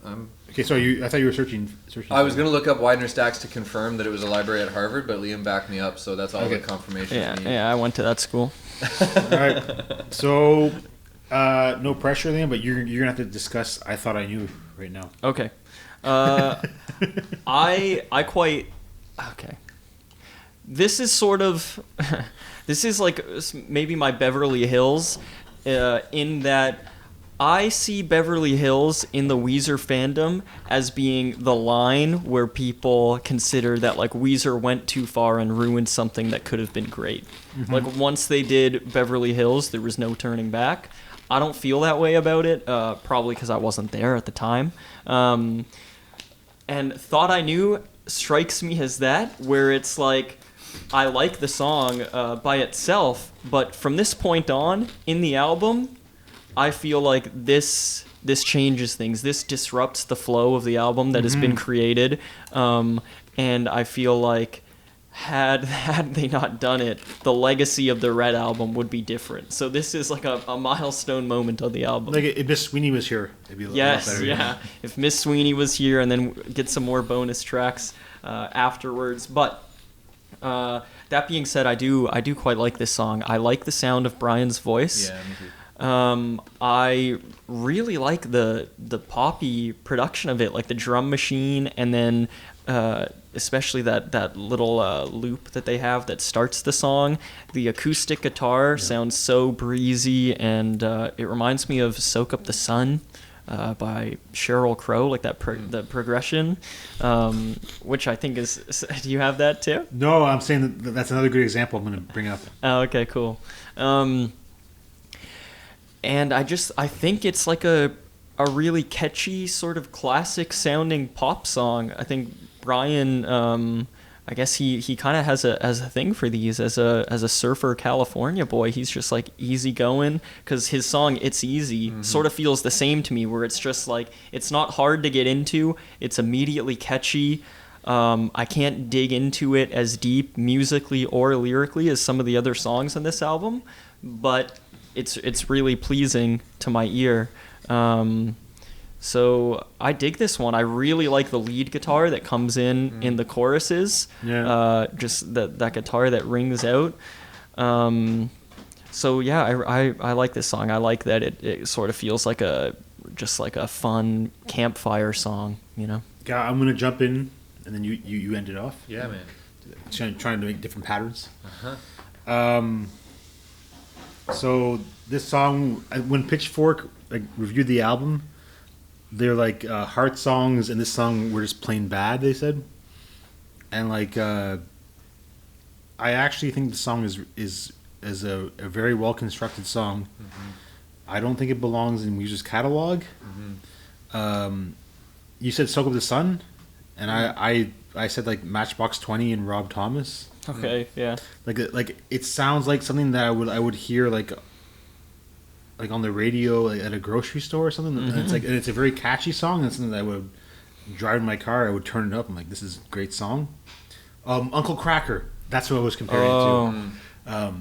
Okay, sorry. I thought you were searching. I was going to look up Widener stacks to confirm that it was a library at Harvard, but Liam backed me up, so that's all the confirmation. Yeah, I went to that school. All right. So, no pressure, Liam, but you're gonna have to discuss. I thought I knew right now. Okay. I quite okay. This is sort of this is like maybe my Beverly Hills, in that I see Beverly Hills in the Weezer fandom as being the line where people consider that like Weezer went too far and ruined something that could have been great. Mm-hmm. Like once they did Beverly Hills, there was no turning back. I don't feel that way about it, probably because I wasn't there at the time. And Thought I Knew strikes me as that, where it's like, I like the song by itself, but from this point on, in the album, I feel like this changes things. This disrupts the flow of the album that has been created, and I feel like had they not done it, the legacy of the Red album would be different. So this is like a milestone moment on the album. Like if Miss Sweeney was here, it'd be a lot better. Yeah. If Miss Sweeney was here, and then get some more bonus tracks afterwards. But that being said, I do quite like this song. I like the sound of Brian's voice. Yeah, me too. I really like the poppy production of it, like the drum machine, and then especially that little loop that they have that starts the song. The acoustic guitar sounds so breezy, and it reminds me of "Soak Up the Sun" by Sheryl Crow, like that the progression, which I think is. Do you have that too? No, I'm saying that's another good example I'm going to bring up. Oh, okay, cool. And I think it's like a really catchy, sort of classic sounding pop song. I think Brian, I guess he kind of has a thing for these as a surfer California boy. He's just like easygoing, because his song "It's Easy" sort of feels the same to me, where it's just like it's not hard to get into. It's immediately catchy. I can't dig into it as deep musically or lyrically as some of the other songs on this album, but it's really pleasing to my ear. So I dig this one. I really like the lead guitar that comes in the choruses. Yeah. Just that guitar that rings out. So yeah, I like this song. I like that it sort of feels like just like a fun campfire song, you know. Yeah, I'm gonna jump in, and then you end it off. Yeah, man. Trying to make different patterns. Uh-huh. So this song, when Pitchfork reviewed the album, they're like heart songs, and this song were just plain bad. They said, and I actually think the song is a very well constructed song. Mm-hmm. I don't think it belongs in Weezer's catalog. Mm-hmm. You said "Soak Up the Sun," and I said like Matchbox 20 and Rob Thomas. Okay, yeah. Like it sounds like something that I would hear like on the radio, like at a grocery store or something. Mm-hmm. And it's a very catchy song. And it's something that I would drive in my car. I would turn it up. I'm like, this is a great song. Uncle Cracker. That's what I was comparing it to.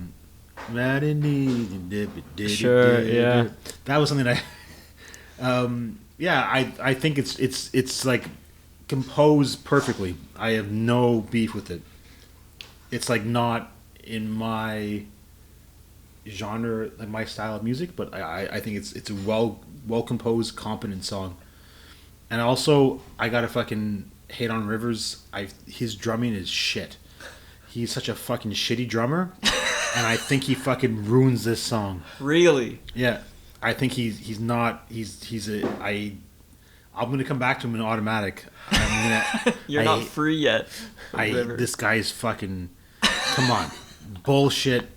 Mad in Need. Sure, yeah. That was something I think it's like composed perfectly. I have no beef with it. It's like not in my genre, like my style of music, but I think it's a well composed, competent song. And also, I gotta fucking hate on Rivers. His drumming is shit. He's such a fucking shitty drummer, and I think he fucking ruins this song. Really? Yeah, I think I'm gonna come back to him in automatic. You're not free yet. This guy's fucking. Come on, bullshit.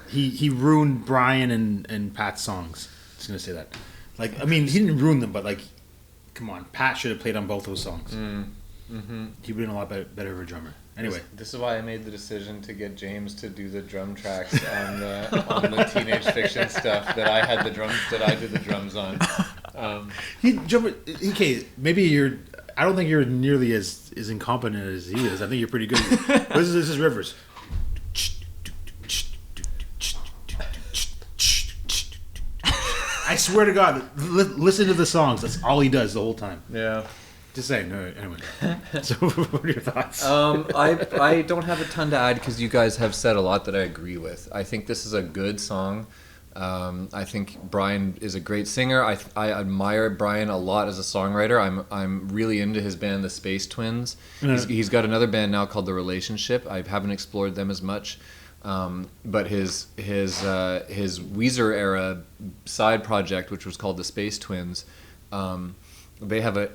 He ruined Brian and Pat's songs. Just gonna say that. Like, I mean, he didn't ruin them, but like, come on, Pat should have played on both those songs. Mm-hmm. He would have been a lot better of a drummer. Anyway, this is why I made the decision to get James to do the drum tracks on the teenage fiction stuff that I did the drums on. Maybe I don't think you're nearly as incompetent as he is. I think you're pretty good. This is Rivers. I swear to God, listen to the songs. That's all he does the whole time. Yeah. Just saying. No, anyway. So, what are your thoughts? I don't have a ton to add because you guys have said a lot that I agree with. I think this is a good song. I think Brian is a great singer. I admire Brian a lot as a songwriter. I'm really into his band, the Space Twins. Yeah. He's got another band now called The Relationship. I haven't explored them as much. But his Weezer era side project, which was called the Space Twins, they have a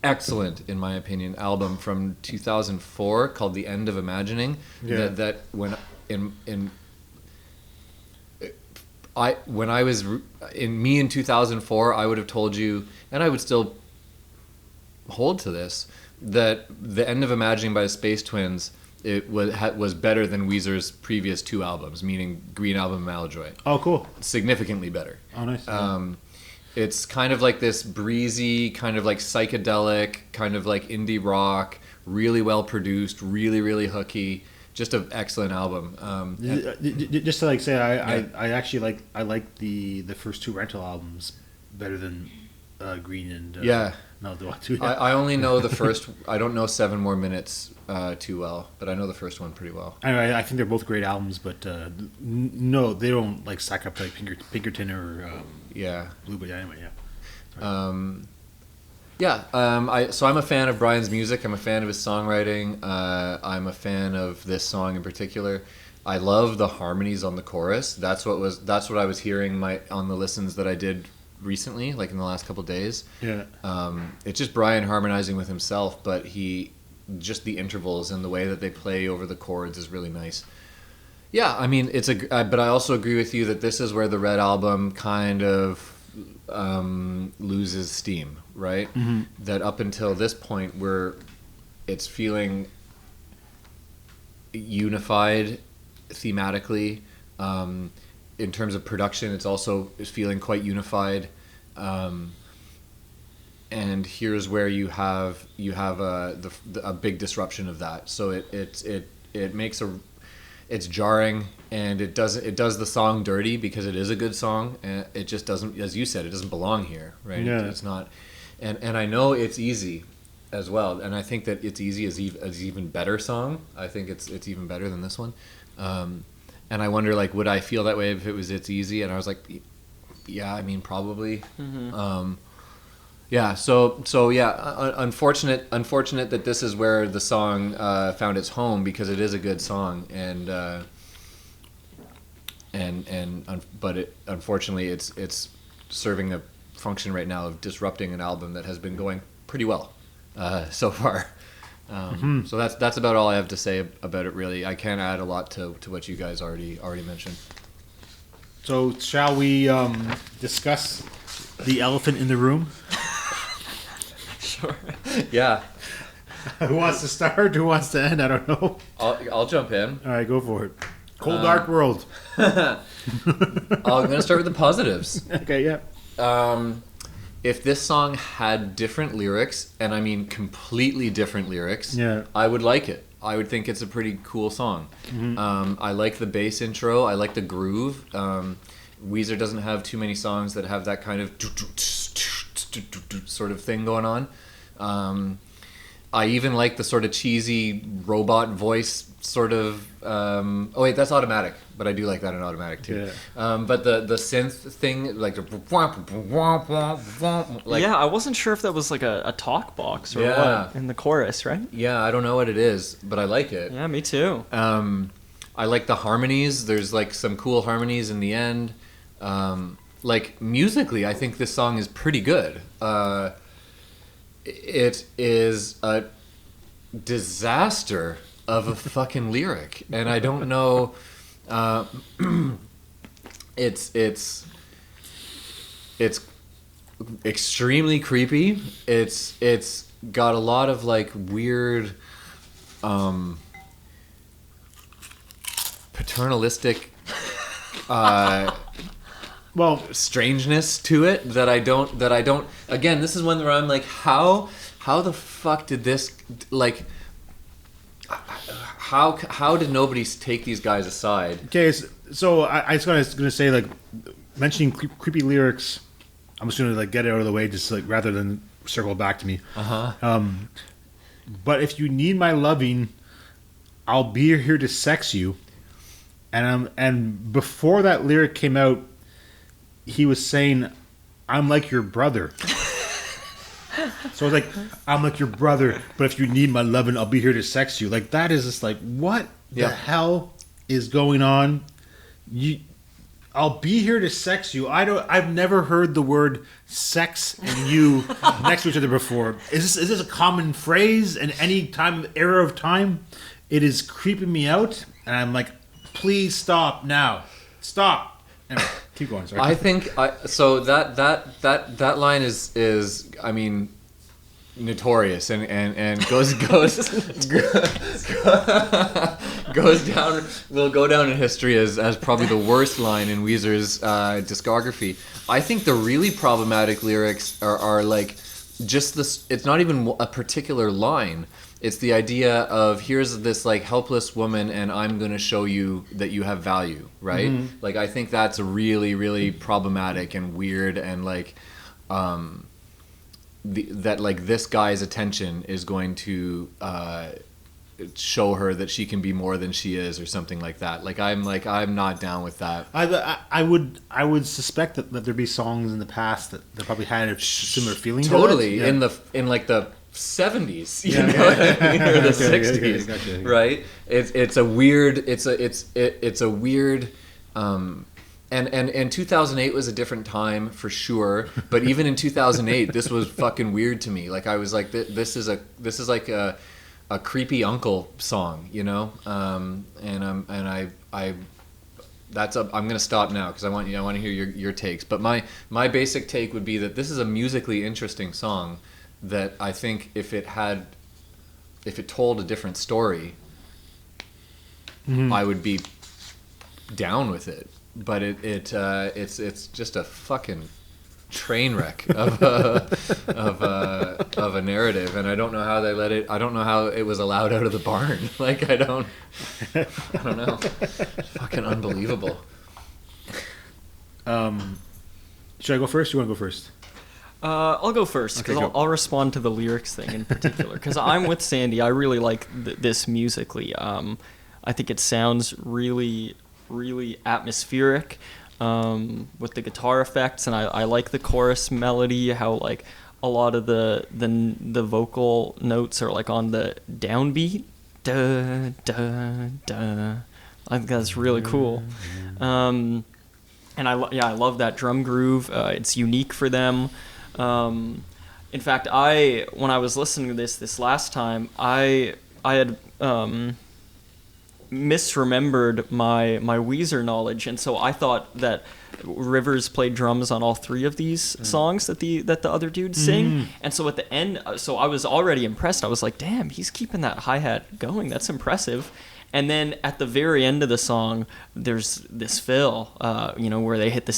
excellent, in my opinion, album from 2004 called The End of Imagining. Yeah. That when I was in 2004, I would have told you, and I would still hold to this, that The End of Imagining by the Space Twins, it was better than Weezer's previous two albums, meaning Green Album and Maljoy. Oh, cool. Significantly better. Oh, nice. It's kind of like this breezy, kind of like psychedelic, kind of like indie rock, really well produced, really, really hooky. Just an excellent album. Just to like say, I actually like the first two Rental albums better than Green and Maljoy too. I only know the first. I don't know 7 More Minutes too well, but I know the first one pretty well. Anyway, I think they're both great albums, but no, they don't like stack up like Pinkerton or Blue. But anyway, So I'm a fan of Brian's music. I'm a fan of his songwriting. I'm a fan of this song in particular. I love the harmonies on the chorus. That's what I was hearing on the listens that I did recently, like in the last couple of days. Yeah. It's just Brian harmonizing with himself, but just the intervals and the way that they play over the chords is really nice. Yeah, I mean, but I also agree with you that this is where the Red Album kind of loses steam, right? Mm-hmm. That up until this point where it's feeling unified thematically, in terms of production, it's also feeling quite unified, and here's where you have a big disruption of that. So it makes it's jarring, and it does the song dirty because it is a good song, and it just doesn't, as you said, it doesn't belong here, right? Yeah. It's not, and I know It's Easy as well, and I think that It's Easy is even better song. I think it's even better than this one. And I wonder, like, would I feel that way if it was It's Easy? And I was like, yeah, I mean, probably. Mm-hmm. Unfortunate that this is where the song found its home, because it is a good song, but unfortunately it's serving a function right now of disrupting an album that has been going pretty well so far. So that's about all I have to say about it, really. I can't add a lot to what you guys already mentioned. So shall we discuss the elephant in the room? Sure. Yeah. Who wants to start? Who wants to end? I don't know. I'll jump in. All right, go for it. Cold Dark World. I'm going to start with the positives. Okay, yeah. If this song had different lyrics, and I mean completely different lyrics, yeah, I would like it. I would think it's a pretty cool song. Mm-hmm. I like the bass intro. I like the groove. Weezer doesn't have too many songs that have that kind of sort of thing going on. I even like the sort of cheesy robot voice sort of. Oh wait, that's automatic, but I do like that in automatic too. Yeah. But the synth thing, like yeah, I wasn't sure if that was like a talk box or Yeah. what in the chorus, right? yeah, I don't know what it is, but I like it. Yeah, me too. I like the harmonies. There's like some cool harmonies in the end. Like musically, I think this song is pretty good. It is a disaster of a fucking lyric, and I don't know. It's extremely creepy. It's got a lot of like weird, paternalistic. Well, Strangeness to it that I don't again, this is one where I'm like, how the fuck did this, like, how did nobody take these guys aside? okay, so I was gonna say, like, mentioning creepy lyrics. I'm just gonna like get it out of the way, just like rather than circle back to me. But if you need my loving, I'll be here to sex you. And before that lyric came out, he was saying, "I'm like your brother." So I was like, "I'm like your brother, but if you need my loving, I'll be here to sex you." Like, that is just like, what the hell is going on? I'll be here to sex you. I've never heard the word sex and you next to each other before. Is this a common phrase in any era of time? It is creeping me out, and I'm like, please stop now. Stop. Anyway, keep going. Sorry. I think so that line is I mean, notorious and goes down, will go down in history as probably the worst line in Weezer's discography. I think the really problematic lyrics are like just this. It's not even a particular line. It's the idea of, here's this like helpless woman and I'm going to show you that you have value, right? Mm-hmm. Like, I think that's really, really problematic and weird, and like that like this guy's attention is going to show her that she can be more than she is, or something like that. I'm not down with that. I would suspect that there'd be songs in the past that probably had a similar feeling. Totally. To it. In like the 70s, you know what I mean, or the 60s, gotcha. Right? It's a weird, and 2008 was a different time for sure. But even in 2008, this was fucking weird to me. Like, I was like, this is like a creepy uncle song, you know. I'm gonna stop now because I want to hear your takes. But my basic take would be that this is a musically interesting song. That I think if it told a different story, I would be down with it. But it's just a fucking train wreck of a narrative, and I don't know how they let it. I don't know how it was allowed out of the barn. Like, I don't know. Fucking unbelievable. Should I go first? You want to go first? I'll go first because I'll respond to the lyrics thing in particular, because I'm with Sandy. I really like this musically. I think it sounds really, really atmospheric with the guitar effects, and I like the chorus melody. How like a lot of the vocal notes are like on the downbeat. Da da da. I think that's really cool. And I love that drum groove. It's unique for them. In fact, when I was listening to this last time, I had misremembered my Weezer knowledge, and so I thought that Rivers played drums on all three of these songs that the other dudes sing. And so at the end, so I was already impressed. I was like, damn, he's keeping that hi-hat going. That's impressive. And then at the very end of the song, there's this fill, where they hit the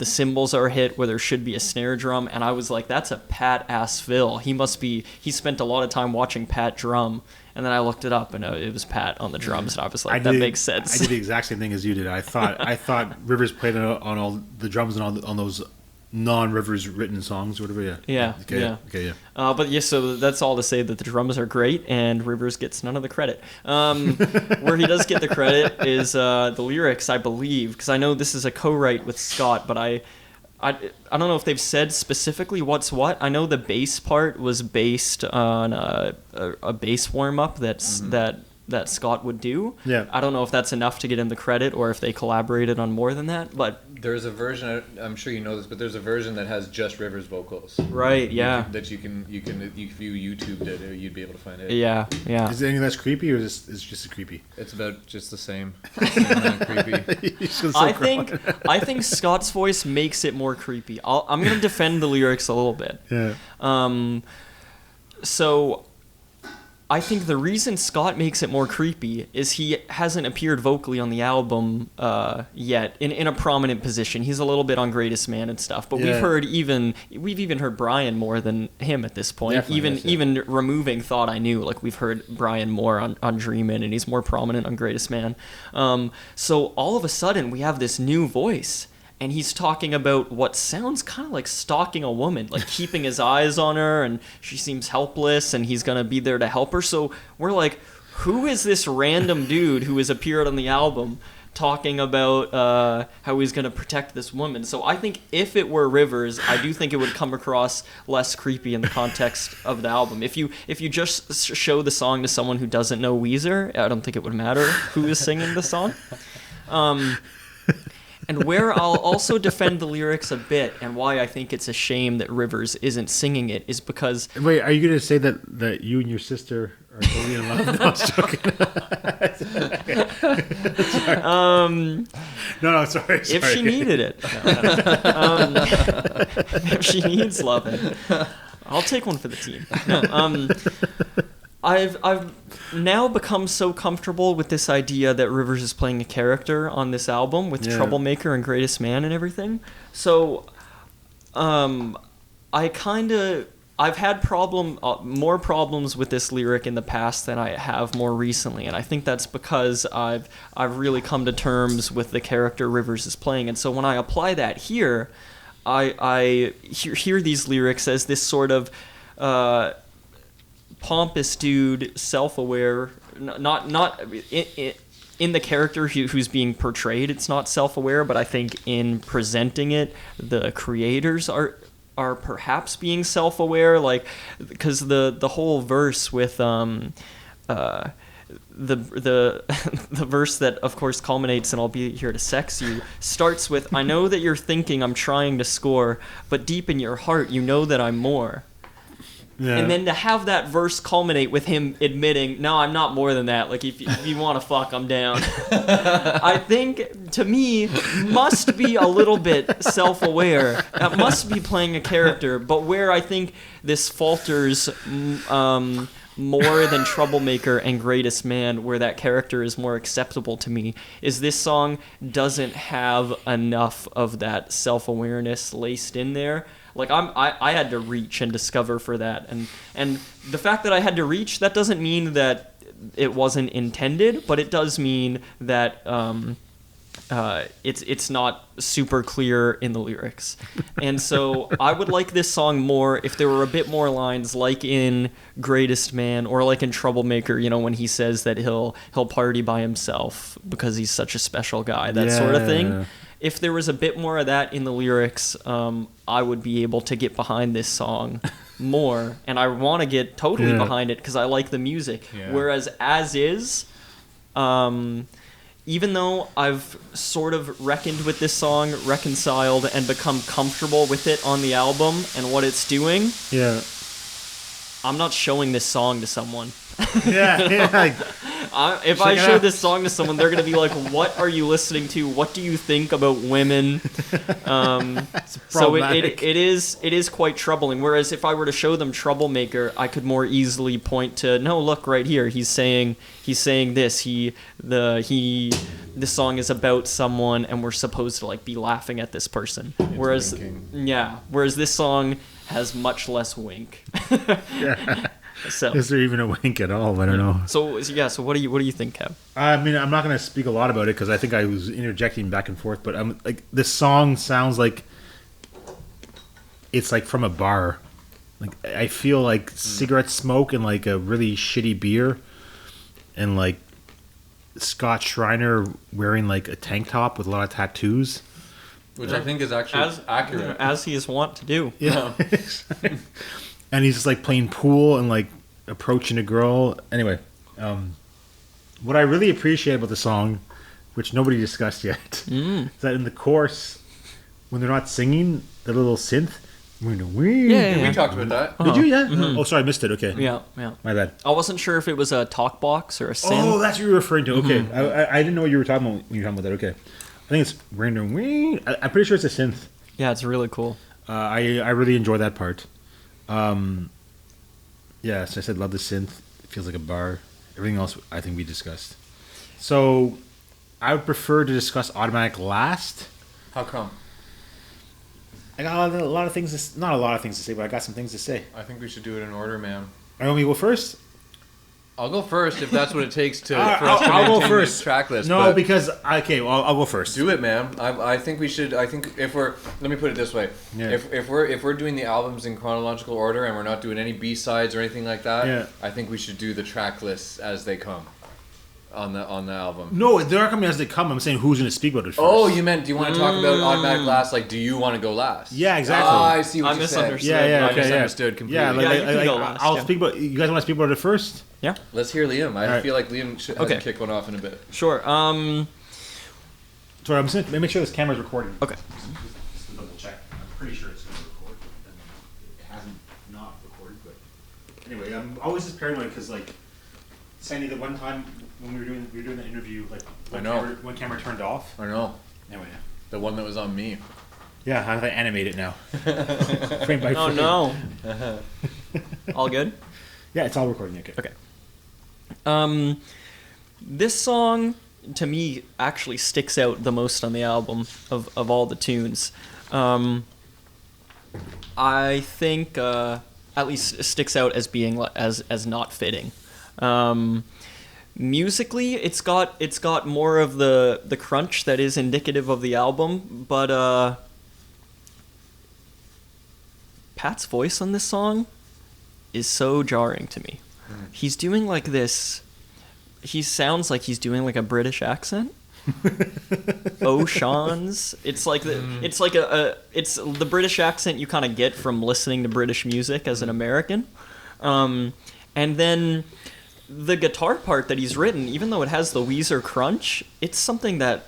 cymbals are hit where there should be a snare drum, and I was like, that's a Pat ass fill. He spent a lot of time watching Pat drum, and then I looked it up and it was Pat on the drums, and I was like, that makes sense. I did the exact same thing as you did. I thought Rivers played on all the drums and on those non-Rivers written songs or whatever. Yeah. But yeah, so that's all to say that the drums are great and Rivers gets none of the credit. Where he does get the credit is the lyrics, I believe, because I know this is a co-write with Scott, but I don't know if they've said specifically what's what. I know the bass part was based on a bass warm-up that Scott would do. Yeah. I don't know if that's enough to get him the credit or if they collaborated on more than that, but There's a version, I'm sure you know this, but there's a version that has just Rivers vocals. right, yeah. That you can if you YouTubed it, you'd be able to find it. Yeah. Is it any less creepy, or is it just creepy? It's about just the same. Same creepy. I think Scott's voice makes it more creepy. I'm going to defend the lyrics a little bit. Yeah. So I think the reason Scott makes it more creepy is he hasn't appeared vocally on the album yet in a prominent position. He's a little bit on Greatest Man and stuff, but we've even heard Brian more than him at this point. Definitely, even removing Thought I Knew, like we've heard Brian more on Dreamin', and he's more prominent on Greatest Man. So all of a sudden we have this new voice. And he's talking about what sounds kind of like stalking a woman, like keeping his eyes on her, and she seems helpless, and he's going to be there to help her. So we're like, who is this random dude who has appeared on the album talking about how he's going to protect this woman? So I think if it were Rivers, I do think it would come across less creepy in the context of the album. If you just show the song to someone who doesn't know Weezer, I don't think it would matter who is singing the song. And where I'll also defend the lyrics a bit, and why I think it's a shame that Rivers isn't singing it, is because... Wait, are you going to say that you and your sister are totally in love? No, I was joking. No, sorry. If she needed it. If she needs loving, I'll take one for the team. No, I've now become so comfortable with this idea that Rivers is playing a character on this album with Troublemaker and Greatest Man and everything. So, I've had more problems with this lyric in the past than I have more recently, and I think that's because I've really come to terms with the character Rivers is playing. And so when I apply that here, I hear these lyrics as this sort of pompous dude, self-aware, not in the character who's being portrayed, it's not self-aware, but I think in presenting it, the creators are perhaps being self-aware, like, because the whole verse with the verse that of course culminates in "I'll be here to sex you" starts with, "I know that you're thinking I'm trying to score, but deep in your heart you know that I'm more." Yeah. And then to have that verse culminate with him admitting, "No, I'm not more than that. Like, if you want to fuck, I'm down." I think, to me, must be a little bit self-aware. It must be playing a character. But where I think this falters more than Troublemaker and Greatest Man, where that character is more acceptable to me, is this song doesn't have enough of that self-awareness laced in there. Like, I had to reach and discover for that, and the fact that I had to reach, that doesn't mean that it wasn't intended, but it does mean that it's not super clear in the lyrics. And so I would like this song more if there were a bit more lines, like in Greatest Man or like in Troublemaker, you know, when he says that he'll party by himself because he's such a special guy, that sort of thing. Yeah. If there was a bit more of that in the lyrics, I would be able to get behind this song more. And I want to get totally behind it because I like the music. Yeah. Whereas as is, even though I've sort of reckoned with this song, reconciled, and become comfortable with it on the album and what it's doing, I'm not showing this song to someone. If I show this song to someone, they're going to be like, "What are you listening to? What do you think about women?" So it is quite troubling. Whereas if I were to show them Troublemaker, I could more easily point to, "No, look right here. He's saying this. This song is about someone, and we're supposed to like be laughing at this person." Whereas this song has much less wink. So, is there even a wink at all? I don't know. So what do you think, Kev? I mean, I'm not going to speak a lot about it because I think I was interjecting back and forth. But I'm like, this song sounds like it's like from a bar. Like I feel like cigarette smoke and like a really shitty beer, and like Scott Schreiner wearing like a tank top with a lot of tattoos. Which I think is actually accurate. As he is wont to do. Yeah. And he's just like playing pool and like approaching a girl. Anyway, what I really appreciate about the song, which nobody discussed yet, is that in the chorus, when they're not singing, the little synth. We talked about that. Did you? Yeah. Mm-hmm. Oh, sorry, I missed it. Okay. Yeah. My bad. I wasn't sure if it was a talk box or a synth. Oh, that's what you were referring to. Okay. I didn't know what you were talking about when you were talking about that. Okay. I think it's random. I'm pretty sure it's a synth. Yeah, it's really cool. I really enjoy that part. Yeah, so I said love the synth. It feels like a bar. Everything else I think we discussed. So I would prefer to discuss Automatic last. How come? I got a lot of things not a lot of things to say, but I got some things to say. I think we should do it in order, man. I want me to go first? I'll go first if that's what it takes to. I'll go first. Track list. No, because well, I'll go first. Do it, man. I think we should. I think if we're. Let me put it this way. Yeah. If we're doing the albums in chronological order and we're not doing any B-sides or anything like that, yeah. I think we should do the track lists as they come on the album. No, they're not coming as they come. I'm saying who's going to speak about it first. Oh, you meant? Do you want to talk about Automatic last? Like, do you want to go last? Yeah, exactly. I see what you said. misunderstood. Yeah, okay, I misunderstood completely. Yeah, you can go last, I'll yeah. speak about. You guys want to speak about it first? Yeah. Let's hear Liam. I right. feel like Liam should Okay. kick one off in a bit. Sure. Sorry, I'm just going to make sure this camera's recording. Okay. Just to double check. I'm pretty sure it's going to record. It hasn't not recorded, but anyway, I'm always just paranoid because like Sandy, the one time when we were doing the interview, like one camera turned off. I know. Anyway, The one that was on me. yeah, I have to animate it now. Frame by Oh frame. no. All good? Yeah, it's all recording. Okay. Okay. This song to me actually sticks out the most on the album of all the tunes. I think at least sticks out as being as not fitting. Musically, it's got more of the crunch that is indicative of the album, but Pat's voice on this song is so jarring to me. He's doing like this. He sounds like he's doing like a British accent. Oceans. It's like it's the British accent you kind of get from listening to British music as an American. And then the guitar part that he's written, even though it has the Weezer crunch, it's something that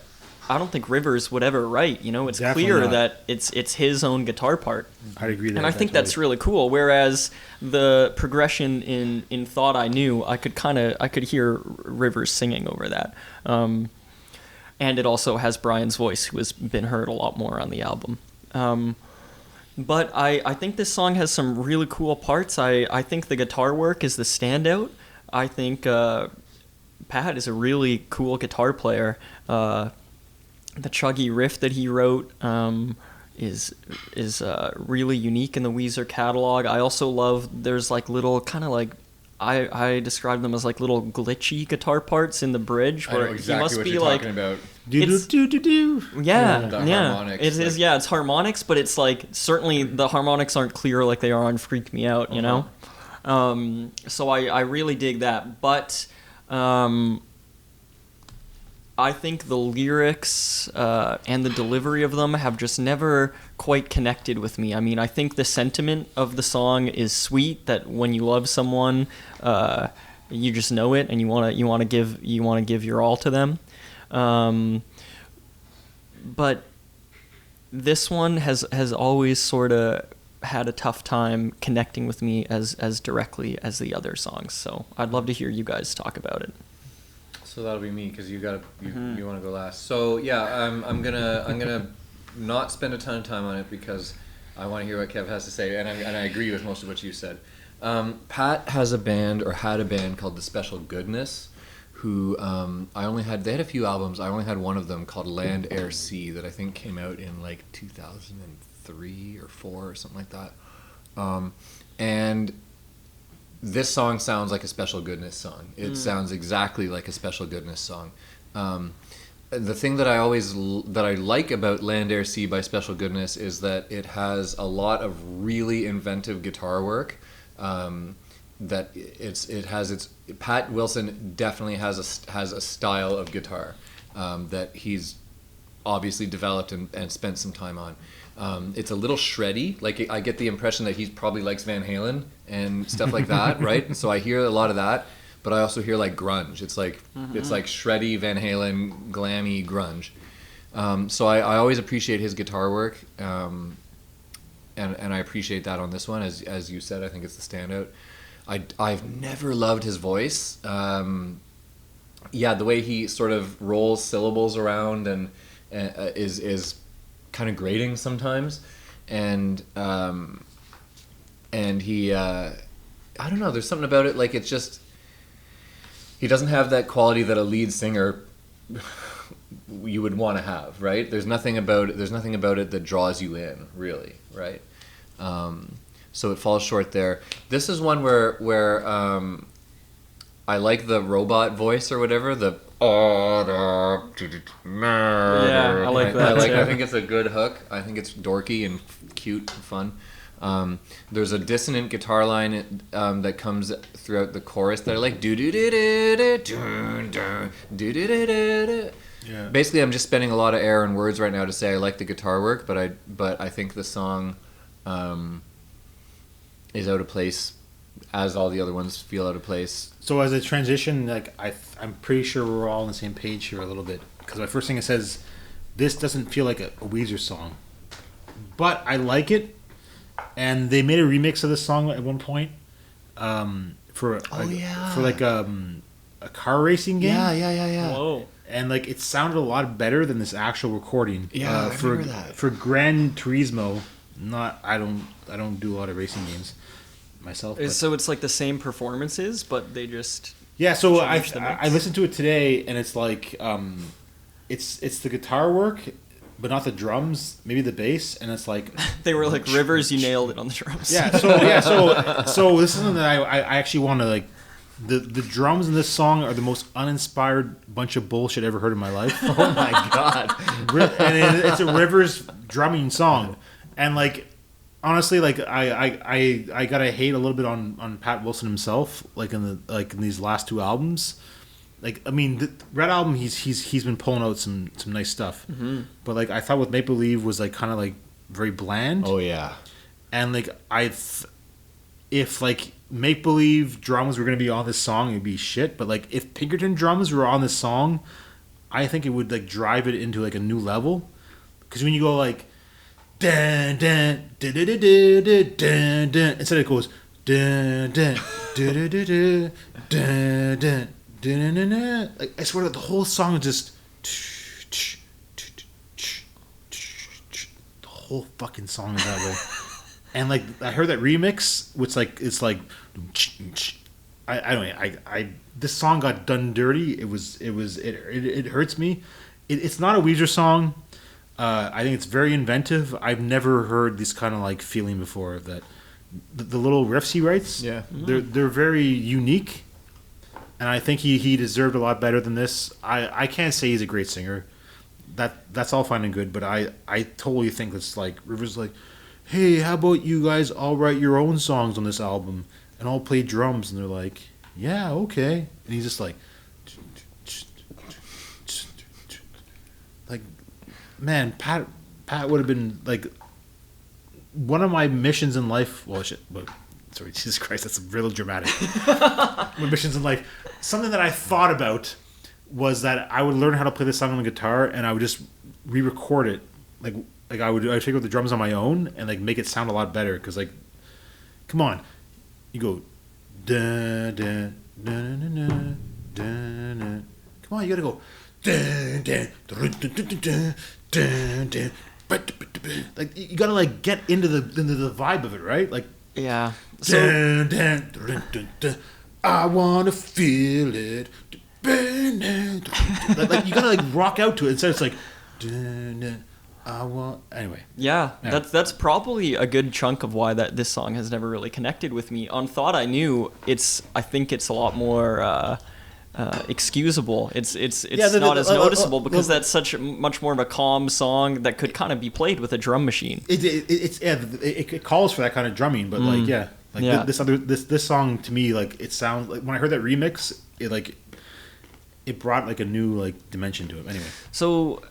I don't think Rivers would ever write. You know, it's Definitely clear not. that it's his own guitar part. I'd agree. And I think that's really cool. Whereas the progression in Thought I Knew, I could hear Rivers singing over that. And it also has Brian's voice, who has been heard a lot more on the album. But I think this song has some really cool parts. I think the guitar work is the standout. I think Pat is a really cool guitar player. The chuggy riff that he wrote is really unique in the Weezer catalog. I also love there's like little kind of like I describe them as like little glitchy guitar parts in the bridge I know where exactly he must what be you're like talking about. Do. yeah. The harmonics, It's like- it's harmonics, but it's like certainly the harmonics aren't clear like they are on Freak Me Out, you know? So I really dig that. But I think the lyrics and the delivery of them have just never quite connected with me. I mean, I think the sentiment of the song is sweet, that when you love someone, you just know it and you want to give your all to them. But this one has always sort of had a tough time connecting with me as directly as the other songs. So I'd love to hear you guys talk about it. So that'll be me because you want to go last. So yeah, I'm gonna not spend a ton of time on it because I want to hear what Kev has to say, and I agree with most of what you said. Pat has a band or had a band called The Special Goodness, who they had a few albums. I only had one of them called Land Air Sea that I think came out in like 2003 or 4 or something like that. And this song sounds like a Special Goodness song. It sounds exactly like a Special Goodness song. the thing that I like about Land Air Sea by Special Goodness is that it has a lot of really inventive guitar work. That it has its Pat Wilson definitely has a style of guitar that he's obviously developed and spent some time on. It's a little shreddy. Like I get the impression that he probably likes Van Halen and stuff like that, right? And so I hear a lot of that, but I also hear like grunge. It's like shreddy Van Halen, glammy grunge. So I always appreciate his guitar work, and I appreciate that on this one. As you said, I think it's the standout. I've never loved his voice. The way he sort of rolls syllables around and is kind of grating sometimes, and he I don't know. There's something about it, like it's just he doesn't have that quality that a lead singer you would want to have, right? There's nothing about it that draws you in, really, right? So it falls short there. This is one where I like the robot voice or whatever. I like that. I think it's a good hook. I think it's dorky and cute and fun. There's a dissonant guitar line that comes throughout the chorus that I like. Yeah. Basically, I'm just spending a lot of air and words right now to say I like the guitar work, but I think the song is out of place, as all the other ones feel out of place. So as a transition, like I'm pretty sure we're all on the same page here a little bit, because my first thing it says, this doesn't feel like a Weezer song, but I like it, and they made a remix of this song at one point for a car racing game. Yeah. Whoa. And like it sounded a lot better than this actual recording. Yeah, I remember that. For Gran Turismo. I don't do a lot of racing games myself. But. So it's like the same performances, but they just So I listened to it today, and it's like it's the guitar work, but not the drums, maybe the bass, and it's like they were like Rivers. You nailed it on the drums. So this is something that I actually want to like. The drums in this song are the most uninspired bunch of bullshit I ever heard in my life. Oh my god! And it's a Rivers drumming song, and like honestly, like I gotta hate a little bit on Pat Wilson himself, like in these last two albums. Like I mean, the Red Album, he's been pulling out some nice stuff, but like I thought with Make Believe was like kind of like very bland. Oh yeah, and like if like Make Believe drums were gonna be on this song, it'd be shit. But like if Pinkerton drums were on this song, I think it would like drive it into like a new level. Because when you go like dun dun dun dun dun dun dun dun, instead it goes dun dun dun dun dun dun dun dun dun dun. Like I swear that the whole song is just the whole fucking song is that way. And like I heard that remix, which like it's like, I this song got done dirty. It hurts me. It's not a Weezer song. I think it's very inventive. I've never heard this kind of like feeling before. That the little riffs he writes, they're very unique, and I think he deserved a lot better than this. I can't say he's a great singer. That's all fine and good, but I totally think it's like Rivers like, hey, how about you guys all write your own songs on this album and all play drums? And they're like, yeah, okay. And he's just like, man, Pat would have been like one of my missions in life. Well, shit, but sorry, Jesus Christ, that's real dramatic. My missions in life, something that I thought about was that I would learn how to play this song on the guitar, and I would just re-record it, like I would take out the drums on my own and like make it sound a lot better. Because like, come on, you go dun dun dun dun dun dun dun. Come on, you gotta go dun dun dun dun dun dun dun. Like you gotta like get into the vibe of it, right? Like yeah. So dun dun dun dun dun. I wanna feel it. Like you gotta like rock out to it instead. It's like dun dun. Anyway. Yeah, that's probably a good chunk of why this song has never really connected with me. On Thought I Knew, I think it's a lot more excusable. It's Yeah, not as noticeable because that's such much more of a calm song that could kind of be played with a drum machine. It calls for that kind of drumming, but this song to me, like, it sounds like when I heard that remix, it brought like a new like dimension to it. Anyway, so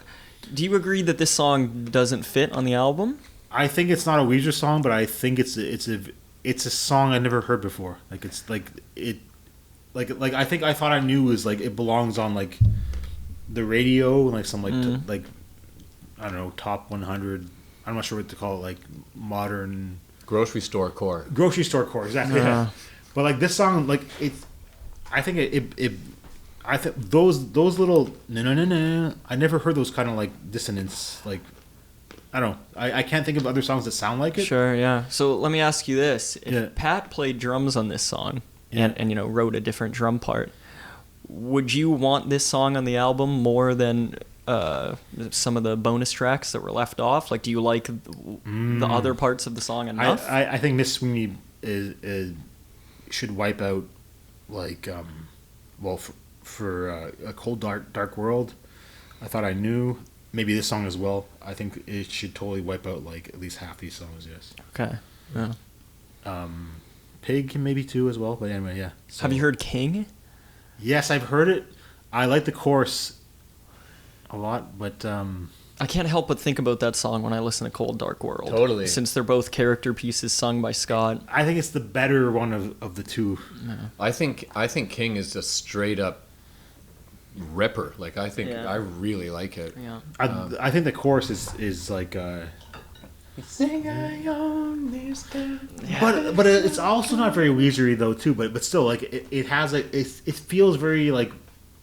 do you agree that this song doesn't fit on the album? I think it's not a Weezer song, but I think it's a song I never heard before. Like it's like it. Like I thought I knew was like it belongs on like the radio, like some like I don't know, top 100. I'm not sure what to call it, like modern Grocery store core. Exactly. Yeah. But like this song, like I think I think those little no. I never heard those kind of like dissonance. Like I don't know. I can't think of other songs that sound like it. Sure. Yeah. So let me ask you this: if Yeah. Pat played drums on this song. Yeah. And wrote a different drum part, would you want this song on the album more than some of the bonus tracks that were left off? Like, do you like the other parts of the song enough? I think Miss Sweeney should wipe out like for a cold dark world. I thought I knew maybe this song as well. I think it should totally wipe out like at least half these songs. Yes. Okay. Yeah. Pig maybe too as well, but anyway, yeah. So, Have you heard King? Yes, I've heard it. I like the chorus a lot, but I can't help but think about that song when I listen to Cold Dark World. Totally. Since they're both character pieces sung by Scott. I think it's the better one of the two. I think King is a straight up ripper. Like I think Yeah. I really like it. Yeah. I think the chorus is like. But it's also not very Weezery though too. But still, like it has it feels very like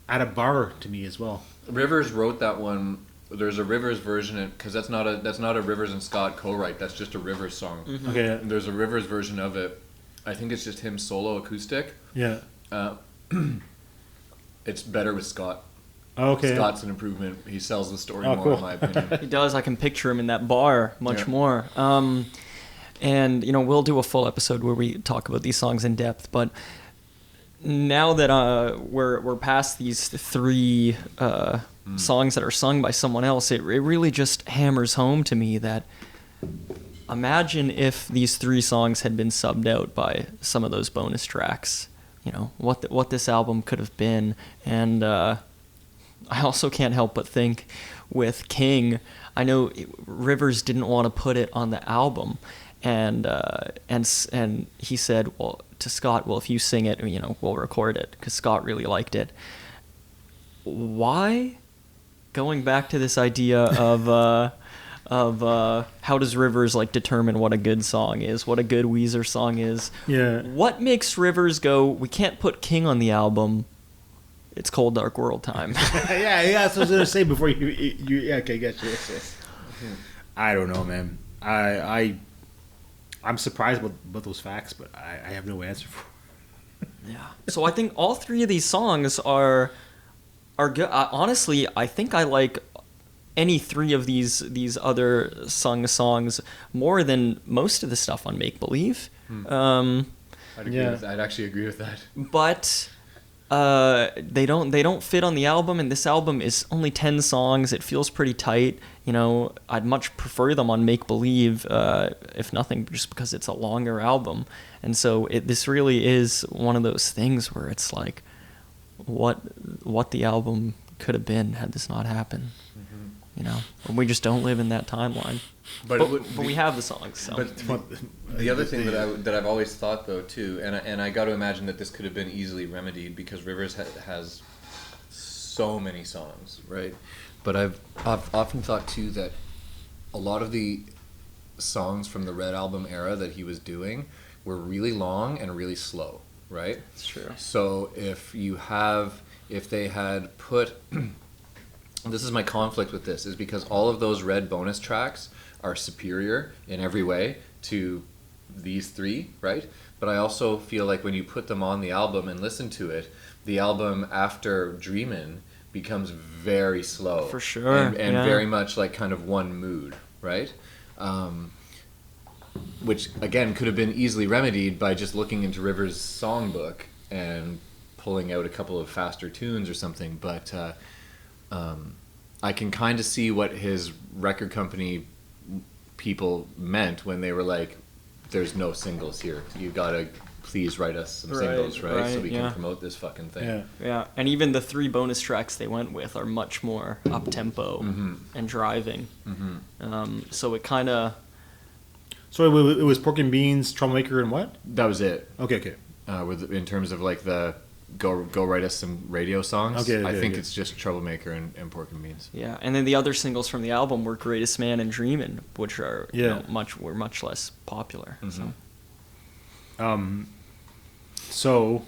at a bar to me as well. Rivers wrote that one. There's a Rivers version because that's not a Rivers and Scott co-write. That's just a Rivers song. Mm-hmm. Okay. And there's a Rivers version of it. I think it's just him solo acoustic. Yeah. It's better with Scott. Okay. Scott's an improvement. He sells the story Oh, more, cool. in my opinion. He does. I can picture him in that bar much Yeah. more. And we'll do a full episode where we talk about these songs in depth. But now that we're past these three songs that are sung by someone else, it really just hammers home to me that imagine if these three songs had been subbed out by some of those bonus tracks. What this album could have been. And I also can't help but think with King, I know Rivers didn't want to put it on the album, and he said, well, to Scott, well, if you sing it, we'll record it, because Scott really liked it. Why? Going back to this idea of how does Rivers like determine what a good song is, what a good Weezer song is? Yeah. What makes Rivers go, we can't put King on the album? It's Cold Dark World time. yeah, that's what I was gonna say before you yeah, okay, gotcha. Yes. I don't know, man. I'm surprised about those facts, but I have no answer for it. Yeah. So I think all three of these songs are good. Honestly, I think I like any three of these other sung songs more than most of the stuff on Make Believe. I'd actually agree with that. But they don't fit on the album, and this album is only 10 songs. It feels pretty tight. I'd much prefer them on Make Believe, if nothing, just because it's a longer album. And so this really is one of those things where it's like, what the album could have been had this not happened. Mm-hmm. We just don't live in that timeline. But we have the songs. So. But the other thing that I've always thought though too, and I got to imagine that this could have been easily remedied because Rivers has so many songs, right? But I've often thought too that a lot of the songs from the Red Album era that he was doing were really long and really slow, right? That's true. So if they had put this is my conflict with this, is because all of those Red bonus tracks are superior in every way to these three, right? But I also feel like when you put them on the album and listen to it, the album after Dreamin becomes very slow. For sure. And yeah. very much like kind of one mood, right? Which, again, could have been easily remedied by just looking into Rivers' songbook and pulling out a couple of faster tunes or something, but I can kind of see what his record company people meant when they were like, there's no singles here. You gotta please write us some singles, right? So we can promote this fucking thing. Yeah, and even the 3 bonus tracks they went with are much more up-tempo and driving. So it kind of... So it was Pork and Beans, Troublemaker, and what? That was it. Okay. In terms of like the go write us some radio songs. I think it's just Troublemaker and Pork and Beans. Yeah, and then the other singles from the album were Greatest Man and Dreamin, which are were much less popular. So,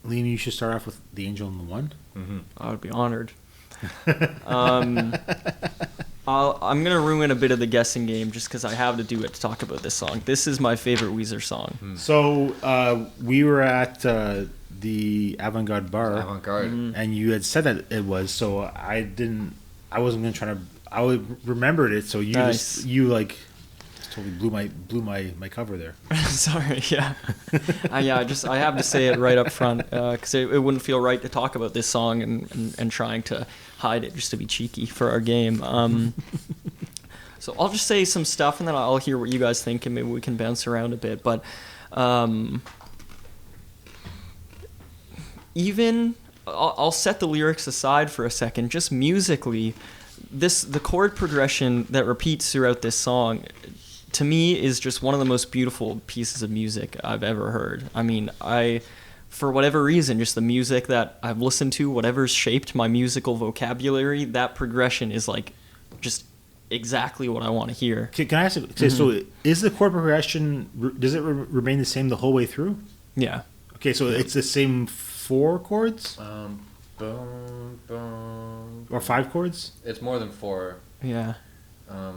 Lena, you should start off with The Angel and the One. I would be honored. I'm going to ruin a bit of the guessing game just because I have to do it to talk about this song. This is my favorite Weezer song. So, we were at the Avant-Garde bar. And you had said that it was, so I wasn't going to try to... I remembered it, so you totally blew my cover there. Sorry, yeah. I have to say it right up front because it wouldn't feel right to talk about this song and trying to hide it just to be cheeky for our game. So I'll just say some stuff and then I'll hear what you guys think and maybe we can bounce around a bit. But even I'll set the lyrics aside for a second. Just musically, the chord progression that repeats throughout this song, to me, is just one of the most beautiful pieces of music I've ever heard. I mean, for whatever reason, just the music that I've listened to, whatever's shaped my musical vocabulary, that progression is like just exactly what I want to hear. Can I ask you, so is the chord progression, does it remain the same the whole way through? Yeah. Okay, so it's the same 4 chords? Or 5 chords? It's more than 4. Yeah.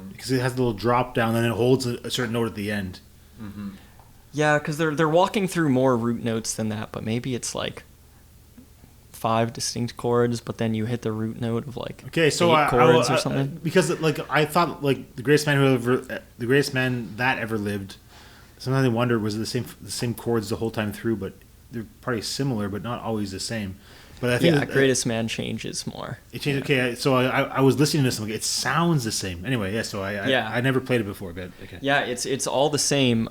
Because it has a little drop down and it holds a certain note at the end. Yeah, because they're walking through more root notes than that, but maybe it's like 5 distinct chords, but then you hit the root note of like 8 chords or something. Because I thought like the greatest man that ever lived. Sometimes I wondered was it the same chords the whole time through, but they're probably similar, but not always the same. But I think Greatest Man changes more. It changed. Okay, so I was listening to this. I'm like, it sounds the same. Anyway, yeah. So I never played it before, but okay. Yeah, it's all the same.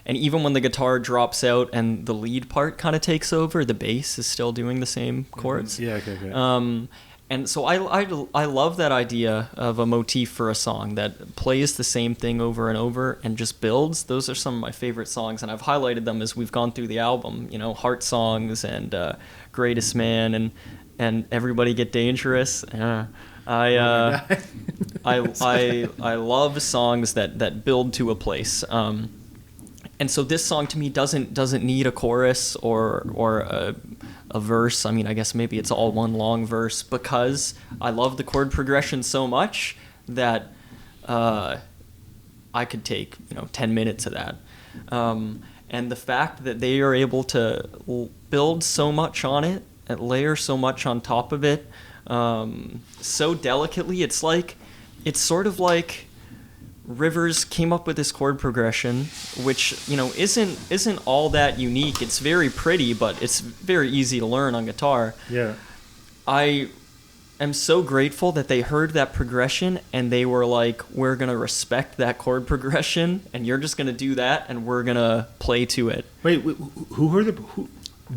And even when the guitar drops out and the lead part kind of takes over, the bass is still doing the same chords. Yeah. Okay. And so I love that idea of a motif for a song that plays the same thing over and over and just builds. Those are some of my favorite songs, and I've highlighted them as we've gone through the album. You know, Heart Songs and Greatest Man and Everybody Get Dangerous. I love songs that build to a place. And so this song to me doesn't need a chorus or a verse. I mean, I guess maybe it's all one long verse because I love the chord progression so much that I could take 10 minutes of that. And the fact that they are able to build so much on it and layer so much on top of it so delicately, it's sort of like Rivers came up with this chord progression, which isn't all that unique. It's very pretty, but it's very easy to learn on guitar. Yeah. I am so grateful that they heard that progression and they were like, we're gonna respect that chord progression, and you're just gonna do that, and we're gonna play to it. Wait, who heard the?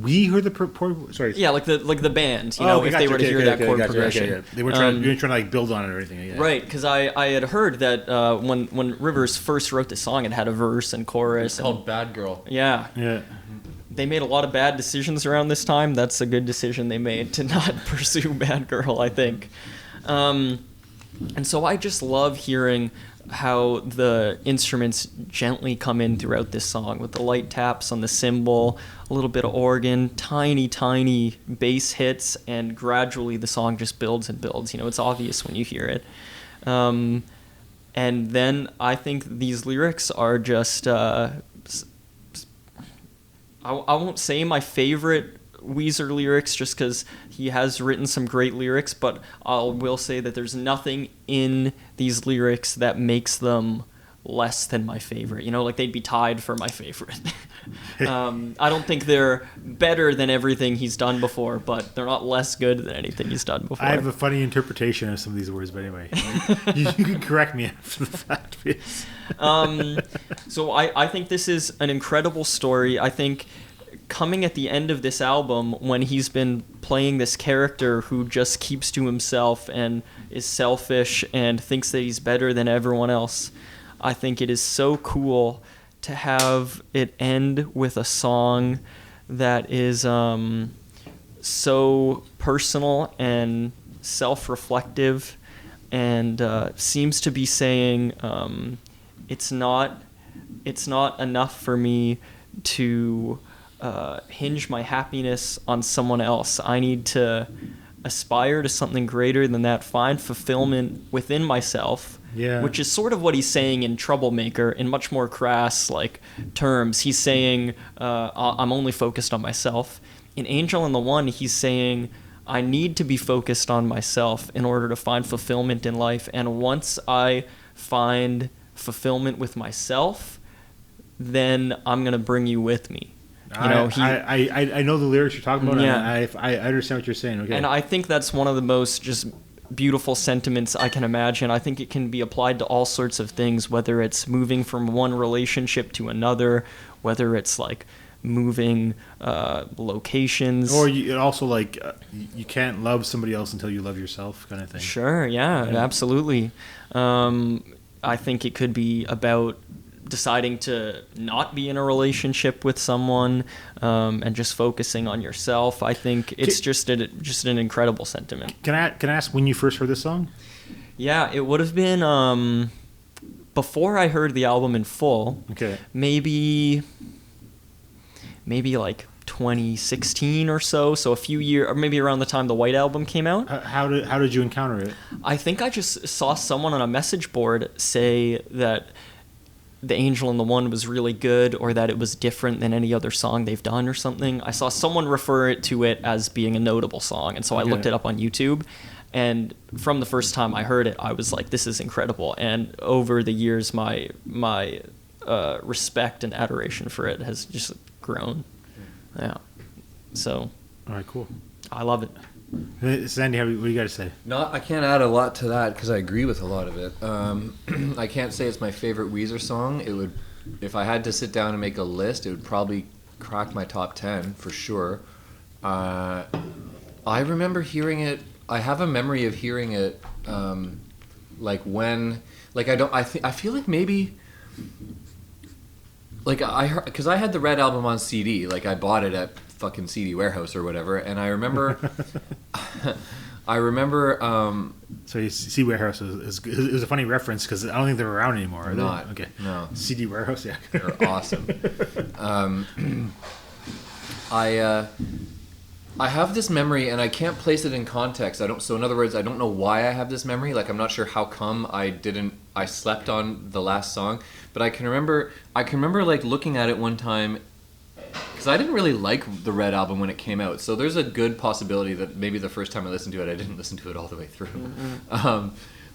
We heard the sorry. Yeah, like the band, if they were to hear that chord progression. Yeah. They were trying to like build on it or anything. Yeah. Right, because I had heard that when Rivers first wrote the song, it had a verse and chorus. It's called Bad Girl. Yeah. Yeah. They made a lot of bad decisions around this time. That's a good decision they made to not pursue Bad Girl, I think. And so I just love hearing how the instruments gently come in throughout this song with the light taps on the cymbal, a little bit of organ, tiny bass hits, and gradually the song just builds and builds. It's obvious when you hear it. And then I think these lyrics are just I won't say my favorite Weezer lyrics just because he has written some great lyrics, but I will say that there's nothing in these lyrics that makes them less than my favorite. Like they'd be tied for my favorite. I don't think they're better than everything he's done before, but they're not less good than anything he's done before. I have a funny interpretation of some of these words, but anyway, you can correct me after the fact. Please. So I think this is an incredible story. I think coming at the end of this album, when he's been playing this character who just keeps to himself and is selfish and thinks that he's better than everyone else, I think it is so cool to have it end with a song that is so personal and self-reflective, and seems to be saying it's not enough for me to hinge my happiness on someone else. I need to aspire to something greater than that, find fulfillment within myself. Yeah. Which is sort of what he's saying in Troublemaker in much more crass terms. He's saying, I'm only focused on myself. In Angel and the One, he's saying, I need to be focused on myself in order to find fulfillment in life. And once I find fulfillment with myself, then I'm going to bring you with me. I know the lyrics you're talking about. Yeah. And I understand what you're saying. Okay. And I think that's one of the most just beautiful sentiments I can imagine. I think it can be applied to all sorts of things, whether it's moving from one relationship to another, whether it's moving locations. Or also you can't love somebody else until you love yourself, kind of thing. Sure, yeah. Absolutely. I think it could be about deciding to not be in a relationship with someone, and just focusing on yourself. I think it's just an incredible sentiment. Can I ask when you first heard this song? Yeah, it would have been before I heard the album in full. Okay. Maybe 2016 or so. So a few years, or maybe around the time the White Album came out. How did you encounter it? I think I just saw someone on a message board say that The Angel and the One was really good, or that it was different than any other song they've done or something. I saw someone refer to it as being a notable song, and so I looked it up on YouTube. And from the first time I heard it, I was like, this is incredible. And over the years, my respect and adoration for it has just grown. Yeah. So. All right, cool. I love it. Sandy, what do you got to say? No, I can't add a lot to that because I agree with a lot of it. I can't say it's my favorite Weezer song. It would, if I had to sit down and make a list, it would probably crack my top 10 for sure. I remember hearing it. I have a memory of hearing it, I feel like maybe. I heard, because I had the Red Album on CD. I bought it at fucking CD Warehouse or whatever, and I remember So you see Warehouse is it was a funny reference because I don't think they're around anymore, are not they? Okay. No. CD Warehouse, yeah. They're awesome. I have this memory and I can't place it in context. So in other words, I don't know why I have this memory. I'm not sure how come I slept on the last song, but I can remember looking at it one time, because I didn't really like the Red Album when it came out. So there's a good possibility that maybe the first time I listened to it, I didn't listen to it all the way through. Mm-hmm.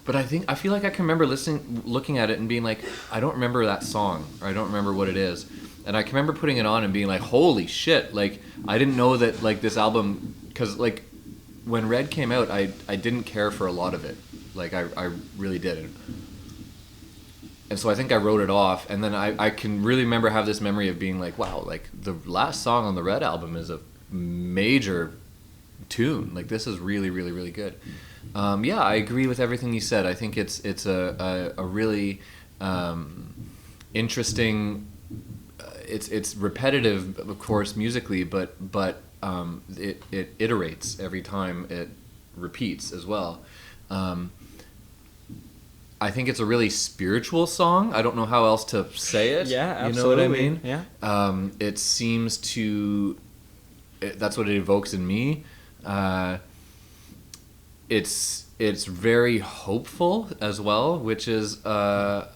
But I feel like I can remember looking at it and being like, I don't remember that song, or I don't remember what it is. And I can remember putting it on and being like, holy shit, I didn't know that this album, because when Red came out, I didn't care for a lot of it. I really didn't. And so I think I wrote it off, and then I can really have this memory of being like, wow, the last song on the Red Album is a major tune. This is really, really, really good. Yeah, I agree with everything you said. I think it's a really interesting. It's repetitive, of course, musically, but it iterates every time it repeats as well. I think it's a really spiritual song. I don't know how else to say it. Yeah, absolutely. You know what I mean? Yeah. It seems to. That's what it evokes in me. It's very hopeful as well, which is a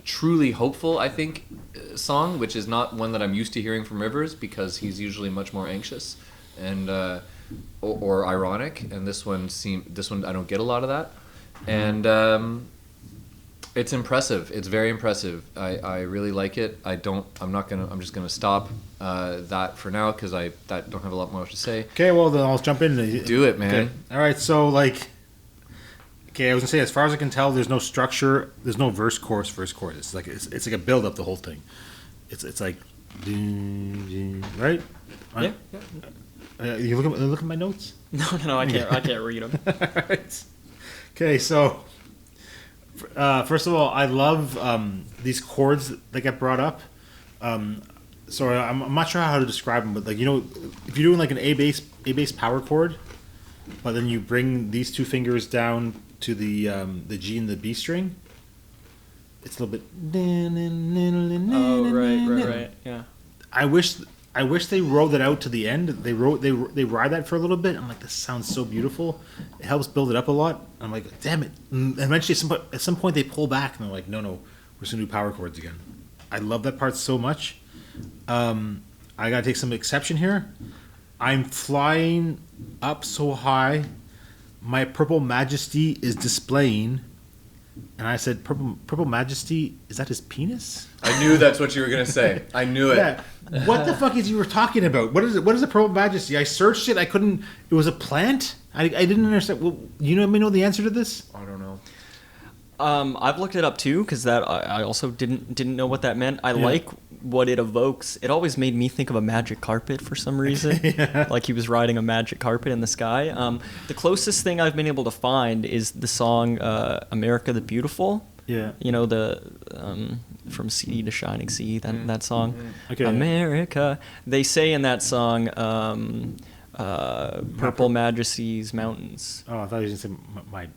truly hopeful, I think, song, which is not one that I'm used to hearing from Rivers, because he's usually much more anxious and or ironic, and this one I don't get a lot of that. And It's impressive. It's very impressive. I really like it. I'm just gonna stop that for now because I don't have a lot more to say. Okay, well then I'll jump in. Do it, man. Okay. All right, so like, okay, I was gonna say as far as I can tell, there's no structure. There's no verse, chorus. It's like a build up the whole thing. It's like, right? Yeah. You look at my notes. No, I can't read them. Right. Okay, so first of all, I love these chords that get brought up. So I'm not sure how to describe them, but like, you know, if you're doing like an A bass power chord, but then you bring these two fingers down to the G and the B string, it's a little bit. Oh, right. Yeah. I wish they wrote that out to the end. They ride that for a little bit. I'm like, this sounds so beautiful. It helps build it up a lot. I'm like, damn it. And eventually, at some point, they pull back and they're like, no, we're just gonna do power chords again. I love that part so much. I gotta take some exception here. I'm flying up so high, my purple majesty is displaying. And I said, purple majesty, is that his penis? I knew that's what you were gonna say. I knew it. Yeah. What the fuck is you were talking about? What is it? What is a purple majesty? I searched it. I couldn't. It was a plant. I didn't understand. Well, you know the answer to this? I don't know. I've looked it up too because I also didn't know what that meant. I like what it evokes. It always made me think of a magic carpet for some reason. Like he was riding a magic carpet in the sky. The closest thing I've been able to find is the song "America the Beautiful." Yeah. You know, the From Sea to Shining Sea, that song. Okay. America. They say in that song, Purple Majesty's Mountains. Oh, I thought you were going to say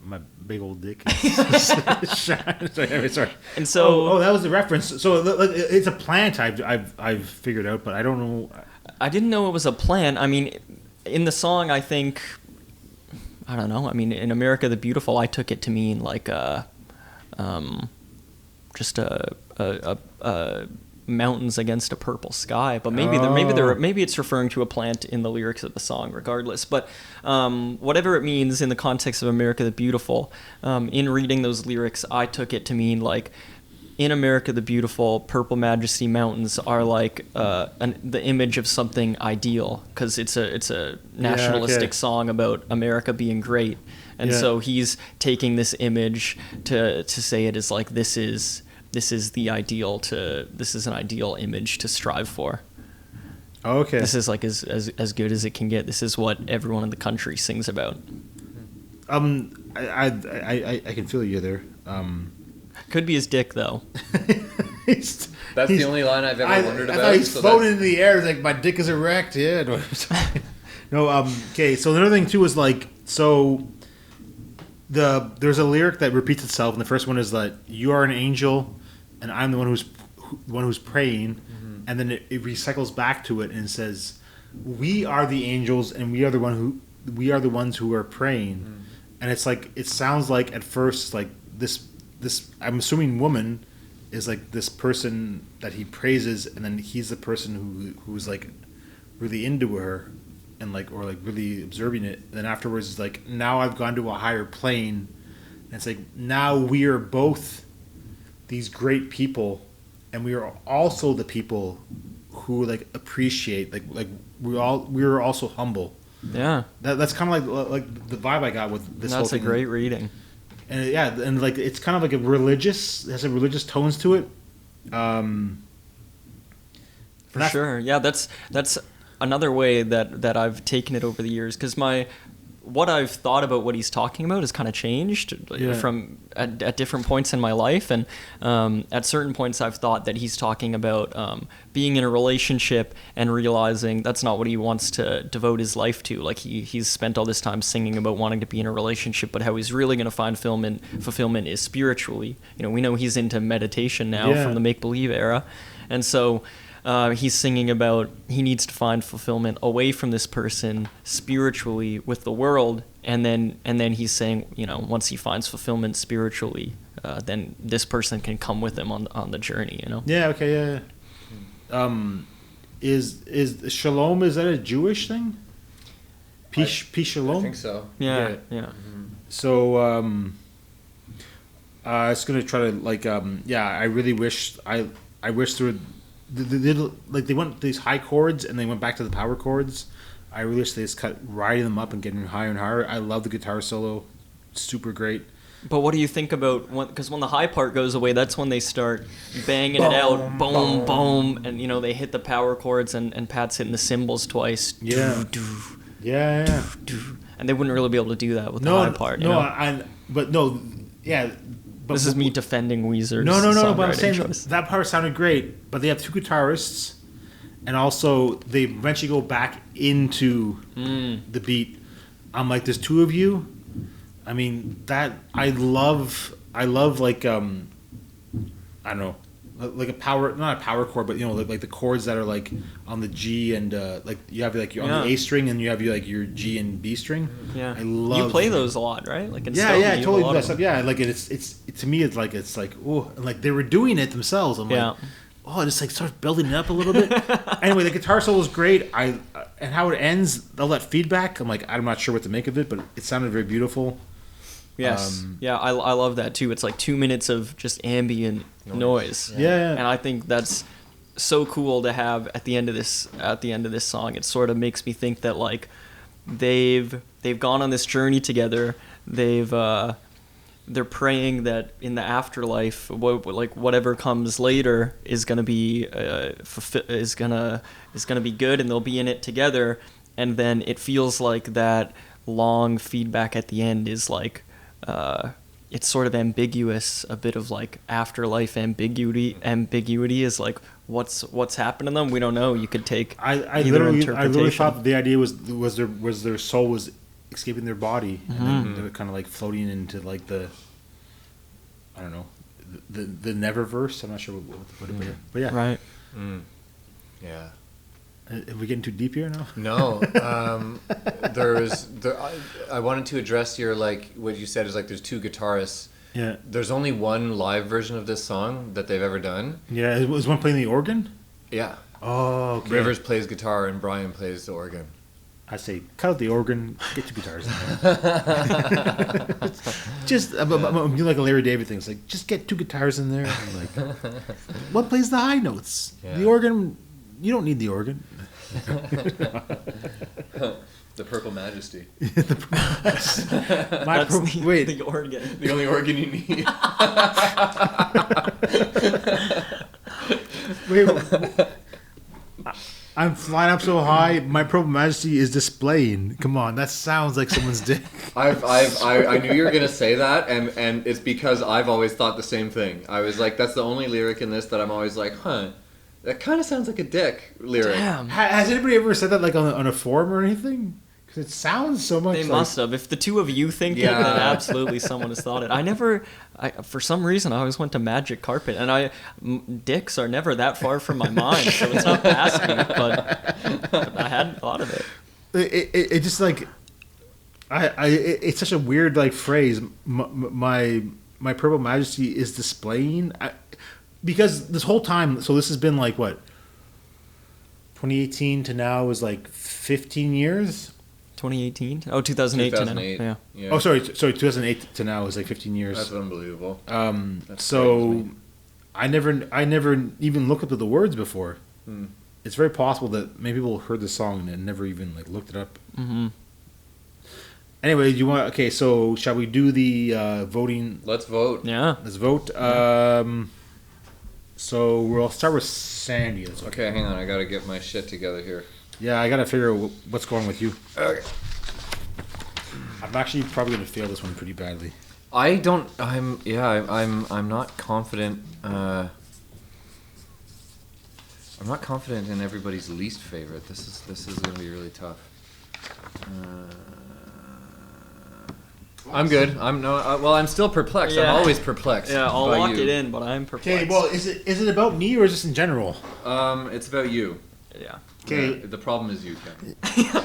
my big old dick. Sorry. And so... that was the reference. So it's a plant I've figured out, but I don't know. I didn't know it was a plant. I mean, in the song, I think... I don't know. I mean, in America the Beautiful, I took it to mean like just a mountains against a purple sky, but maybe it's referring to a plant in the lyrics of the song regardless. But whatever it means in the context of America the Beautiful, in reading those lyrics, I took it to mean like in America the Beautiful, Purple Majesty Mountains are like the image of something ideal because it's a nationalistic song about America being great. And so he's taking this image to say it is like this is an ideal image to strive for. Okay. This is like as good as it can get. This is what everyone in the country sings about. I can feel you there. Could be his dick though. That's the only line I've ever wondered about. I thought he's floating in the air. It's like my dick is erect. Yeah. No. Okay. So another thing too is like there's a lyric that repeats itself, and the first one is that you are an angel, and I'm the one who's praying, and then it recycles back to it and says, "We are the angels, and we are the ones who are praying," and it's like it sounds like at first like this I'm assuming woman is like this person that he praises, and then he's the person who's like really into her. And like, or like really observing it. And then afterwards, it's like, now I've gone to a higher plane. And it's like, now we are both these great people, and we are also the people who like appreciate, like we are also humble. Yeah, that's kind of like the vibe I got with this. That's whole a thing. great reading. And and like it's kind of like it has a religious tones to it. For sure, yeah. That's another way that I've taken it over the years, because what I've thought about what he's talking about has kind of changed from at different points in my life, and at certain points I've thought that he's talking about being in a relationship and realizing that's not what he wants to devote his life to. Like he's spent all this time singing about wanting to be in a relationship, but how he's really going to find fulfillment is spiritually. You know, we know he's into meditation now from the make-believe era, and so he's singing about he needs to find fulfillment away from this person spiritually with the world, and then he's saying, you know, once he finds fulfillment spiritually, then this person can come with him on the journey, you know. Yeah. Okay. Yeah. Is shalom, is that a Jewish thing? Peace shalom. I think so. Yeah. So It's gonna try to like I really wish I wish there would they went these high chords and they went back to the power chords. I really wish they just cut riding them up and getting higher and higher. I love the guitar solo, super great. But what do you think about because when the high part goes away, that's when they start banging it out, boom, boom, and they hit the power chords and Pat's hitting the cymbals twice. Yeah. Yeah. And they wouldn't really be able to do that with the high part. But this is me defending Weezer. No. But I'm saying that part sounded great, but they have two guitarists, and also they eventually go back into the beat. I'm like, there's two of you. I mean, that I love like I don't know, like not a power chord, but like the chords that are like on the G and like you have like you're on the A string and you have like your G and B string. Yeah, I love. You play those a lot, right? Like in I totally do that stuff. Yeah, like it's to me it's like oh, and like they were doing it themselves. I'm like, oh, it just like starts building it up a little bit. Anyway, the guitar solo is great. And how it ends, all that feedback. I'm like, I'm not sure what to make of it, but it sounded very beautiful. Yes. I love that too. It's like 2 minutes of just ambient noise. Yeah. And I think that's so cool to have at the end of this song. It sort of makes me think that like they've gone on this journey together. They're praying that in the afterlife, like whatever comes later is gonna be is gonna be good, and they'll be in it together. And then it feels like that long feedback at the end is like. It's sort of ambiguous, a bit of like afterlife ambiguity is like what's happened to them. We don't know. You could take I literally thought that the idea was their soul was escaping their body and then they were kind of like floating into like the I don't know the Neververse. I'm not sure what it is, but yeah. Right. Yeah. Are we getting too deep here now? No. I wanted to address your, like, what you said is, like, there's two guitarists. Yeah. There's only one live version of this song that they've ever done. Yeah. Was one playing the organ? Yeah. Oh, okay. Rivers plays guitar and Brian plays the organ. I say, cut out the organ, get two guitars in there. Just, I'm doing like a Larry David thing. It's like, just get two guitars in there. I'm like, what plays the high notes? Yeah. The organ, you don't need the organ. The Purple Majesty. Wait. The organ. The only organ you need. Wait. I'm flying up so high. My Purple Majesty is displaying. Come on, that sounds like someone's dick. I knew you were gonna say that, and it's because I've always thought the same thing. I was like, that's the only lyric in this that I'm always like, huh. That kind of sounds like a dick lyric. Damn. Has anybody ever said that like on a forum or anything? Because it sounds so much. They must have. If the two of you think it, then absolutely someone has thought it. For some reason, I always went to Magic Carpet, and dicks are never that far from my mind, so it's not past me. But I hadn't thought of it. It just like, it's such a weird like phrase. My Purple Majesty is displaying. Because this whole time, so this has been like what? 2018 to now is like 15 years? 2018? Oh, 2008 to now. Yeah. Oh, sorry, 2008 to now is like 15 years. That's unbelievable. So I never even looked up at the words before. It's very possible that many people heard the song and never even like looked it up. Mm-hmm. Anyway, so shall we do the voting? Let's vote. Yeah. Let's vote. So we'll start with Sandy. Okay, hang on. I gotta get my shit together here. Yeah, I gotta figure out what's going with you. Okay. I'm actually probably gonna fail this one pretty badly. I'm not confident. I'm not confident in everybody's least favorite. This is gonna be really tough. I'm good. I'm still perplexed. Yeah. I'm always perplexed. Yeah, I'll lock it in, but I'm perplexed. Okay, well, is it about me or just in general? It's about you. Yeah. Okay. The problem is you, Ken. I'm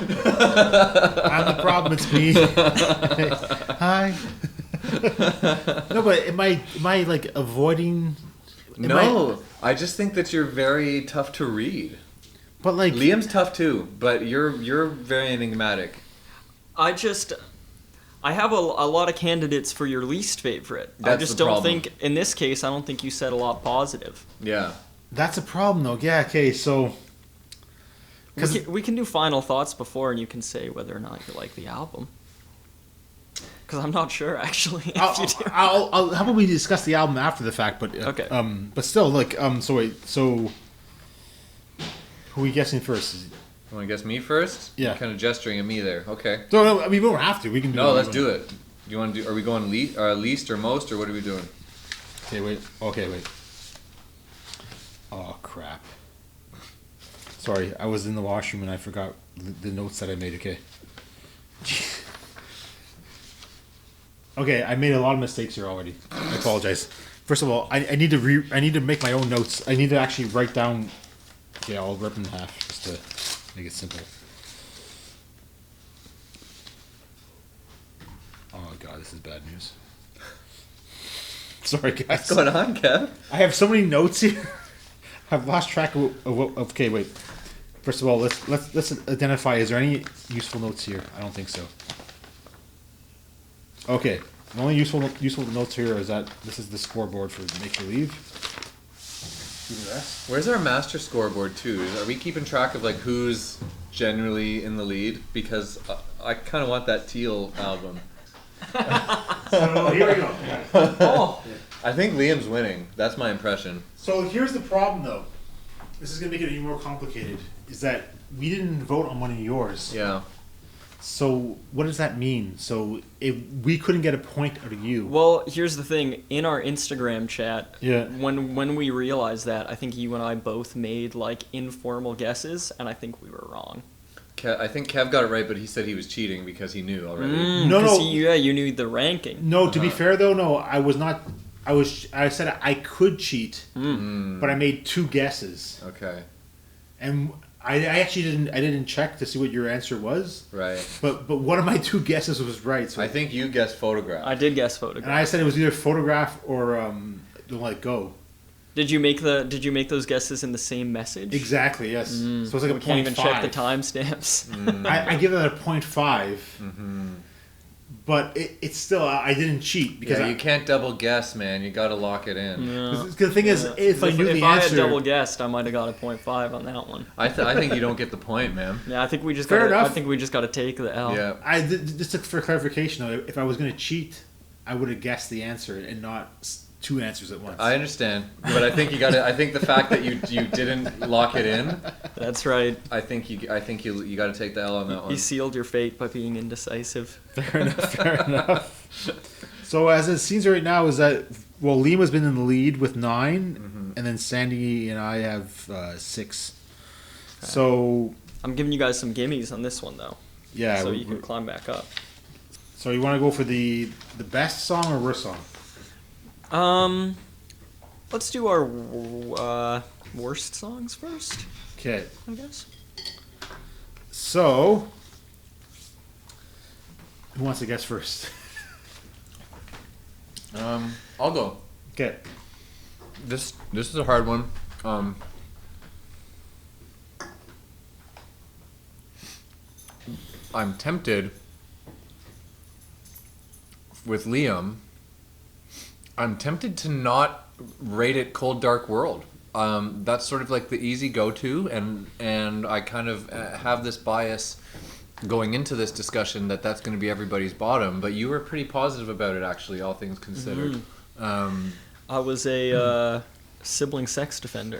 the problem. It's me. Hi. No, but am I like avoiding? I just think that you're very tough to read. But like Liam's tough too, but you're very enigmatic. I I have a lot of candidates for your least favorite. I That's just the don't problem. think, in this case, I don't think you said a lot positive. Yeah. That's a problem, though. Yeah, okay, so... We can do final thoughts before, and you can say whether or not you like the album. Because I'm not sure, actually. If you do. How about we discuss the album after the fact? But Okay. But still, like, so wait, so who are we guessing first? You want to guess me first? Yeah. You're kind of gesturing at me there. Okay. No, I mean, we don't have to. We can do. No, let's do it. Do you want to do? Are we going least or most, or what are we doing? Okay, wait. Okay, wait. Oh crap! Sorry, I was in the washroom and I forgot the notes that I made. Okay. Okay, I made a lot of mistakes here already. I apologize. First of all, I need to make my own notes. I need to actually write down. Okay, I'll rip in half just to make it simple. Oh god, this is bad news. Sorry, guys. What's going on, Kev? I have so many notes here. I've lost track of what. Okay, wait. First of all, let's identify. Is there any useful notes here? I don't think so. Okay, the only useful notes here is that this is the scoreboard for Make Believe. Do the rest. Where's our master scoreboard too? Are we keeping track of like who's generally in the lead? Because I kind of want that Teal album. So here we go. Oh. I think Liam's winning. That's my impression. So here's the problem, though. This is gonna make it even more complicated. Is that we didn't vote on one of yours. Yeah. So what does that mean? So if we couldn't get a point out of you. Well, here's the thing. In our Instagram chat, Yeah. when we realized that, I think you and I both made like informal guesses, and I think we were wrong. I think Kev got it right, but he said he was cheating because he knew already. No, 'Cause no. you knew the ranking. No, to be fair though, no, I was not. I said I could cheat, but I made 2 guesses, Okay. and I actually didn't check to see what your answer was. Right. But one of my 2 guesses was right. So I think you guessed photograph. I did guess and photograph. I said it was either photograph or Don't Let Go. Did you make those guesses in the same message? Exactly. Yes. So it's like a We can't 0.5. even check the timestamps. I give that a 0.5. But it's still I didn't cheat because Yeah, you can't double guess, man. You got to lock it in. because the thing is if I knew the I answer. had double guessed, I might have got a 0.5 on that one. I think you don't get the point, man. Yeah, I think we just Fair got. I enough. think we just got to take the L. Yeah. Just for clarification though, if I was going to cheat, I would have guessed the answer and not 2 answers at once. I understand, but I think you got to. I think the fact that you didn't lock it in, That's right. I think you got to take the L on that one. You sealed your fate by being indecisive. Fair enough. So as it seems right now is that Lima's been in the lead with 9, and then Sandy and I have 6. So I'm giving you guys some gimmies on this one though. yeah. So you can climb back up. So you want to go for the best song or worst song? Let's do our worst songs first, Okay. I guess. So who wants to guess first? I'll go. Okay. This is a hard one. I'm tempted with Liam. I'm tempted to not rate it Cold Dark World. That's sort of like the easy go-to, and I kind of have this bias going into this discussion that's going to be everybody's bottom. But you were pretty positive about it, actually, all things considered. I was a sibling sex defender.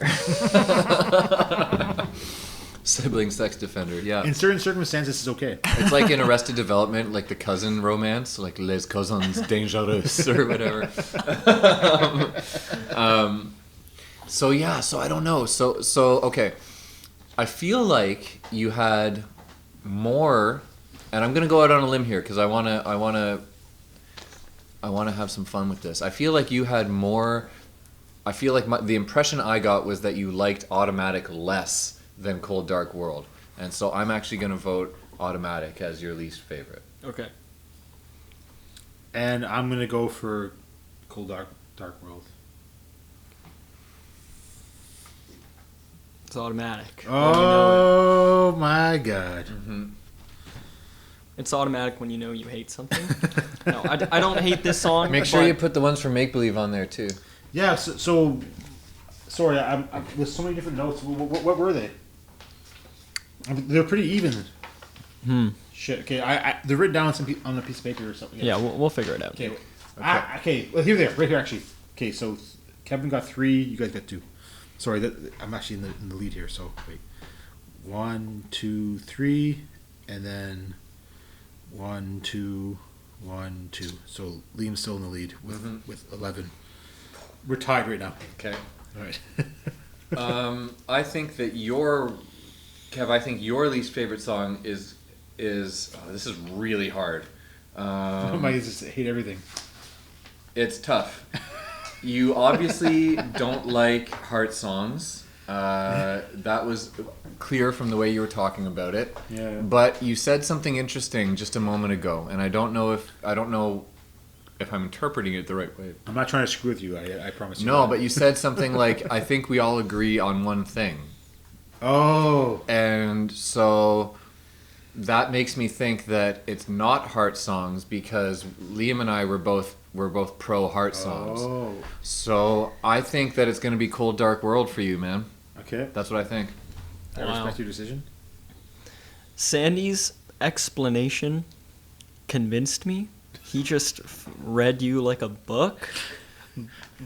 Sibling sex defender, yeah. In certain circumstances, it's okay. It's like in Arrested Development, like the cousin romance, like Les Cousins Dangereux or whatever. So I don't know. So okay. I feel like you had more, and I'm gonna go out on a limb here because I wanna have some fun with this. I feel like you had more. I feel like the impression I got was that you liked Automatic less than Cold Dark World, and so I'm actually gonna vote Automatic as your least favorite. Okay. And I'm gonna go for Cold Dark World. It's Automatic. Oh my god. It's automatic when you know you hate something. No, I don't hate this song. Make sure but you put the ones from Make Believe on there too. Yeah. So sorry, I'm there's so many different notes. What were they? They're pretty even. Shit. Okay. They're written down on a piece of paper or something. Yeah, we'll figure it out. Okay. Okay. Well, here they are. Right here, actually. Okay. So Kevin got 3. You guys got 2. Sorry, I'm actually in the lead here. So wait. 1, 2, 3, and then 1, 2, 1, 2. So Liam's still in the lead with 11. We're tied right now. Okay. All right. I think that Kev, I think your least favorite song is this is really hard. I just hate everything. It's tough. You obviously don't like heart songs. That was clear from the way you were talking about it. Yeah. But you said something interesting just a moment ago, and I don't know if I'm interpreting it the right way. I'm not trying to screw with you. I promise you. No, but you said something like, I think we all agree on one thing. Oh. And so that makes me think that it's not heart songs because Liam and I were both pro heart songs. Oh. So I think that it's going to be Cold Dark World for you, man. Okay. That's what I think. I respect your decision. Sandy's explanation convinced me. He just read you like a book.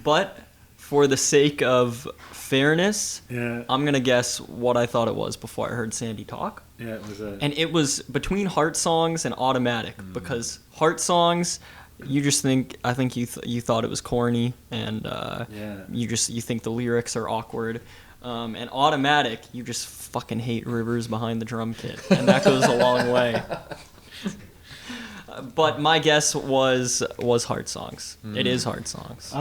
But for the sake of fairness, I'm going to guess what I thought it was before I heard Sandy talk. Yeah, it was And it was between heart songs and automatic because heart songs, you just think, I think you thought it was corny and you think the lyrics are awkward. And automatic, you just fucking hate Rivers behind the drum kit. And that goes a long way. But my guess was heart songs. It is heart songs.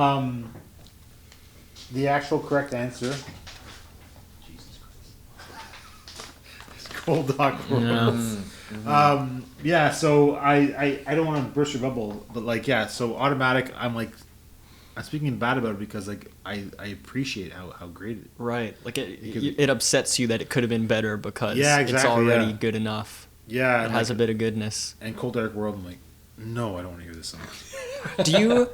The actual correct answer. Jesus Christ. It's Cold Dark World. Yeah. So I don't want to burst your bubble, but like so automatic. I'm speaking bad about it because like I appreciate how great it is. Right. Like it upsets you that it could have been better because it's exactly, already good enough. Yeah, it has a bit of goodness. And Cold Dark World, I'm like, no, I don't want to hear this song. Do you?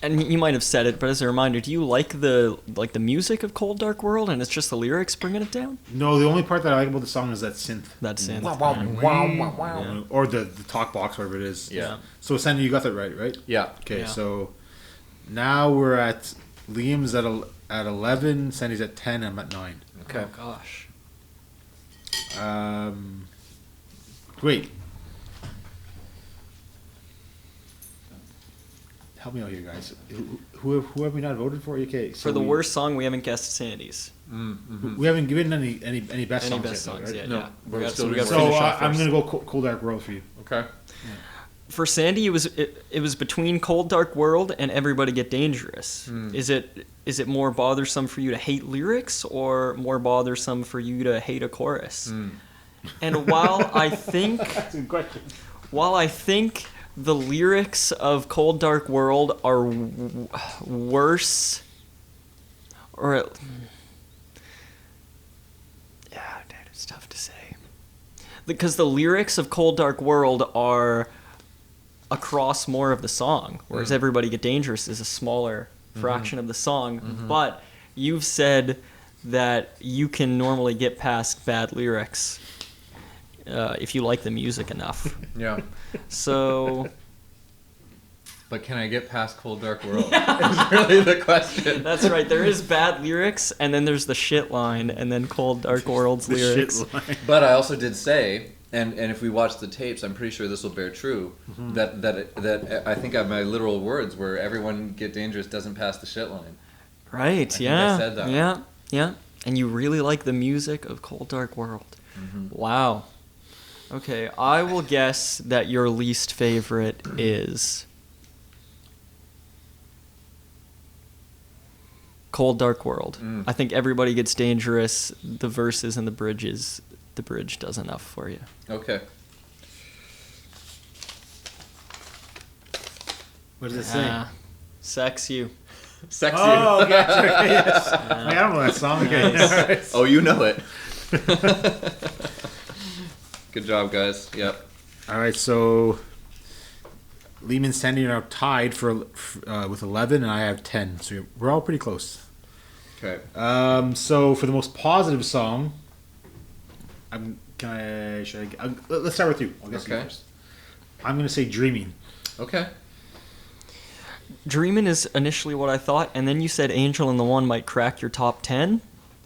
And you might have said it, but as a reminder, do you like the music of Cold Dark World, and it's just the lyrics bringing it down? No, the only part that I like about the song is that synth. That synth. Yeah. Or the talk box, whatever it is. Yeah. So Sandy, you got that right? Yeah. Okay, Yeah. so now we're at Liam's at 11, Sandy's at 10, I'm at 9. Okay. Oh gosh. Wait. Help me out here, guys. Who have we not voted for? Okay, so For the worst song, we haven't guessed Sandy's. we haven't given any best Any songs best yet, songs right? yet? No, Yeah. we're We still gotta doing finish So off I'm first. gonna go Cold Dark World for you. Okay. For Sandy, it was between Cold Dark World and Everybody Get Dangerous. Is it more bothersome for you to hate lyrics or more bothersome for you to hate a chorus? And while I think That's a good question. While I think the lyrics of Cold Dark World are worse, or it's tough to say, because the lyrics of Cold Dark World are across more of the song, whereas Everybody Get Dangerous is a smaller fraction of the song. But you've said that you can normally get past bad lyrics if you like the music enough. Yeah. So, But can I get past Cold Dark World? Is really the question. that's right. There is bad lyrics, and then there's the shit line, and then Cold Dark World's The lyrics. shit line. But I also did say, and if we watch the tapes, I'm pretty sure this will bear true, that I think my literal words were Everyone Get Dangerous doesn't pass the shit line. Right, think I said that. Yeah. And you really like the music of Cold Dark World. Wow. Okay, I will guess that your least favorite is Cold Dark World. I think Everybody Gets Dangerous, the verses and the bridge does enough for you. Okay. What does it say? Sex you. Sexy. Oh, gotcha. Yes. I don't know that song. Okay. Nice. All right. Oh, you know it. Good job, guys. Yep. All right, so Liam and Sandy are now tied with 11, and I have 10. So we're all pretty close. Okay. So for the most positive song, let's start with you. I'll guess you first. I'm gonna say "Dreaming." Okay. Dreamin is initially what I thought, and then you said Angel in the One might crack your top 10.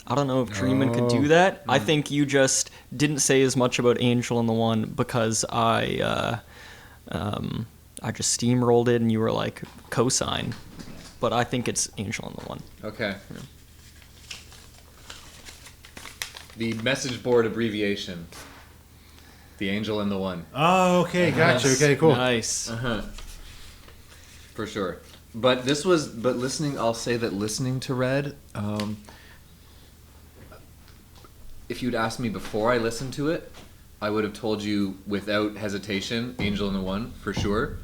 I don't know if Dreamin could do that. I think you just didn't say as much about Angel in the One because I just steamrolled it and you were like, cosign. But I think it's Angel in the One. Okay. Yeah. The message board abbreviation. The Angel in the One. Oh, okay, gotcha. Okay, cool. Nice. For sure. But I'll say that listening to Red, if you'd asked me before I listened to it, I would have told you without hesitation, Angel in the One, for sure.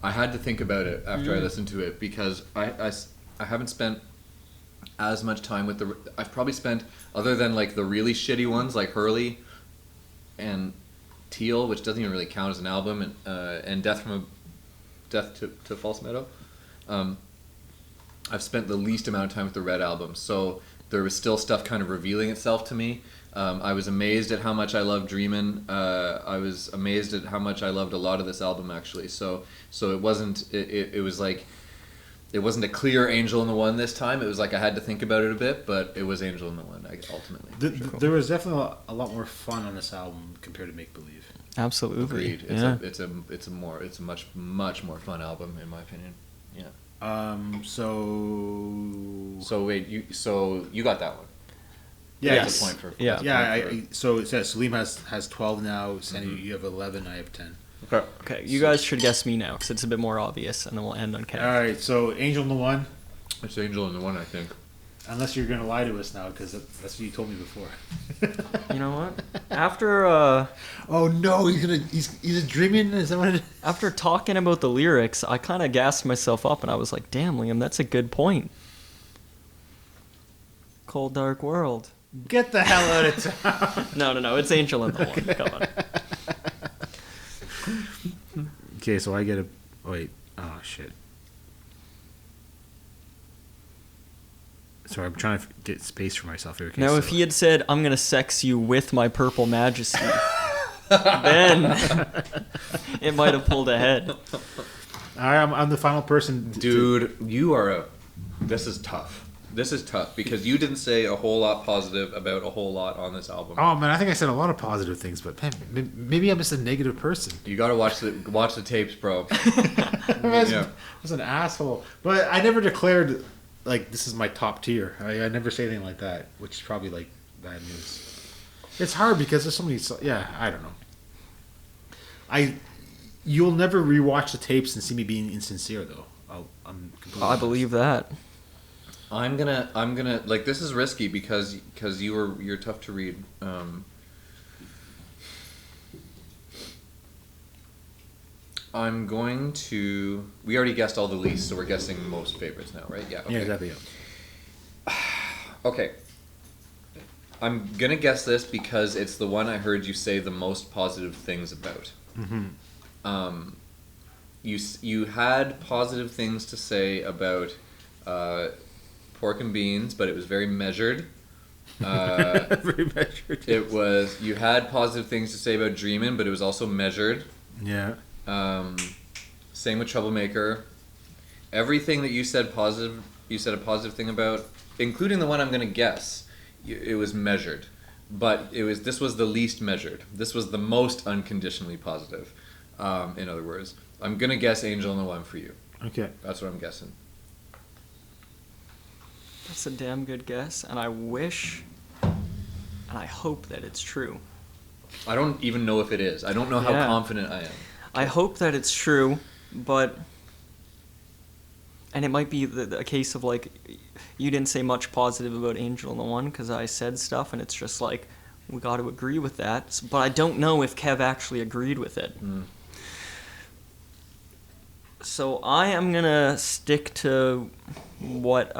I had to think about it after I listened to it because I haven't spent as much time with I've probably spent, other than like the really shitty ones like Hurley and Teal, which doesn't even really count as an album, and Death to False Meadow. I've spent the least amount of time with the Red album, so there was still stuff kind of revealing itself to me. I was amazed at how much I loved Dreamin. I was amazed at how much I loved a lot of this album, actually. So it wasn't. It was like it wasn't a clear Angel in the One this time. It was like I had to think about it a bit, but it was Angel in the One ultimately. There was definitely a lot more fun on this album compared to Make Believe. Absolutely. Agreed. It's a much more fun album in my opinion. Yeah. So wait, you got that one. Yeah, that's a point for so it says Salim has 12 now. Sandy, you have 11. I have 10. Okay. You guys should guess me now because it's a bit more obvious, and then we'll end on Kev. All right. So Angel in the One. It's Angel in the One, I think. Unless you're gonna lie to us now, because that's what you told me before. You know what? After oh no, he's dreaming. Is that what it is? After talking about the lyrics, I kind of gassed myself up, and I was like, "Damn, Liam, that's a good point." Cold Dark World. Get the hell out of town. No, it's Angel in the One. Come on. Okay, so I get a wait. Oh shit. Sorry, I'm trying to get space for myself here. Okay, now, if he had said, "I'm gonna sex you with my purple majesty," then it might have pulled ahead. All right, I'm the final person. Dude, this is tough. This is tough because you didn't say a whole lot positive about a whole lot on this album. Oh man, I think I said a lot of positive things, but man, maybe I'm just a negative person. You gotta watch the tapes, bro. I was an asshole, but I never declared like this is my top tier. I never say anything like that, which is probably like bad news. It's hard because there's so many. Yeah, I don't know. You'll never rewatch the tapes and see me being insincere though. I'm completely honest. Believe that. I'm gonna like this is risky because you're tough to read. I'm going to. We already guessed all the least, so we're guessing most favorites now, right? Yeah. Okay. Yeah, exactly. Okay. I'm gonna guess this because it's the one I heard you say the most positive things about. Mm-hmm. You had positive things to say about Pork and Beans, but it was very measured. Very measured. It was. You had positive things to say about Dreamin', but it was also measured. Yeah. Same with Troublemaker. Everything that you said positive, you said a positive thing about, including the one I'm gonna guess. It was measured, but this was the least measured. This was the most unconditionally positive. In other words, I'm gonna guess Angel in the One for you. Okay. That's what I'm guessing. That's a damn good guess, and I wish and I hope that it's true. I don't even know if it is. I don't know how confident I am. I hope that it's true, but... And it might be a case of, like, you didn't say much positive about Angel in the One because I said stuff, and it's just like, we got to agree with that. But I don't know if Kev actually agreed with it. Mm. So I am going to stick to what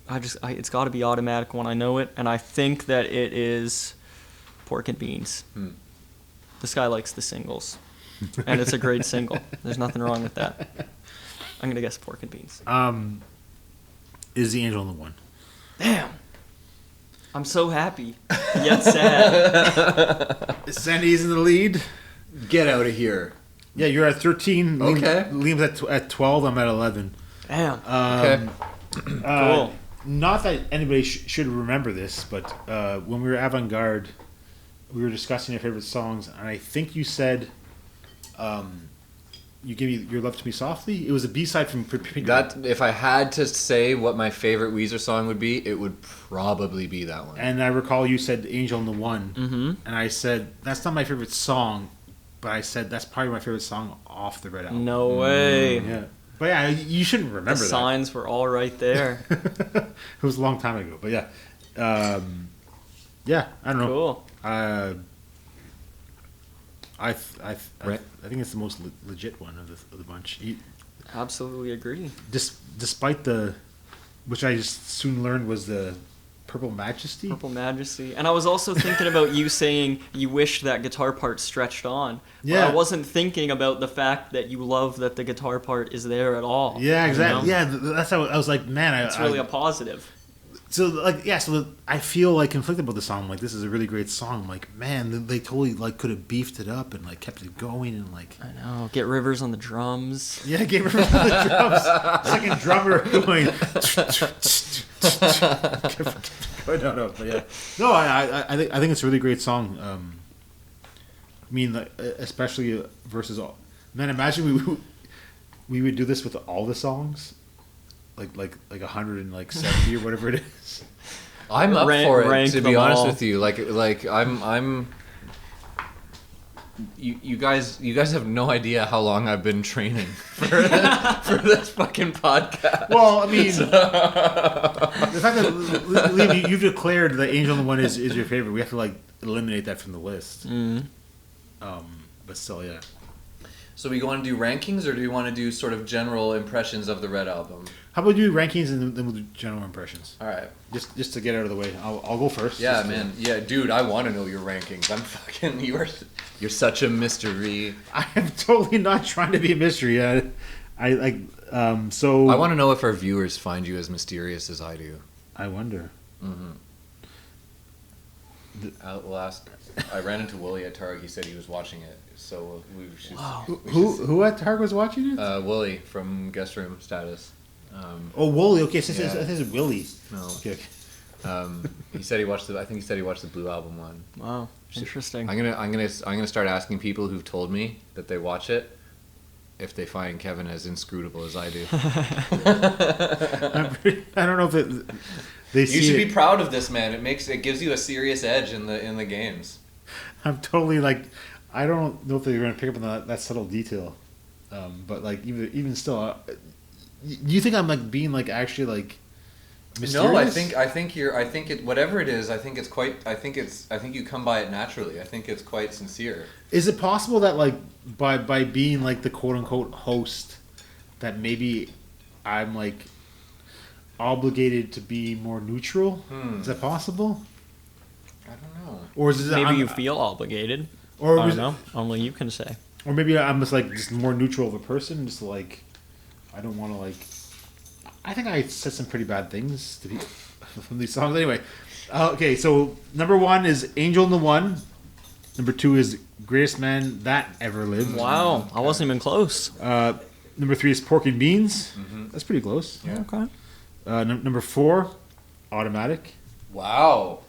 it's got to be automatic when I know it, and I think that it is Pork and Beans. This guy likes the singles, and it's a great single. There's nothing wrong with that. I'm gonna guess Pork and Beans. Is the Angel in the One? Damn. I'm so happy, yet sad. Sandy's in the lead. Get out of here. Yeah, you're at 13. Okay. Liam's at 12. I'm at 11. Damn. Okay. Cool. Not that anybody should remember this, but when we were avant-garde, we were discussing your favorite songs, and I think you said you gave me Your Love to Me Softly. It was a B-side from That, if I had to say what my favorite Weezer song would be, it would probably be that one. And I recall you said Angel in the One. Mm-hmm. And I said, that's not my favorite song, but I said that's probably my favorite song off the Red Album. No way. Yeah. But yeah, you shouldn't remember The that. signs were all right there. It was a long time ago. But yeah. Yeah, I don't know. Cool. I think it's the most legit one of the bunch. Absolutely agree. Despite the, which I just soon learned was the Purple Majesty. Purple Majesty. And I was also thinking about you saying you wished that guitar part stretched on. Yeah. But I wasn't thinking about the fact that you love that the guitar part is there at all. Yeah, exactly. You know? Yeah, that's how I was like, man, It's really a positive. So I feel like conflicted about the song. Like, this is a really great song. I'm like, man, they totally like could have beefed it up and like kept it going and like. I know. Get Rivers on the drums. Yeah, gave her the drums. Second drummer going. No, but yeah, no. I think it's a really great song. I mean, especially versus all. Man, imagine we would do this with all the songs. Like 170 or whatever it is. I'm up for it, rank to be them honest all. with you. Like I'm. You guys have no idea how long I've been training for this fucking podcast. Well, I mean, the fact that Liam, you've declared that Angel in the One is your favorite, we have to like eliminate that from the list. Mm. But still, yeah. So we want to do rankings, or do we want to do sort of general impressions of the Red Album? How about we do rankings and then we'll do general impressions? All right. Just to get out of the way, I'll go first. Yeah, man. Yeah, dude, I want to know your rankings. I'm fucking. You're such a mystery. I am totally not trying to be a mystery. I like so. I want to know if our viewers find you as mysterious as I do. I wonder. Mm-hmm. We'll ask. I ran into Wooly at Targ. He said he was watching it. So Who at Targ was watching it? Wooly from Guest Room Status. Oh, Wooly. Okay, so yeah. this is Willie. No. Okay. He said he watched I think he said he watched the Blue Album one. Wow. Interesting. I'm gonna start asking people who've told me that they watch it if they find Kevin as inscrutable as I do. I don't know if it. They see You should it. be proud of this, man. It gives you a serious edge in the games. I'm totally like, I don't know if they're going to pick up on that subtle detail, but like even still, you think I'm like being like actually like mysterious? No, I think whatever it is, I think you come by it naturally. I think it's quite sincere. Is it possible that like by being like the quote unquote host, that maybe I'm like obligated to be more neutral? Is that possible? I don't know. Or is it Maybe you feel obligated. Or I was don't know. Only you can say. Or maybe I'm just more neutral of a person, just like I don't want to like. I think I said some pretty bad things to be from these songs. Anyway, okay. So number 1 is Angel in the One. Number 2 is Greatest Man That Ever Lived. Wow. I wasn't even close. Number 3 is Pork and Beans. That's pretty close. Yeah. Okay. Number 4, Automatic. Wow.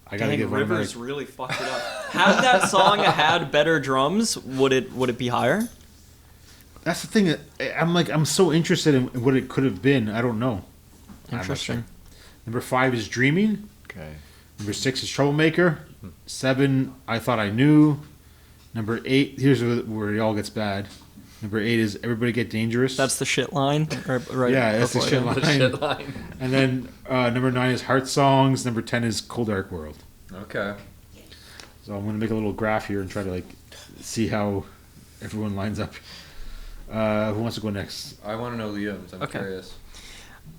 I gotta Dang, give Rivers Automatic. really fucked it up. Had that song had better drums, would it be higher? That's the thing. I'm so interested in what it could have been. I don't know. Interesting. Number 5 is Dreamin. Okay. Number 6 is Troublemaker. 7, I Thought I Knew. Number 8, here's where it all gets bad. Number 8 is Everybody Get Dangerous. That's the shit line, right? Yeah, that's the before shit it. line. The shit line. And then number 9 is Heart Songs. Number 10 is Cold Dark World. Okay. So I'm going to make a little graph here and try to like see how everyone lines up. Who wants to go next? I want to know Liam's. I'm Okay. curious.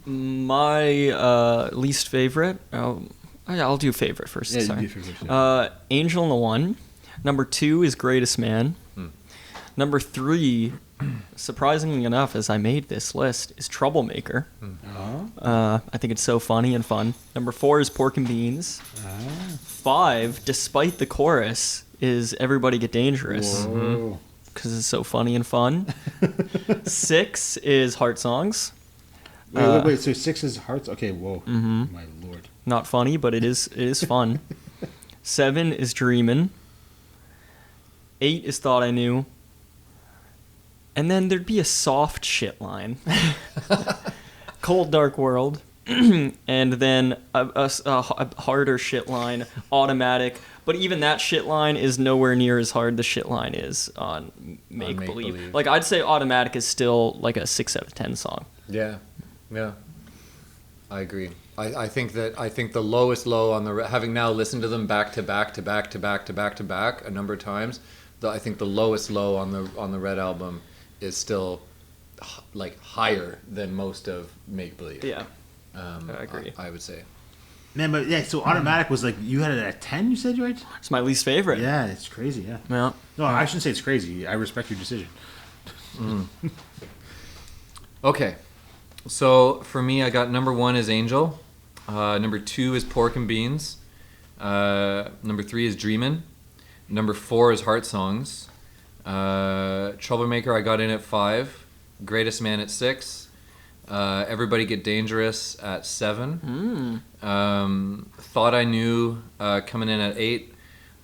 My least favorite, Oh, yeah, I'll do favorite first. Yeah, you sorry. do favorite first, yeah. Angel in the 1. Number 2 is Greatest Man. Number 3, surprisingly enough, as I made this list, is Troublemaker. I think it's so funny and fun. Number 4 is Pork and Beans. 5, despite the chorus, is Everybody Get Dangerous. Whoa. Because it's so funny and fun. 6 is Heart Songs. Wait. So 6 is Hearts? Okay, whoa. My lord. Not funny, but it is fun. 7 is Dreamin. 8 is Thought I Knew. And then there'd be a soft shit line. Cold Dark World. And then a harder shit line, Automatic. But even that shit line is nowhere near as hard the shit line is on Make Believe. Like, I'd say Automatic is still like a 6 out of 10 song. Yeah. I agree. I think the lowest low on the having now listened to them back to back a number of times, I think the lowest low on the Red album is still like higher than most of Make Believe. Yeah, I agree. I would say. Man, but yeah, so Automatic was like, you had it at 10, you said, right? It's my least favorite. Yeah, it's crazy, yeah. Yeah. No, I shouldn't say it's crazy. I respect your decision. Okay. So for me, I got number 1 is Angel. Number 2 is Pork and Beans. Number 3 is Dreamin. Number 4 is Heart Songs. Troublemaker I got in at 5. Greatest Man at 6. Everybody Get Dangerous at 7. Thought I Knew coming in at 8.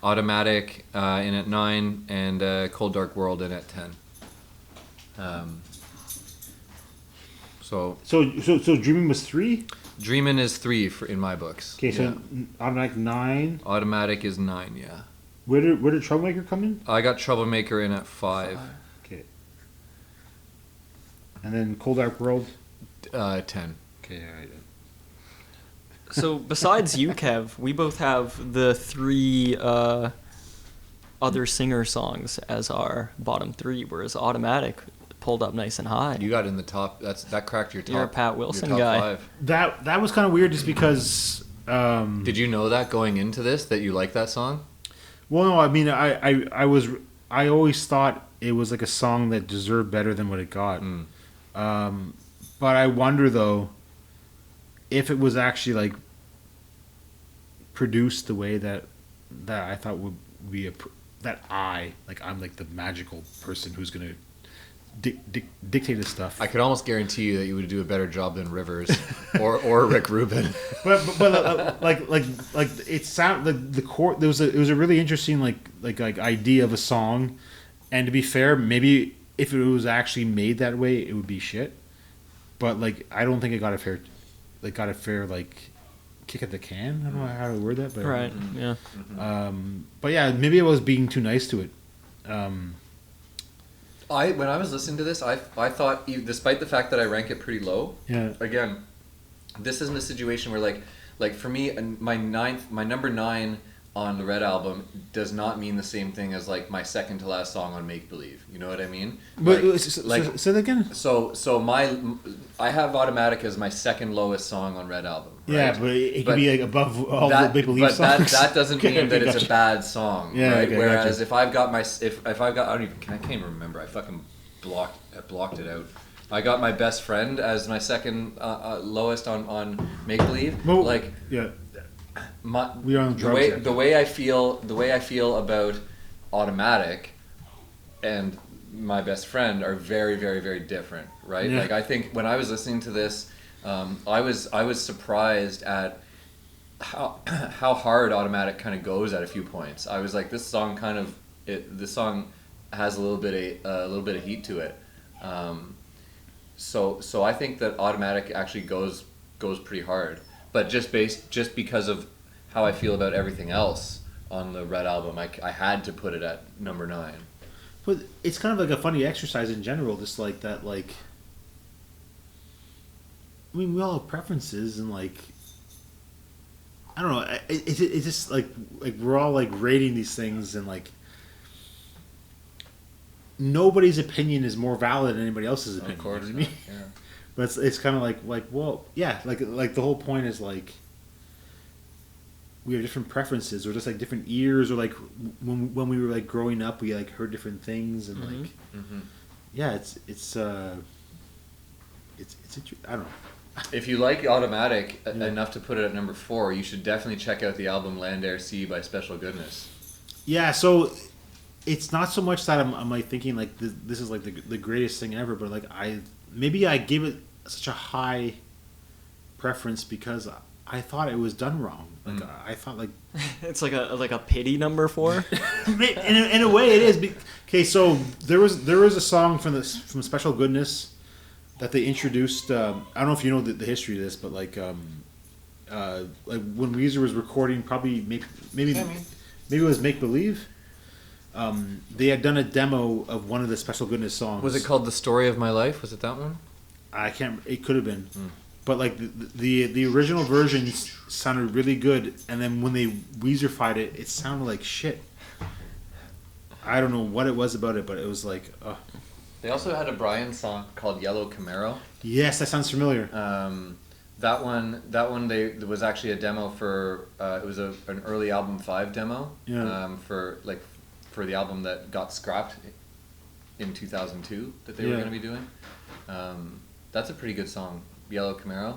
Automatic in at 9. And Cold Dark World in at 10. So Dreaming was 3? Dreamin' is 3 in my books. Okay, so Automatic 9. Automatic is 9, yeah. Where did Troublemaker come in? I got Troublemaker in at 5. Okay. And then Cold Dark World? 10. Okay, alright. So besides you, Kev, we both have the 3 other singer songs as our bottom 3, whereas Automatic pulled up nice and high. You got in the top. That cracked your top. You're a Pat Wilson your top guy. 5. That was kind of weird just because... Did you know that going into this, that you like that song? Well, no, I mean, I always thought it was like a song that deserved better than what it got. But I wonder, though, if it was actually like produced the way that I thought would be I'm like the magical person who's gonna dictate this stuff. I could almost guarantee you that you would do a better job than Rivers or Rick Rubin. but like it sound like the core. It was a really interesting like idea of a song, and to be fair, maybe if it was actually made that way, it would be shit. But like, I don't think it got a fair kick at the can. I don't know how to word that, but Right. Yeah. But yeah, maybe I was being too nice to it. When I was listening to this, I thought, despite the fact that I rank it pretty low, again, this isn't a situation where like for me, my number 9 on the Red album does not mean the same thing as like my second to last song on Make Believe. You know what I mean? But say that again. So I have Automatic as my second lowest song on Red album. Right? Yeah, but it could be like above all the Make Believe songs. That doesn't mean that it's a bad song, yeah, right? Okay, whereas if I've got I can't even remember. I fucking blocked it out. I got My Best Friend as my second lowest on Make Believe. Well, like yeah. We are on the way I feel about Automatic and My Best Friend are very, very, very different, right? Yeah. Like I think when I was listening to this, I was surprised at how hard Automatic kind of goes at a few points. I was like, this song has a little bit of heat to it. So I think that Automatic actually goes pretty hard. But just because of how I feel about everything else on the Red album, I had to put it at number 9. But it's kind of like a funny exercise in general, just like that. Like, I mean, we all have preferences, and like, I don't know. It's just like we're all like rating these things, and like, nobody's opinion is more valid than anybody else's opinion. Of course, you know what I mean? Yeah. But it's kind of like well, yeah, like the whole point is like we have different preferences, or just like different ears, or like when we were like growing up, we like heard different things, and like yeah, it's I don't know. If you like Automatic enough to put it at number 4, you should definitely check out the album Land Air Sea by Special Goodness. Yeah, so it's not so much that I'm like thinking like this is like the greatest thing ever, but like I give it such a high preference because I thought it was done wrong. Like I thought like It's like a pity number 4. in a way it is. Okay, so there was a song from Special Goodness that they introduced. I don't know if you know the history of this, but like when Weezer was recording, probably maybe it was Make Believe. They had done a demo of one of the Special Goodness songs. Was it called The Story of My Life? Was it that one? I can't. It could have been, but like the original version sounded really good, and then when they Weezerfied it, it sounded like shit. I don't know what it was about it, but it was like. They also had a Brian song called Yellow Camaro. Yes, that sounds familiar. That one there was actually a demo for it was an early album 5 demo. Yeah. For the album that got scrapped in 2002 that they were going to be doing. That's a pretty good song, Yellow Camaro,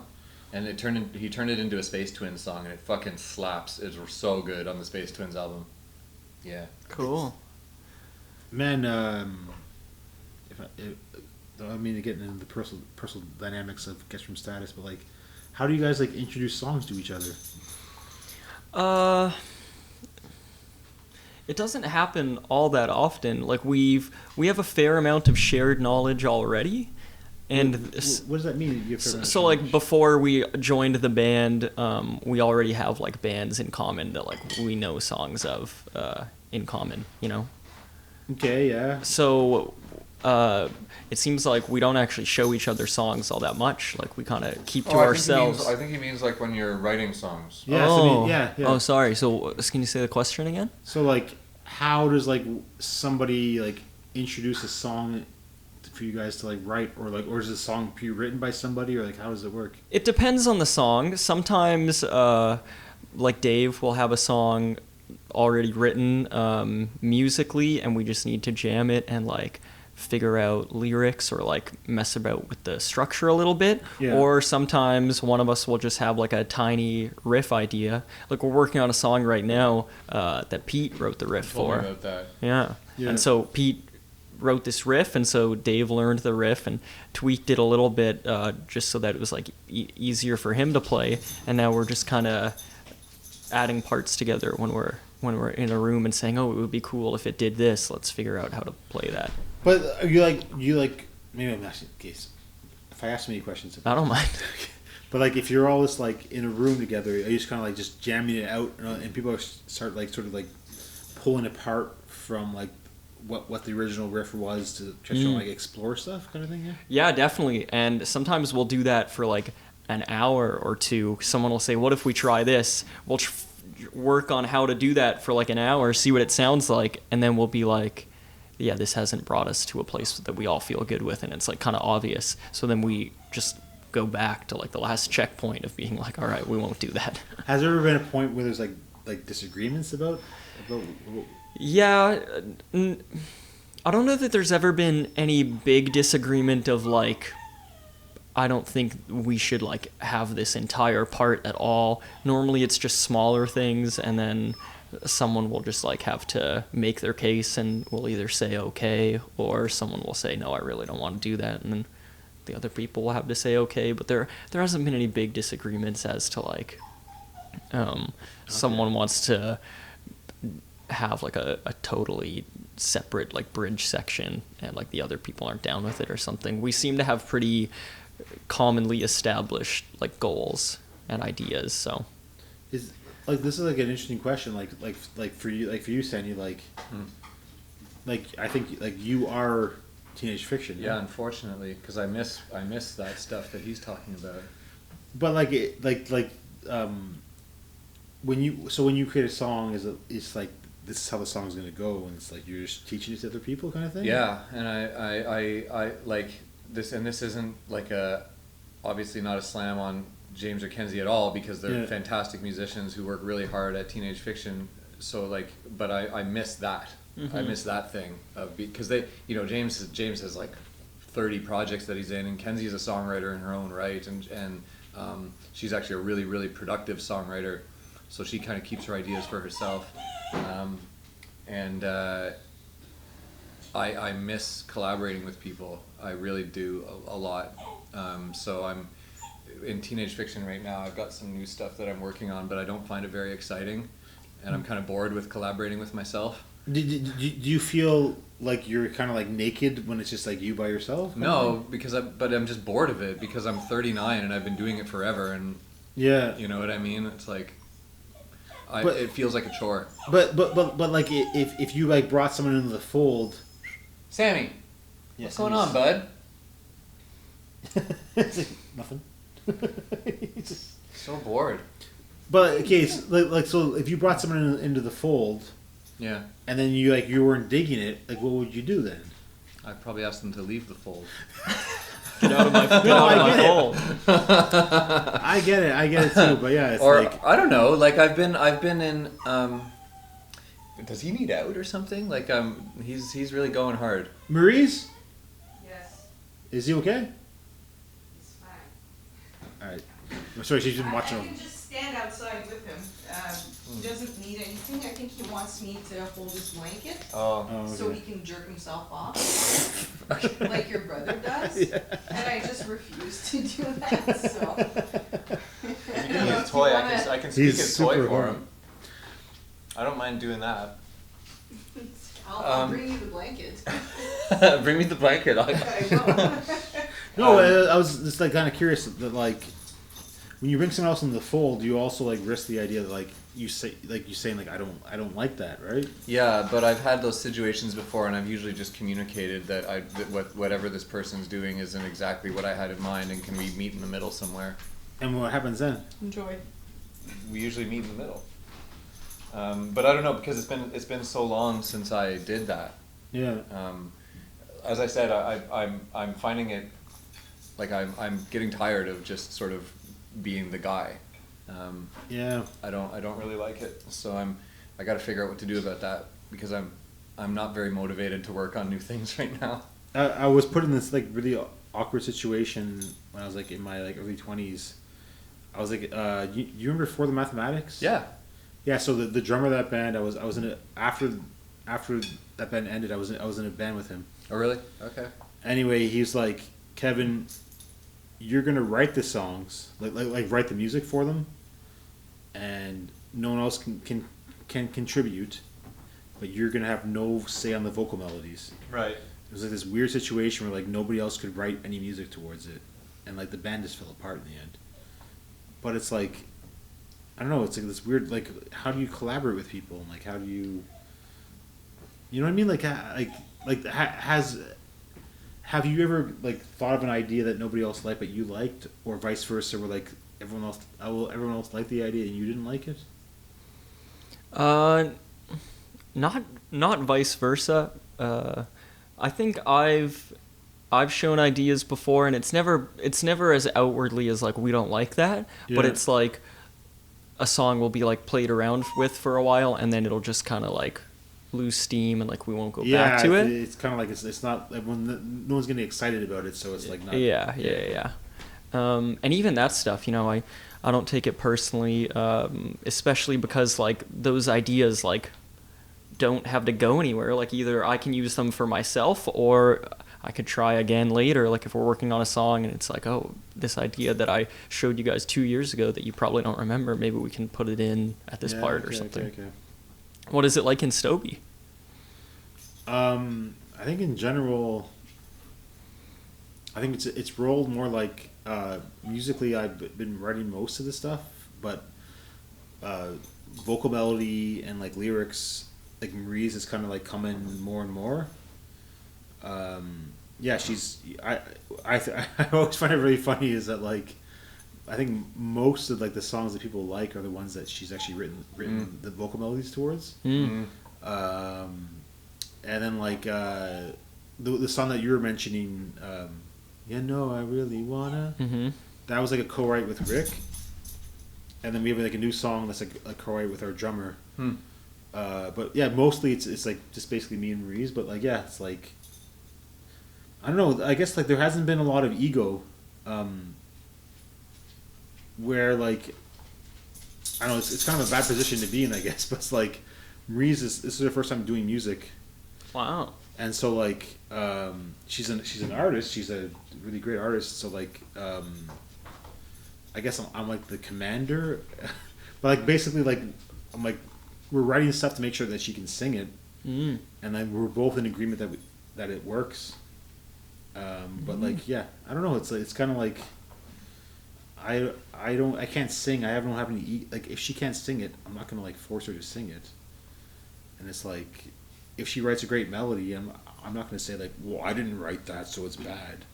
and he turned it into a Space Twins song, and it fucking slaps. It's so good on the Space Twins album. Yeah. Cool. Man, I don't mean to get into the personal dynamics of Guest Room Status, but like, how do you guys like introduce songs to each other? It doesn't happen all that often. Like we have a fair amount of shared knowledge already, and what does that mean? You have so like before we joined the band, we already have like bands in common that like we know songs of in common. You know. Okay. Yeah. So. It seems like we don't actually show each other songs all that much. Like we kind of keep to ourselves. I think he means like when you're writing songs. Yeah. Oh. Yeah. Oh, sorry. So can you say the question again? So like, how does like somebody like introduce a song for you guys to like write, or is the song pre-written by somebody, or like how does it work? It depends on the song. Sometimes, like Dave will have a song already written musically, and we just need to jam it and like figure out lyrics or like mess about with the structure a little bit. Yeah. Or sometimes one of us will just have like a tiny riff idea. Like we're working on a song right now that Pete wrote the riff for. Told me about that. Yeah. Yeah. And so Pete wrote this riff, and so Dave learned the riff and tweaked it a little bit just so that it was like easier for him to play. And now we're just kind of adding parts together when we're in a room and saying, oh, it would be cool if it did this. Let's figure out how to play that. But you like maybe I'm asking case. If I ask many questions, I don't mind. But like if you're all just like in a room together, are you just kind of like just jamming it out, and people start like sort of like pulling apart from like what the original riff was to try to like explore stuff kind of thing? Yeah, definitely. And sometimes we'll do that for like an hour or two. Someone will say, what if we try this? We'll work on how to do that for like an hour, see what it sounds like, and then we'll be like, yeah, this hasn't brought us to a place that we all feel good with, and it's like kind of obvious. So then we just go back to like the last checkpoint of being like, all right, we won't do that. Has there ever been a point where there's like disagreements about? Yeah, I don't know that there's ever been any big disagreement of like, I don't think we should like have this entire part at all. Normally it's just smaller things, and then someone will just like have to make their case, and we'll either say okay, or someone will say no, I really don't want to do that, and then the other people will have to say okay. But there hasn't been any big disagreements as to like someone wants to have like a totally separate like bridge section, and like the other people aren't down with it or something. We seem to have pretty commonly established like goals and ideas. So is like this is like an interesting question. Like for you, Sandy. Like I think like you are teenage fiction. Yeah, unfortunately, because I miss that stuff that he's talking about. But when you create a song, it's like this is how the song's gonna go, and it's like you're just teaching it to other people, kind of thing. Yeah, and I like this, and this isn't like obviously not a slam on James or Kenzie at all because they're Yeah. fantastic musicians who work really hard at Teenage Fiction. So like, but I miss that. I miss that thing because they, you know, James has like 30 projects that he's in, and Kenzie is a songwriter in her own right, and she's actually a really, really productive songwriter. So she kind of keeps her ideas for herself, and I miss collaborating with people. I really do a lot. So I'm in Teenage Fiction right now. I've got some new stuff that I'm working on, but I don't find it very exciting, and I'm kind of bored with collaborating with myself. Do you feel like you're kind of like naked when it's just like you by yourself? No, but I'm just bored of it because I'm 39 and I've been doing it forever, and Yeah. you know what I mean. It's like, But- it feels like a chore. But like if you like brought someone into the fold. Sammy, what's going on, bud? Nothing. He's just- So bored. But okay, so, like so if you brought someone into the fold, Yeah, and then you weren't digging it, like what would you do then? I'd probably ask them to leave the fold. Get out of my, get No, out of I my get it. fold. I get it too, but yeah, it's Or like I don't know. Like I've been in. Does he need out or something? Like he's really going hard. Marie's. Yes, Is he okay? he's fine. All right. I'm sorry, she's been watching. I can just stand outside with him. He doesn't need anything. I think he wants me to hold his blanket Oh. Oh, so okay. he can jerk himself off, like your brother does. Yeah. And I just refuse to do that. So. Give me his toy. I can speak He's his toy super for horny. him. I don't mind doing that. I'll bring you the blanket. Bring me the blanket. I will. No, I was just like kind of curious that like when you bring someone else into the fold, you also like risk the idea that like you saying like I don't like that, right? Yeah, but I've had those situations before, and I've usually just communicated that whatever this person's doing isn't exactly what I had in mind, and can we meet in the middle somewhere? And what happens then? Enjoy. We usually meet in the middle. But I don't know because it's been so long since I did that. Yeah. As I said, I'm finding it like I'm getting tired of just sort of being the guy. Yeah. I don't really like it. So I got to figure out what to do about that because I'm not very motivated to work on new things right now. I was put in this like really awkward situation when I was like in my like early 20s. I was like, you remember For the Mathematics? Yeah. Yeah. So the drummer of that band, I was in a after that band ended, I was in a band with him. Oh really? Okay. Anyway, he's like, Kevin, you're gonna write the songs, like write the music for them, and no one else can contribute, but you're gonna have no say on the vocal melodies. Right. It was like this weird situation where like nobody else could write any music towards it, and like the band just fell apart in the end. But it's like, I don't know, it's like this weird like how do you collaborate with people and like how do you know what I mean, have you ever like thought of an idea that nobody else liked but you liked, or vice versa, where like everyone else liked the idea and you didn't like it? Not vice versa. I think I've shown ideas before, and it's never as outwardly as like we don't like that, but Yeah. it's like a song will be like played around with for a while, and then it'll just kind of like lose steam, and like we won't go back to it. It's kind of like it's not everyone, no one's getting excited about it, so it's like not. Yeah. And even that stuff, you know, I don't take it personally, especially because like those ideas like don't have to go anywhere. Like either I can use them for myself, or I could try again later. Like if we're working on a song and it's like, oh, this idea that I showed you guys 2 years ago that you probably don't remember, maybe we can put it in at this part or something. Okay. What is it like in Stobie? I think in general, I think it's rolled more like musically. I've been writing most of the stuff, but vocal melody and like lyrics, like Marie's is kind of like coming more and more. Yeah, I always find it really funny is that like I think most of like the songs that people like are the ones that she's actually written the vocal melodies towards. And then like the song that you were mentioning, I really wanna. Mm-hmm. that was like a co-write with Rick, and then we have like a new song that's like a co-write with our drummer. But yeah, mostly it's like just basically me and Maurice. But like yeah, it's like I don't know. I guess like there hasn't been a lot of ego, where like I don't know. It's kind of a bad position to be in, I guess. But it's like Maurice this is her first time doing music. Wow. And so like she's an artist. She's a really great artist. So like I guess I'm like the commander, but like basically like I'm like we're writing stuff to make sure that she can sing it, and then we're both in agreement that it works. But like yeah, I don't know. It's kind of like I can't sing. I don't have any like if she can't sing it, I'm not gonna like force her to sing it. And it's like if she writes a great melody, I'm not gonna say like, well, I didn't write that, so it's bad.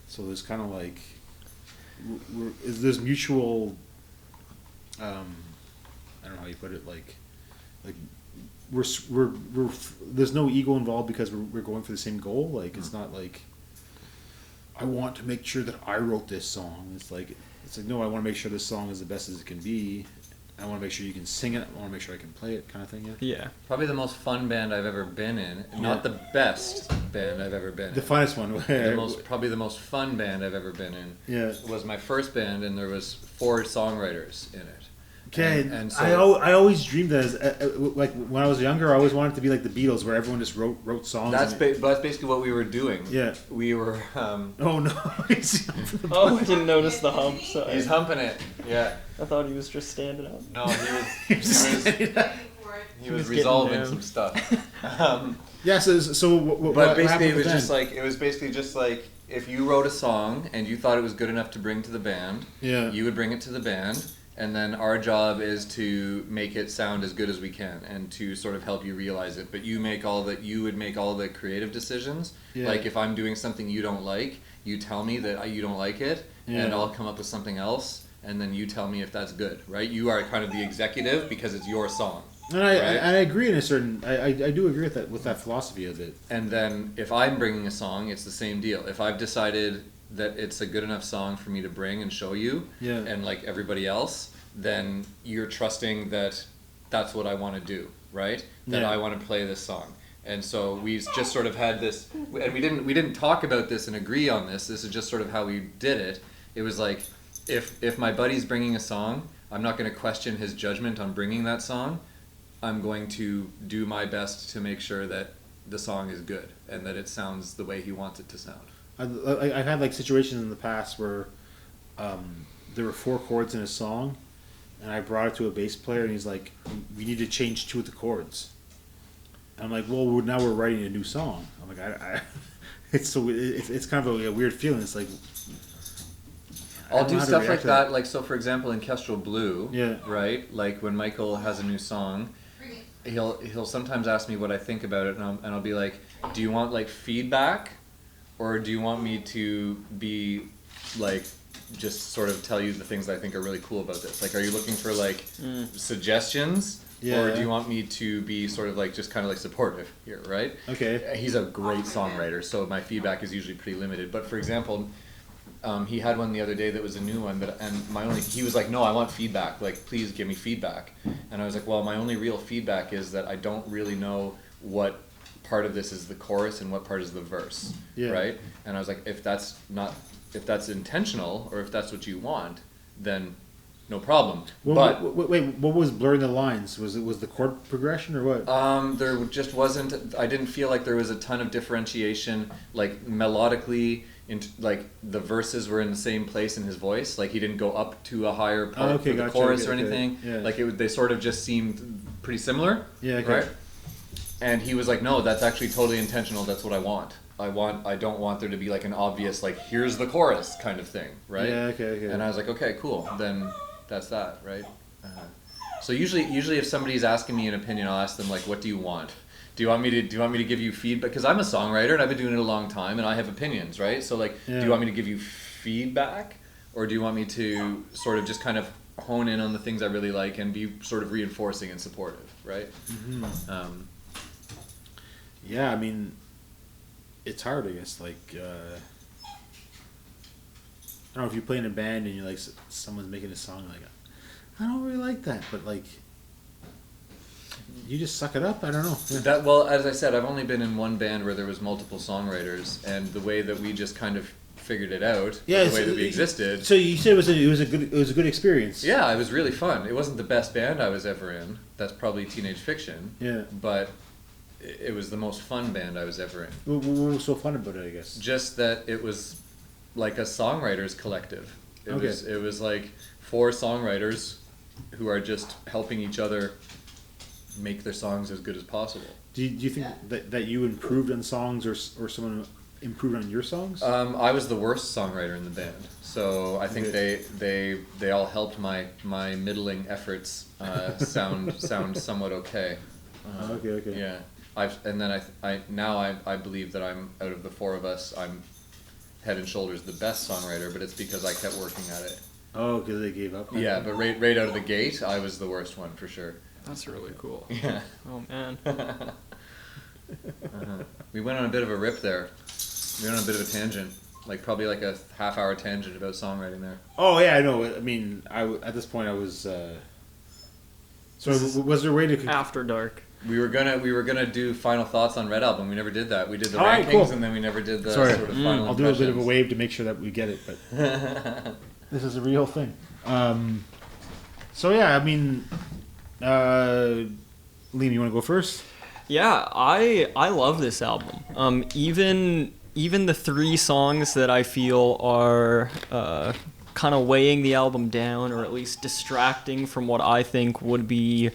So there's kind of like there's mutual. I don't know how you put it. Like we're there's no ego involved because we're going for the same goal. Like it's not like I want to make sure that I wrote this song. It's like no, I want to make sure this song is the best as it can be. I want to make sure you can sing it. I want to make sure I can play it, kind of thing. Yeah. Probably the most fun band I've ever been in. Not the best band I've ever been in. The funnest one. Probably the most fun band I've ever been in. Yeah. It was my first band, and there was 4 songwriters in it. Okay, and so I always dreamed as like when I was younger, I always wanted to be like the Beatles, where everyone just wrote songs. That's basically what we were doing. Yeah, we were. Oh no! Oh, I didn't notice the hump. Sorry. He's humping it. Yeah. I thought he was just standing up. No, he was resolving some stuff. Yeah. But basically, it was basically just like if you wrote a song and you thought it was good enough to bring to the band, you would bring it to the band. And then our job is to make it sound as good as we can and to sort of help you realize it. But you would make all the creative decisions. Yeah. Like if I'm doing something you don't like, you tell me that you don't like it, and I'll come up with something else, and then you tell me if that's good, right? You are kind of the executive because it's your song. And I agree in a certain. I do agree with that philosophy of it. And then if I'm bringing a song, it's the same deal. If I've decided that it's a good enough song for me to bring and show you, and like everybody else, then you're trusting that that's what I want to do, right? That I want to play this song. And so we just sort of had this, and we didn't talk about this and agree on this. This is just sort of how we did it. It was like, if my buddy's bringing a song, I'm not going to question his judgment on bringing that song. I'm going to do my best to make sure that the song is good and that it sounds the way he wants it to sound. I've had like situations in the past where there were 4 chords in a song, and I brought it to a bass player, and he's like, "We need to change 2 of the chords." And I'm like, "Well, now we're writing a new song." I'm like, it's kind of a weird feeling. It's like I'll do stuff like that. Like so, for example, in Kestrel Blue, right? Like when Michael has a new song, he'll sometimes ask me what I think about it, and I'll be like, "Do you want like feedback? Or do you want me to be like just sort of tell you the things that I think are really cool about this? Like, are you looking for like suggestions, or do you want me to be sort of like just kind of like supportive here, right?" Okay. He's a great songwriter, so my feedback is usually pretty limited. But for example, he had one the other day that was a new one, he was like, "No, I want feedback. Like, please give me feedback." And I was like, "Well, my only real feedback is that I don't really know what part of this is the chorus and what part is the verse, right?" And I was like, if that's intentional, or if that's what you want, then no problem. Wait, what was blurring the lines? Was the chord progression or what? There just wasn't. I didn't feel like there was a ton of differentiation, like melodically. Like the verses were in the same place in his voice. Like he didn't go up to a higher part for the chorus or anything. Yeah. Like they sort of just seemed pretty similar. Yeah. Okay. Right. And he was like, "No, that's actually totally intentional. That's what I want. I don't want there to be like an obvious like here's the chorus kind of thing, right?" Yeah. Okay. And I was like, "Okay, cool. Then that's that, right?" So usually if somebody's asking me an opinion, I'll ask them like, "What do you want? Do you want me to give you feedback? Because I'm a songwriter and I've been doing it a long time and I have opinions, right? So like, do you want me to give you feedback, or do you want me to sort of just kind of hone in on the things I really like and be sort of reinforcing and supportive, right?" Mm-hmm. Yeah, I mean, it's hard, I guess. Like, don't know if you play in a band and you're like someone's making a song like I don't really like that, but like you just suck it up. I don't know. Well, as I said, I've only been in one band where there was multiple songwriters, and the way that we just kind of figured it out, the way that we existed. So you said it was a good experience. Yeah, it was really fun. It wasn't the best band I was ever in. That's probably Teenage Fiction. Yeah. But it was the most fun band I was ever in. What was so fun about it, I guess? Just that it was like a songwriters collective. It was like 4 songwriters who are just helping each other make their songs as good as possible. Do you think that you improved on songs or someone improved on your songs? I was the worst songwriter in the band, so I think they all helped my middling efforts sound somewhat okay. Okay. Yeah, I believe that I'm, out of the 4 of us, I'm head and shoulders the best songwriter, but it's because I kept working at it. Oh, because they gave up. Yeah, but right out of the gate, I was the worst one for sure. That's really cool. Yeah. Oh man. We went on a bit of a rip there. We went on a bit of a tangent, probably like a half-hour tangent about songwriting there. Oh yeah, I know. I mean, at this point I was. So was there a way to After dark? We were gonna do final thoughts on Red Album. We never did that. We did the rankings, right, cool. And then we never did the Sorry. sort of final. I'll do a bit of a wave to make sure that we get it, but this is a real thing. So yeah, I mean, Liam, you want to go first? Yeah, I love this album. Even the 3 songs that I feel are kind of weighing the album down, or at least distracting from what I think would be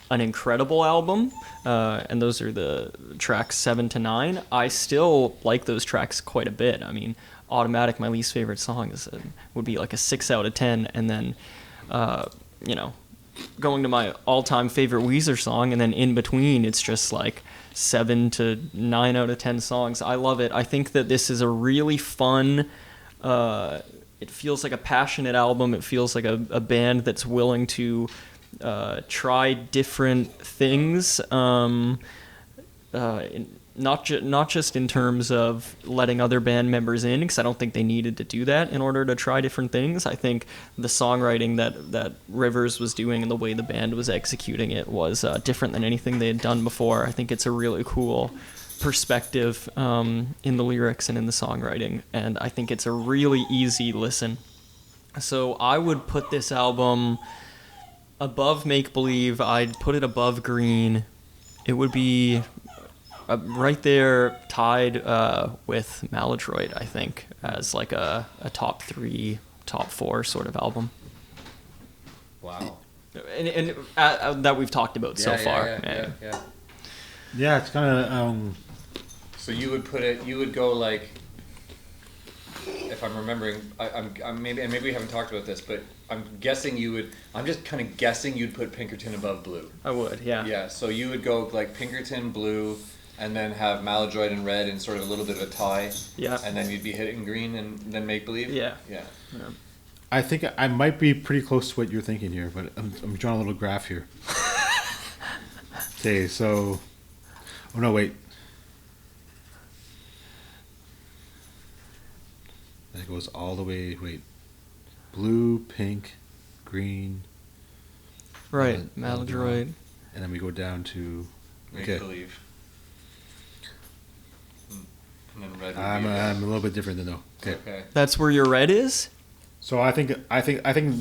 an incredible album, and those are the tracks 7 to 9. I still like those tracks quite a bit. I mean, Automatic, my least favorite song, would be like a 6 out of 10, and then going to my all-time favorite Weezer song, and then in between it's just like 7 to 9 out of 10 songs. I love it. I think that this is a really fun, it feels like a passionate album. It feels like a band that's willing to try different things, not just in terms of letting other band members in, because I don't think they needed to do that in order to try different things. I think the songwriting that Rivers was doing and the way the band was executing it was different than anything they had done before. I think it's a really cool perspective in the lyrics and in the songwriting, and I think it's a really easy listen. So I would put this album above Make Believe. I'd put it above Green. It would be right there, tied with Maladroit, I think, as like a top 3, top 4 sort of album. Wow. And that we've talked about so far. Yeah, it's kind of. So you would go like, if I'm remembering, I'm maybe we haven't talked about this, but I'm just kind of guessing you'd put Pinkerton above Blue. I would, yeah. Yeah, so you would go like Pinkerton, Blue, and then have Maladroit and Red in sort of a little bit of a tie. Yeah. And then you'd be hitting Green and then Make Believe. Yeah. Yeah. I think I might be pretty close to what you're thinking here, but I'm drawing a little graph here. Okay, so. Oh no, wait. That goes all the way. Wait. Blue, pink, green. Right, Maladroit. And then we go down to. Make Believe. And then Red. I'm a little bit different than though. Okay. That's where your Red is? So I think you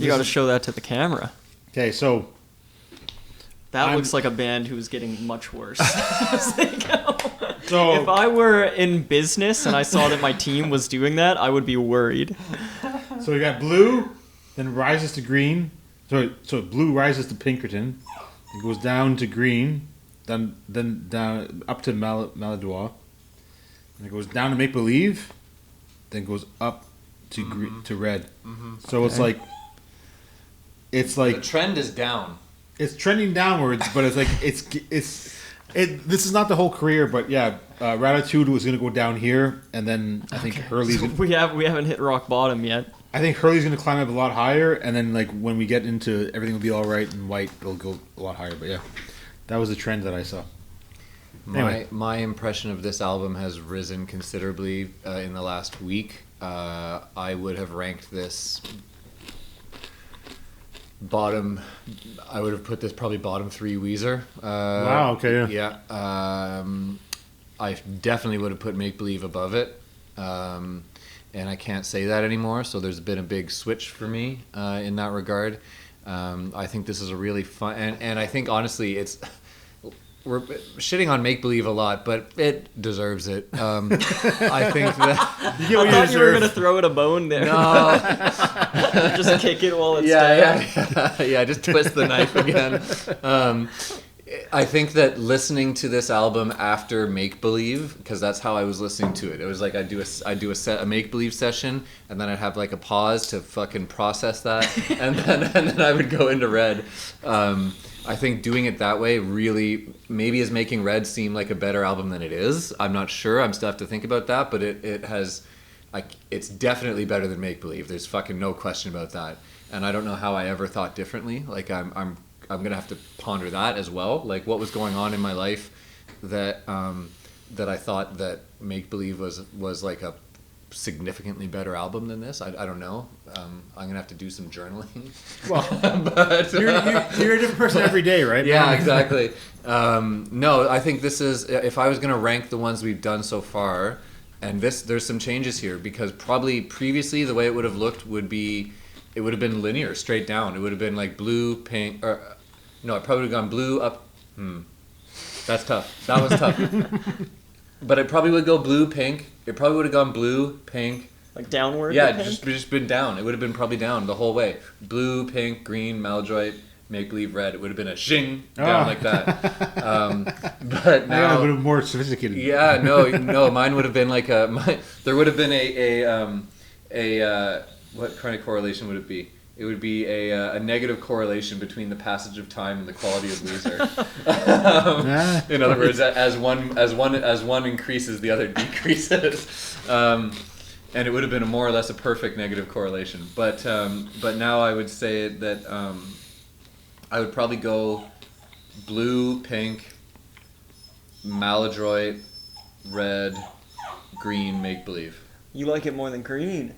got to show that to the camera. Okay, so that looks like a band who's getting much worse as they go. So if I were in business and I saw that my team was doing that, I would be worried. So we got Blue, then rises to Green. So Blue rises to Pinkerton, it goes down to Green, then down up to Maladroit, and it goes down to Make Believe, then goes up to to Red. Mm-hmm. So okay. it's like the trend is down. It's trending downwards, but it's like this is not the whole career, but yeah, Ratitude was going to go down here, and then I think Hurley's. So we haven't hit rock bottom yet. I think Hurley's going to climb up a lot higher, and then like when we get into Everything Will Be All Right and White, it'll go a lot higher. But yeah, that was the trend that I saw. My impression of this album has risen considerably in the last week. I would have ranked this bottom. I would have put this probably bottom 3 Weezer. Wow. Okay. Yeah. I definitely would have put Make Believe above it. And I can't say that anymore. So there's been a big switch for me in that regard. I think this is a really fun, and I think honestly we're shitting on Make Believe a lot, but it deserves it. I think that I thought you were going to throw it a bone there. No. Just kick it while it's down. Yeah, just twist the knife again. I think that listening to this album after Make Believe, because that's how I was listening to it. It was like I'd do a Make Believe session, and then I'd have like a pause to fucking process that, and then I would go into Red. I think doing it that way really maybe is making Red seem like a better album than it is. I'm not sure. I'm still have to think about that, but it has, like, it's definitely better than Make Believe. There's fucking no question about that. And I don't know how I ever thought differently. Like I'm gonna have to ponder that as well. Like what was going on in my life that I thought that Make Believe was like a significantly better album than this. I don't know. I'm gonna have to do some journaling. Well, but you're a different person every day, right? Yeah, exactly. No, I think this is, if I was gonna rank the ones we've done so far, and there's some changes here, because probably previously the way it would have looked it would have been linear, straight down. It would have been like blue, pink, or no, it probably would have gone blue up. That's tough. That was tough. But it probably would go blue, pink. It probably would have gone blue, pink. Like downward? Yeah, just been down. It would have been probably down the whole way. Blue, pink, green, Maladroit, Make Believe, Red. It would have been a shing down like that. But now... a little more sophisticated. Yeah, no. Mine would have been like there would have been a what kind of correlation would it be? It would be a negative correlation between the passage of time and the quality of Weezer. In other words, as one increases, the other decreases, and it would have been more or less a perfect negative correlation. But now I would say that I would probably go blue, pink, Maladroit, Red, green, Make Believe. You like it more than green?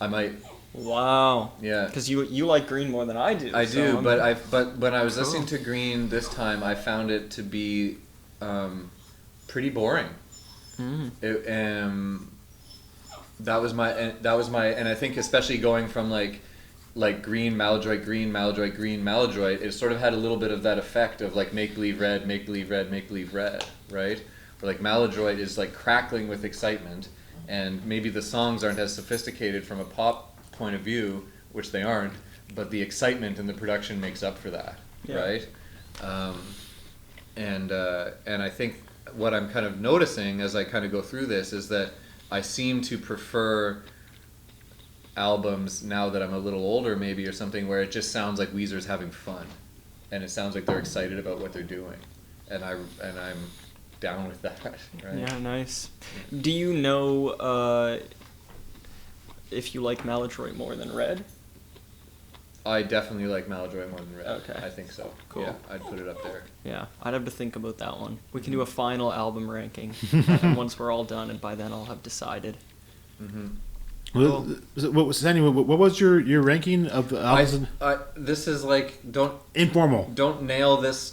I might. Wow. Yeah. Because you like green more than I do. I do, but when I was listening to Green this time, I found it to be pretty boring. That was my, and I think especially going from like Green, Maladroit, Green, Maladroit, Green, Maladroit, it sort of had a little bit of that effect of like Make Believe Red, Make Believe Red, Make Believe Red, right? Where like Maladroit is like crackling with excitement, and maybe the songs aren't as sophisticated from a pop point of view, which they aren't, but the excitement and the production makes up for that, right? And I think what I'm kind of noticing as I kind of go through this is that I seem to prefer albums now that I'm a little older, maybe, or something, where it just sounds like Weezer's having fun, and it sounds like they're excited about what they're doing, and I'm down with that, right? Yeah, nice. Do you know if you like Maladroit more than Red? I definitely like Maladroit more than Red. Okay. I think so. Cool. Yeah, I'd put it up there. Yeah, I'd have to think about that one. We can do a final album ranking once we're all done, and by then I'll have decided. Well, what was your ranking of the albums? This is like, informal. Don't nail this.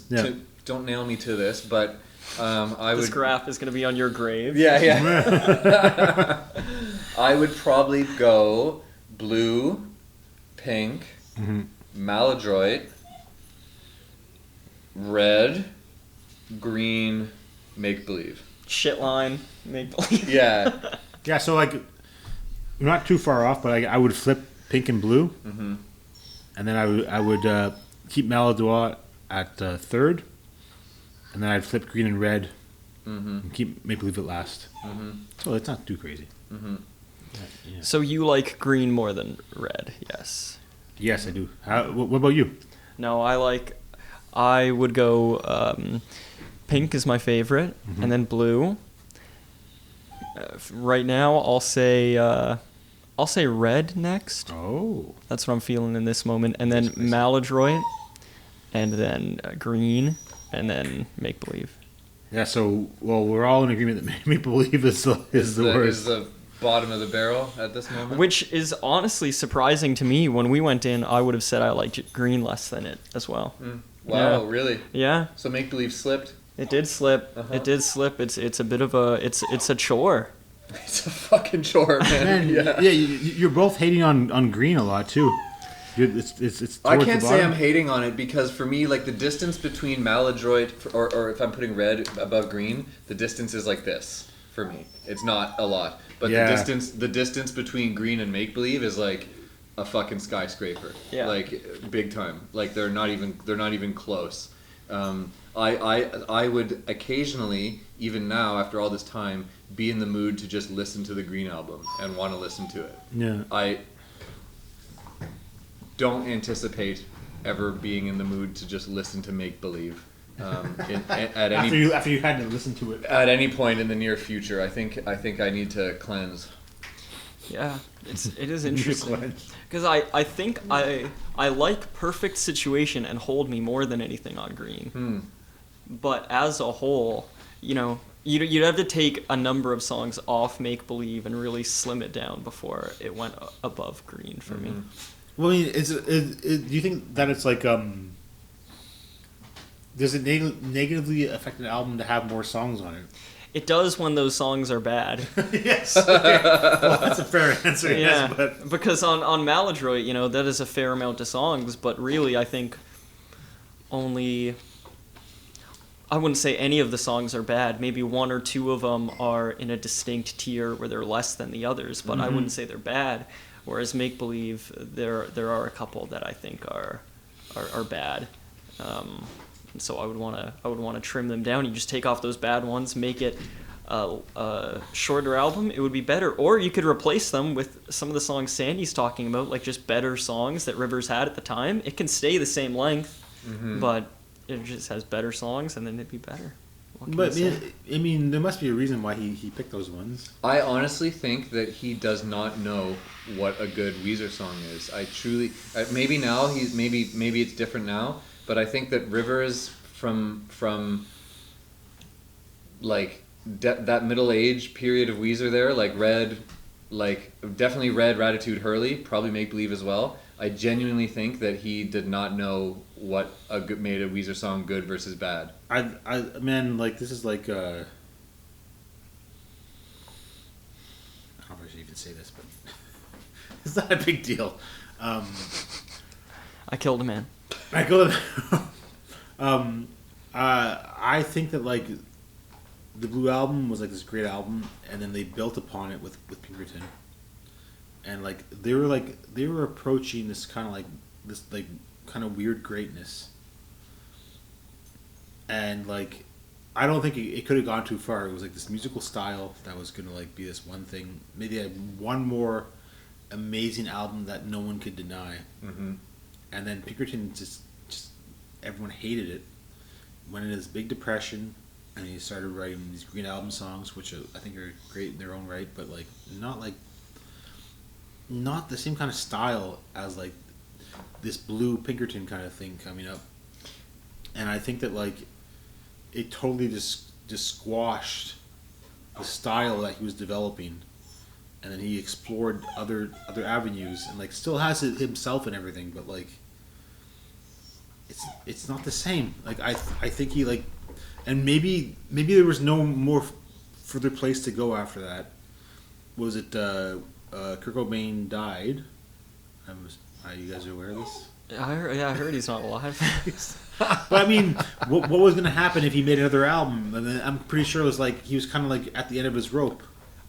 Don't nail me to this, but This graph is going to be on your grave. Yeah. I would probably go blue, pink, Maladroit, Red, Green, Make Believe. Shit line, Make Believe. Yeah. Yeah, so like, we're not too far off, but I would flip pink and blue, and then I would keep Maladroit at third, and then I'd flip green and red, and keep Make Believe at last. So it's not too crazy. Yeah. So you like green more than red? Yes. Yes, I do. What about you? No, I would go pink is my favorite, and then blue. Right now, I'll say red next. Oh. That's what I'm feeling in this moment, and then Maladroit, and then green, and then Make Believe. Yeah. So we're all in agreement that Make Believe is the worst. Is the bottom of the barrel at this moment. Which is honestly surprising to me. When we went in, I would have said I liked Green less than it as well. Wow, Yeah. really? Yeah. So Make Believe slipped? It did slip. It did slip. It's a bit of a it's a chore. It's a fucking chore, man. Man, yeah. you're both hating on Green a lot too. It's I towards can't the say bottom. I'm hating on it because for me, like the distance between Maladroit or if I'm putting Red above Green, the distance is like this for me. It's not a lot, but Yeah. the distance between Green and Make Believe is like a fucking skyscraper. Yeah. Like big time. Like they're not even close. I would occasionally, even now after all this time, be in the mood to just listen to the Green album and want to listen to it. Yeah. I don't anticipate ever being in the mood to just listen to Make Believe at any After you had to listen to it. at any point in the near future. I think I need to cleanse. Yeah, it is interesting because I think I like Perfect Situation and Hold Me more than anything on Green. But as a whole, you'd have to take a number of songs off Make Believe and really slim it down before it went above Green for me. Well, I mean, do you think that it's like does it negatively affect an album to have more songs on it? It does when those songs are bad. Yes. Okay. Well, that's a fair answer. Yeah, Yes, but because on Maladroit, that is a fair amount of songs, but really I think only, I wouldn't say any of the songs are bad. Maybe one or two of them are in a distinct tier where they're less than the others, but I wouldn't say they're bad. Whereas Make Believe, there are a couple that I think are bad. So I would want to trim them down. You just take off those bad ones, make it a shorter album. It would be better. Or you could replace them with some of the songs Sandy's talking about, like just better songs that Rivers had at the time. It can stay the same length, but it just has better songs, and then it'd be better. But I mean, there must be a reason why he picked those ones. I honestly think that he does not know what a good Weezer song is. I truly, maybe now maybe it's different now, but I think that Rivers from like that middle age period of Weezer there, like Red, like definitely Red, Ratitude, Hurley, probably Make Believe as well. I genuinely think that he did not know what made a Weezer song good versus bad. Man, like this is like I don't know if I should even say this, but it's not a big deal. I killed a man. I go. I think that like the Blue Album was like this great album, and then they built upon it with Pinkerton, and like they were approaching this kind of weird greatness, and like I don't think it could have gone too far. It was like this musical style that was gonna like be this one thing. Maybe one more amazing album that no one could deny, and then Pinkerton just everyone hated it. Went into this big depression, and he started writing these Green Album songs, which I think are great in their own right, but like not the same kind of style as like this Blue Pinkerton kind of thing coming up. And I think that like it totally just squashed the style that he was developing, and then he explored other avenues and like still has it himself and everything, but like it's not the same. Like I think he like, and maybe there was no more further place to go after that. Was it Kurt Cobain died? You guys are aware of this? I heard he's not alive. But I mean, what was going to happen if he made another album? And then I'm pretty sure it was like he was kind of like at the end of his rope.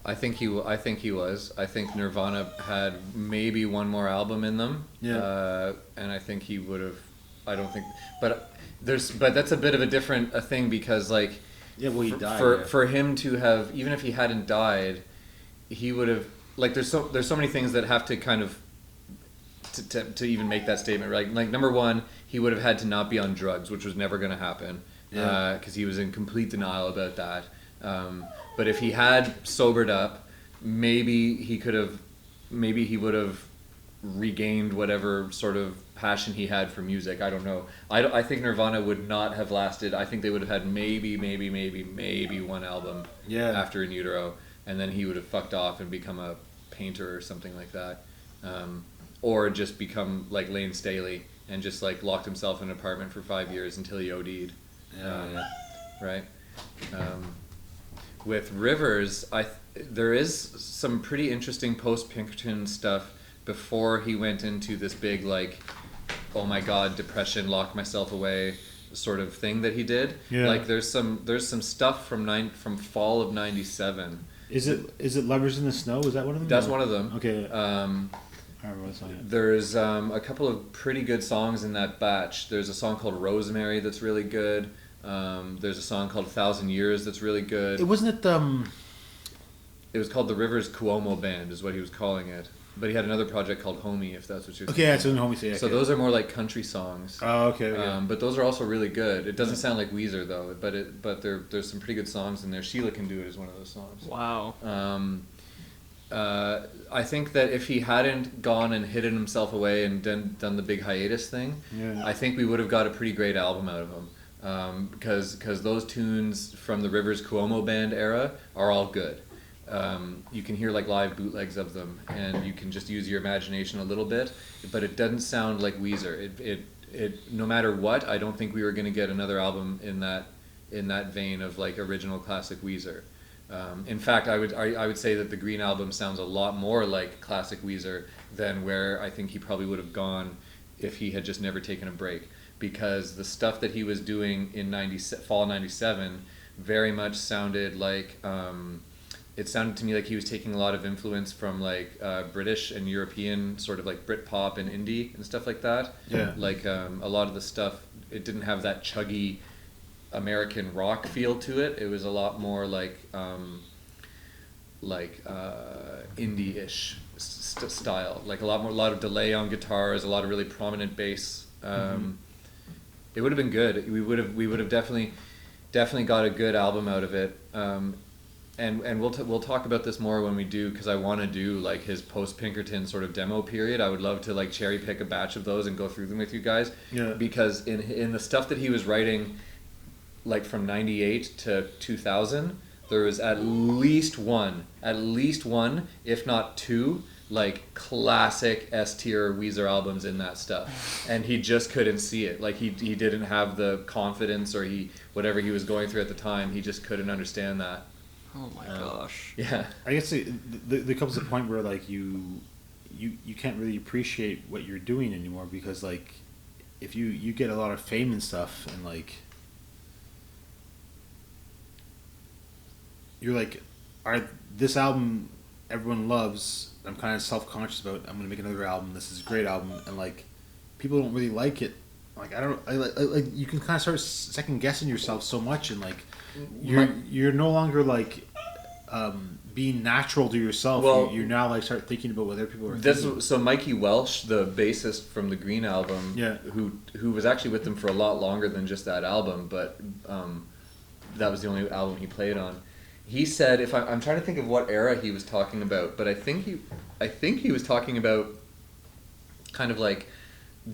I think he was. I think Nirvana had maybe one more album in them. Yeah. And I think he would have. I don't think, but that's a bit of a different thing because like. Yeah, well, he died. For him to have, even if he hadn't died, he would have like. There's so many things that have to kind of. To even make that statement, right? Like number one, he would have had to not be on drugs, which was never going to happen, because he was in complete denial about that. But if he had sobered up, maybe he would have regained whatever sort of passion he had for music. I don't know. I think Nirvana would not have lasted. I think they would have had maybe one album after In Utero. and then he would have fucked off and become a painter or something like that, or just become like Lane Staley and just like locked himself in an apartment for 5 years until he OD'd. Right. With Rivers, there is some pretty interesting post-Pinkerton stuff before he went into this big like, oh my god, depression, lock myself away sort of thing that he did. Yeah. Like there's some stuff from fall of '97. Is it Lovers in the Snow? Is that one of them? That's one of them. Okay. There's a couple of pretty good songs in that batch. There's a song called Rosemary that's really good. There's a song called 1,000 Years that's really good. It wasn't it. It was called the Rivers Cuomo Band, is what he was calling it. But he had another project called Homie, if that's what you're thinking. Okay, that's what Homie say. So those are more like country songs. Oh, okay. But those are also really good. It doesn't sound like Weezer though, but there's some pretty good songs in there. Sheila Can Do It is one of those songs. Wow. I think that if he hadn't gone and hidden himself away and done the big hiatus thing, I think we would have got a pretty great album out of him. Because those tunes from the Rivers Cuomo Band era are all good. You can hear like live bootlegs of them, and you can just use your imagination a little bit, but it doesn't sound like Weezer. It no matter what, I don't think we were going to get another album in that vein of like original classic Weezer. In fact, I would say that the Green Album sounds a lot more like classic Weezer than where I think he probably would have gone if he had just never taken a break, because the stuff that he was doing in fall '97 very much sounded like. It sounded to me like he was taking a lot of influence from like British and European sort of like Britpop and indie and stuff like that. Yeah. Like a lot of the stuff, it didn't have that chuggy American rock feel to it. It was a lot more like indie-ish style. Like a lot of delay on guitars, a lot of really prominent bass. It would have been good. We would have definitely got a good album out of it. And we'll talk about this more when we do, because I want to do like his post Pinkerton sort of demo period. I would love to like cherry pick a batch of those and go through them with you guys. Yeah. Because in the stuff that he was writing, like from '98 to 2000, there was at least one, if not two, like classic S tier Weezer albums in that stuff, and he just couldn't see it. Like he didn't have the confidence, or whatever he was going through at the time, he just couldn't understand that. Oh my gosh. Yeah. I guess there comes a point where like you can't really appreciate what you're doing anymore, because like if you get a lot of fame and stuff, and like you're like, this album everyone loves, I'm kind of self-conscious about, I'm gonna make another album, this is a great album, and like people don't really like it. Like like you can kind of start second guessing yourself so much, and like you're no longer like being natural to yourself. Well, you now like start thinking about what other people are thinking. So Mikey Welsh, the bassist from the Green Album, who was actually with them for a lot longer than just that album, but that was the only album he played on. He said, if I'm trying to think of what era he was talking about, but I think he was talking about kind of like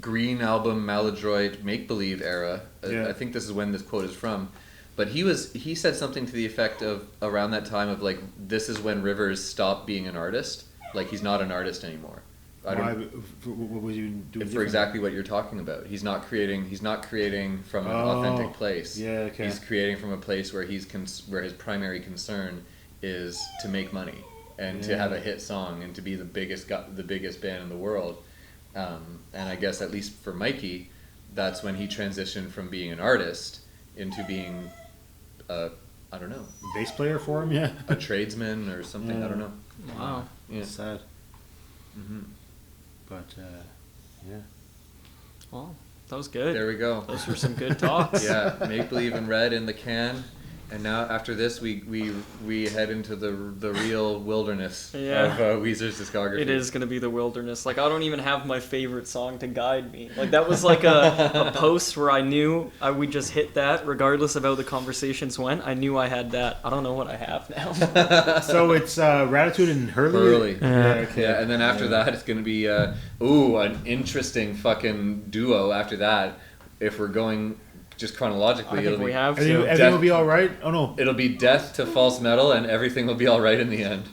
Green Album, Maladroit, Make Believe era. I think this is when this quote is from. But he said something to the effect of around that time of like, this is when Rivers stopped being an artist. Like he's not an artist anymore. What was you doing? For exactly what you're talking about. He's not creating from an authentic place. Yeah, okay. He's creating from a place where where his primary concern is to make money and to have a hit song and to be the biggest band in the world. And I guess at least for Mikey, that's when he transitioned from being an artist into being I don't know, bass player for him, a tradesman or something. I don't know. Wow, sad. But well, that was good. There we go. Those were some good talks. Yeah, Make Believe and Red in the can. And now after this, we head into the real wilderness of Weezer's discography. It is going to be the wilderness. Like, I don't even have my favorite song to guide me. Like, that was like a post where I knew we just hit that regardless of how the conversations went. I knew I had that. I don't know what I have now. So it's Ratitude and Hurley? Yeah, and then after that, it's going to be, an interesting fucking duo after that. If we're going just chronologically, I think we have Everything to. everything will be all right. Oh no. it'll be death to false metal, and everything will be all right in the end.